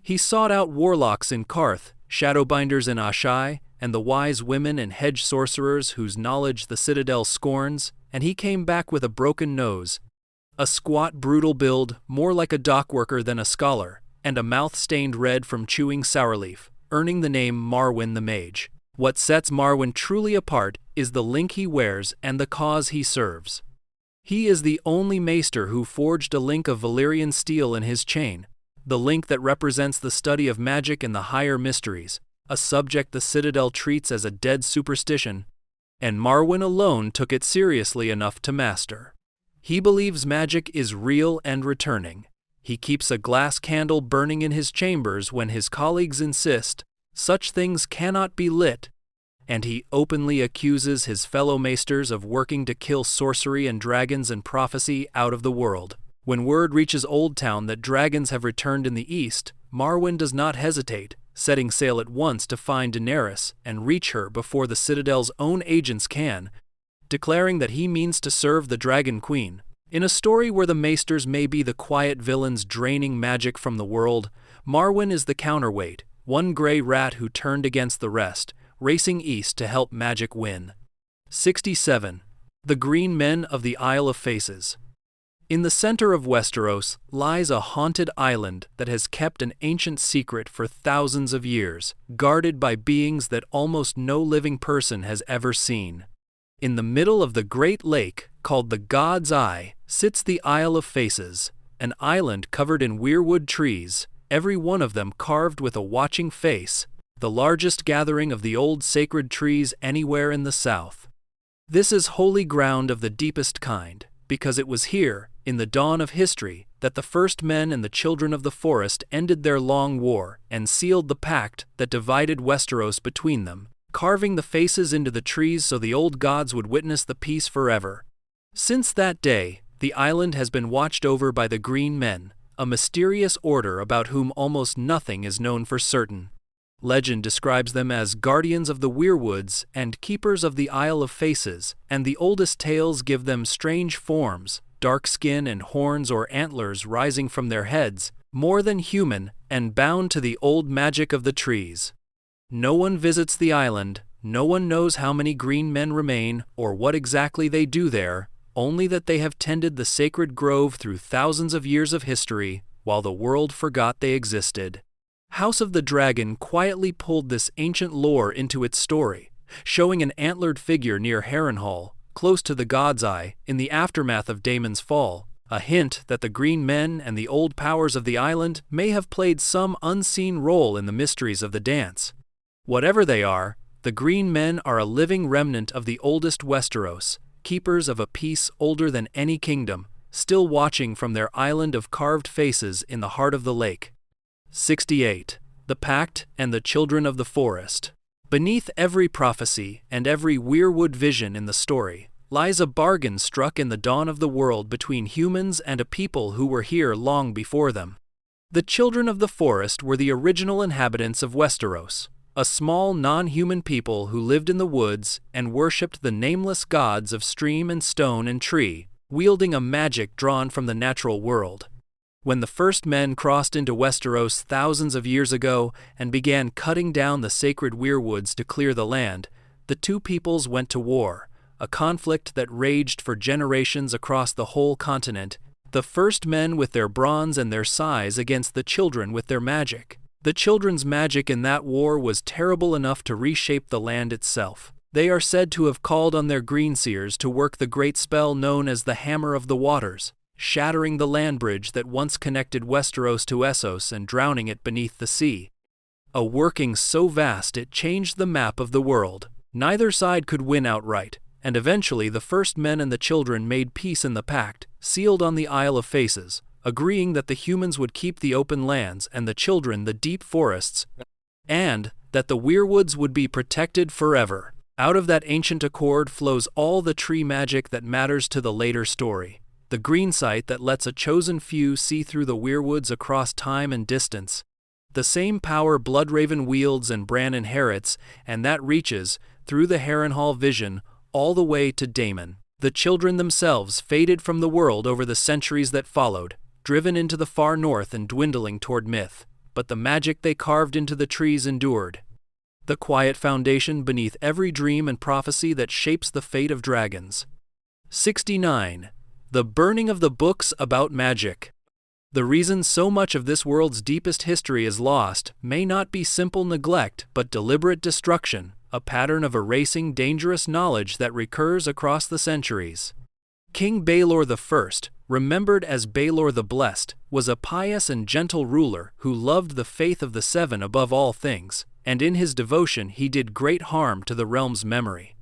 He sought out warlocks in Karth, shadowbinders in Ashai, and the wise women and hedge sorcerers whose knowledge the Citadel scorns, and he came back with a broken nose, a squat, brutal build, more like a dockworker than a scholar, and a mouth stained red from chewing sourleaf, earning the name Marwyn the Mage. What sets Marwyn truly apart is the link he wears and the cause he serves. He is the only Maester who forged a link of Valyrian steel in his chain, the link that represents the study of magic and the higher mysteries, a subject the Citadel treats as a dead superstition, and Marwyn alone took it seriously enough to master. He believes magic is real and returning. He keeps a glass candle burning in his chambers when his colleagues insist such things cannot be lit, and he openly accuses his fellow Maesters of working to kill sorcery and dragons and prophecy out of the world. When word reaches Oldtown that dragons have returned in the east, Marwyn does not hesitate, setting sail at once to find Daenerys and reach her before the Citadel's own agents can, declaring that he means to serve the Dragon Queen. In a story where the Maesters may be the quiet villains draining magic from the world, Marwyn is the counterweight, one gray rat who turned against the rest, racing east to help magic win. 67. The Green Men of the Isle of Faces. In the center of Westeros lies a haunted island that has kept an ancient secret for thousands of years, guarded by beings that almost no living person has ever seen. In the middle of the Great Lake, called the God's Eye, sits the Isle of Faces, an island covered in weirwood trees, every one of them carved with a watching face, the largest gathering of the old sacred trees anywhere in the south. This is holy ground of the deepest kind, because it was here, in the dawn of history, that the first men and the children of the forest ended their long war and sealed the pact that divided Westeros between them, carving the faces into the trees so the old gods would witness the peace forever. Since that day, the island has been watched over by the Green Men, a mysterious order about whom almost nothing is known for certain. Legend describes them as guardians of the weirwoods and keepers of the Isle of Faces, and the oldest tales give them strange forms, dark skin and horns or antlers rising from their heads, more than human and bound to the old magic of the trees. No one visits the island, no one knows how many green men remain or what exactly they do there, only that they have tended the sacred grove through thousands of years of history, while the world forgot they existed. House of the Dragon quietly pulled this ancient lore into its story, showing an antlered figure near Harrenhal, close to the God's Eye, in the aftermath of Daemon's fall, a hint that the Green Men and the old powers of the island may have played some unseen role in the mysteries of the dance. Whatever they are, the Green Men are a living remnant of the oldest Westeros, keepers of a peace older than any kingdom, still watching from their island of carved faces in the heart of the lake. 68. The Pact and the Children of the Forest. Beneath every prophecy and every weirwood vision in the story lies a bargain struck in the dawn of the world between humans and a people who were here long before them. The Children of the Forest were the original inhabitants of Westeros, a small non-human people who lived in the woods and worshipped the nameless gods of stream and stone and tree, wielding a magic drawn from the natural world. When the first men crossed into Westeros thousands of years ago and began cutting down the sacred weirwoods to clear the land, the two peoples went to war, a conflict that raged for generations across the whole continent, the first men with their bronze and their size against the children with their magic. The children's magic in that war was terrible enough to reshape the land itself. They are said to have called on their greenseers to work the great spell known as the Hammer of the Waters, shattering the land bridge that once connected Westeros to Essos and drowning it beneath the sea. A working so vast it changed the map of the world. Neither side could win outright, and eventually the first men and the children made peace in the Pact, sealed on the Isle of Faces, agreeing that the humans would keep the open lands and the children the deep forests, and that the weirwoods would be protected forever. Out of that ancient accord flows all the tree magic that matters to the later story. The green sight that lets a chosen few see through the weirwoods across time and distance. The same power Bloodraven wields and Bran inherits, and that reaches, through the Harrenhal vision, all the way to Daemon. The children themselves faded from the world over the centuries that followed, driven into the far north and dwindling toward myth, but the magic they carved into the trees endured. The quiet foundation beneath every dream and prophecy that shapes the fate of dragons. 69. The burning of the books about magic. The reason so much of this world's deepest history is lost may not be simple neglect but deliberate destruction, a pattern of erasing dangerous knowledge that recurs across the centuries. King Baelor I, remembered as Baelor the Blessed, was a pious and gentle ruler who loved the faith of the Seven above all things, and in his devotion he did great harm to the realm's memory.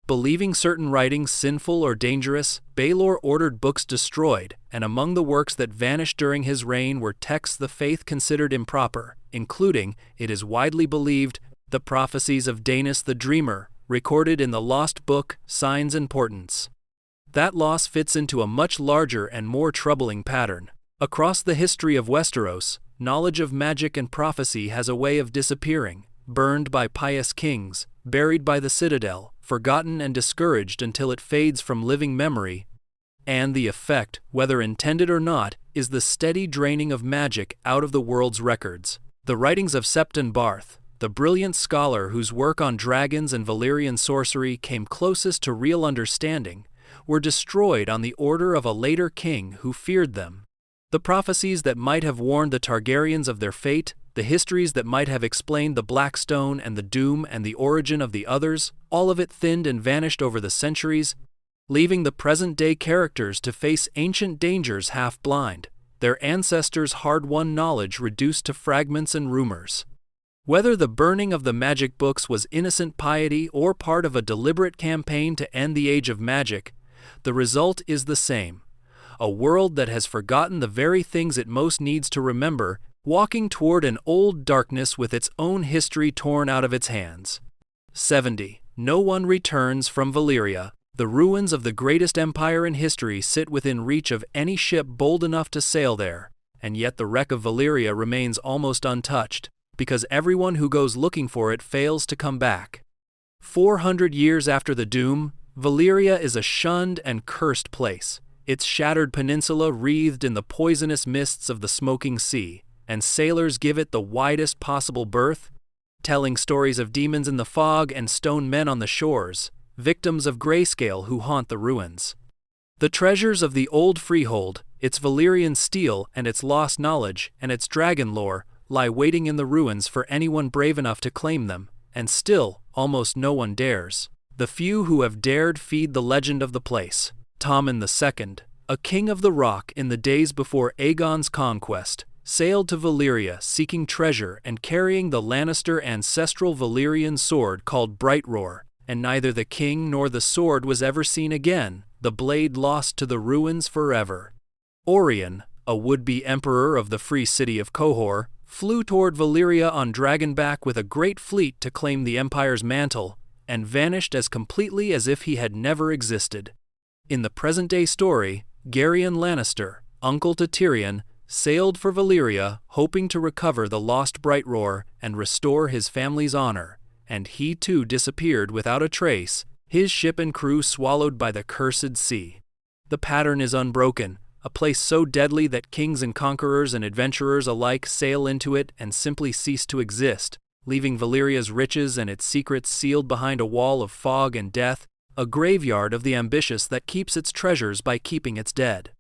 Believing certain writings sinful or dangerous, Baelor ordered books destroyed, and among the works that vanished during his reign were texts the faith considered improper, including, it is widely believed, the prophecies of Daenys the Dreamer, recorded in the lost book Signs and Portents. That loss fits into a much larger and more troubling pattern. Across the history of Westeros, knowledge of magic and prophecy has a way of disappearing, burned by pious kings, buried by the citadel, forgotten and discouraged until it fades from living memory. And the effect, whether intended or not, is the steady draining of magic out of the world's records. The writings of Septon Barth, the brilliant scholar whose work on dragons and Valyrian sorcery came closest to real understanding, were destroyed on the order of a later king who feared them. The prophecies that might have warned the Targaryens of their fate, the histories that might have explained the Blackstone and the doom and the origin of the others, all of it thinned and vanished over the centuries, leaving the present-day characters to face ancient dangers half-blind, their ancestors' hard-won knowledge reduced to fragments and rumors. Whether the burning of the magic books was innocent piety or part of a deliberate campaign to end the age of magic, the result is the same. A world that has forgotten the very things it most needs to remember, walking toward an old darkness with its own history torn out of its hands. 70. No one returns from Valyria. The ruins of the greatest empire in history sit within reach of any ship bold enough to sail there, and yet the wreck of Valyria remains almost untouched, because everyone who goes looking for it fails to come back. 400 years after the doom, Valyria is a shunned and cursed place, its shattered peninsula wreathed in the poisonous mists of the smoking sea, and sailors give it the widest possible berth, telling stories of demons in the fog and stone men on the shores, victims of grayscale who haunt the ruins. The treasures of the old freehold, its Valyrian steel and its lost knowledge and its dragon lore, lie waiting in the ruins for anyone brave enough to claim them, and still, almost no one dares. The few who have dared feed the legend of the place. Tommen II, a king of the rock in the days before Aegon's conquest, sailed to Valyria seeking treasure and carrying the Lannister ancestral Valyrian sword called Brightroar, and neither the king nor the sword was ever seen again, the blade lost to the ruins forever. Aeron, a would-be emperor of the free city of Qohor, flew toward Valyria on dragonback with a great fleet to claim the empire's mantle, and vanished as completely as if he had never existed. In the present-day story, Gerion Lannister, uncle to Tyrion, sailed for Valyria hoping to recover the lost Brightroar and restore his family's honor, and he too disappeared without a trace, his ship and crew swallowed by the cursed sea. The pattern is unbroken, a place so deadly that kings and conquerors and adventurers alike sail into it and simply cease to exist, leaving Valyria's riches and its secrets sealed behind a wall of fog and death, a graveyard of the ambitious that keeps its treasures by keeping its dead.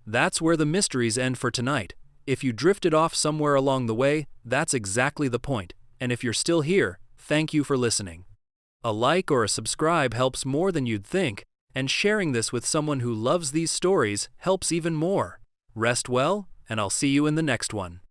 That's where the mysteries end for tonight. If you drifted off somewhere along the way, that's exactly the point, and if you're still here, thank you for listening. A like or a subscribe helps more than you'd think, and sharing this with someone who loves these stories helps even more. Rest well, and I'll see you in the next one.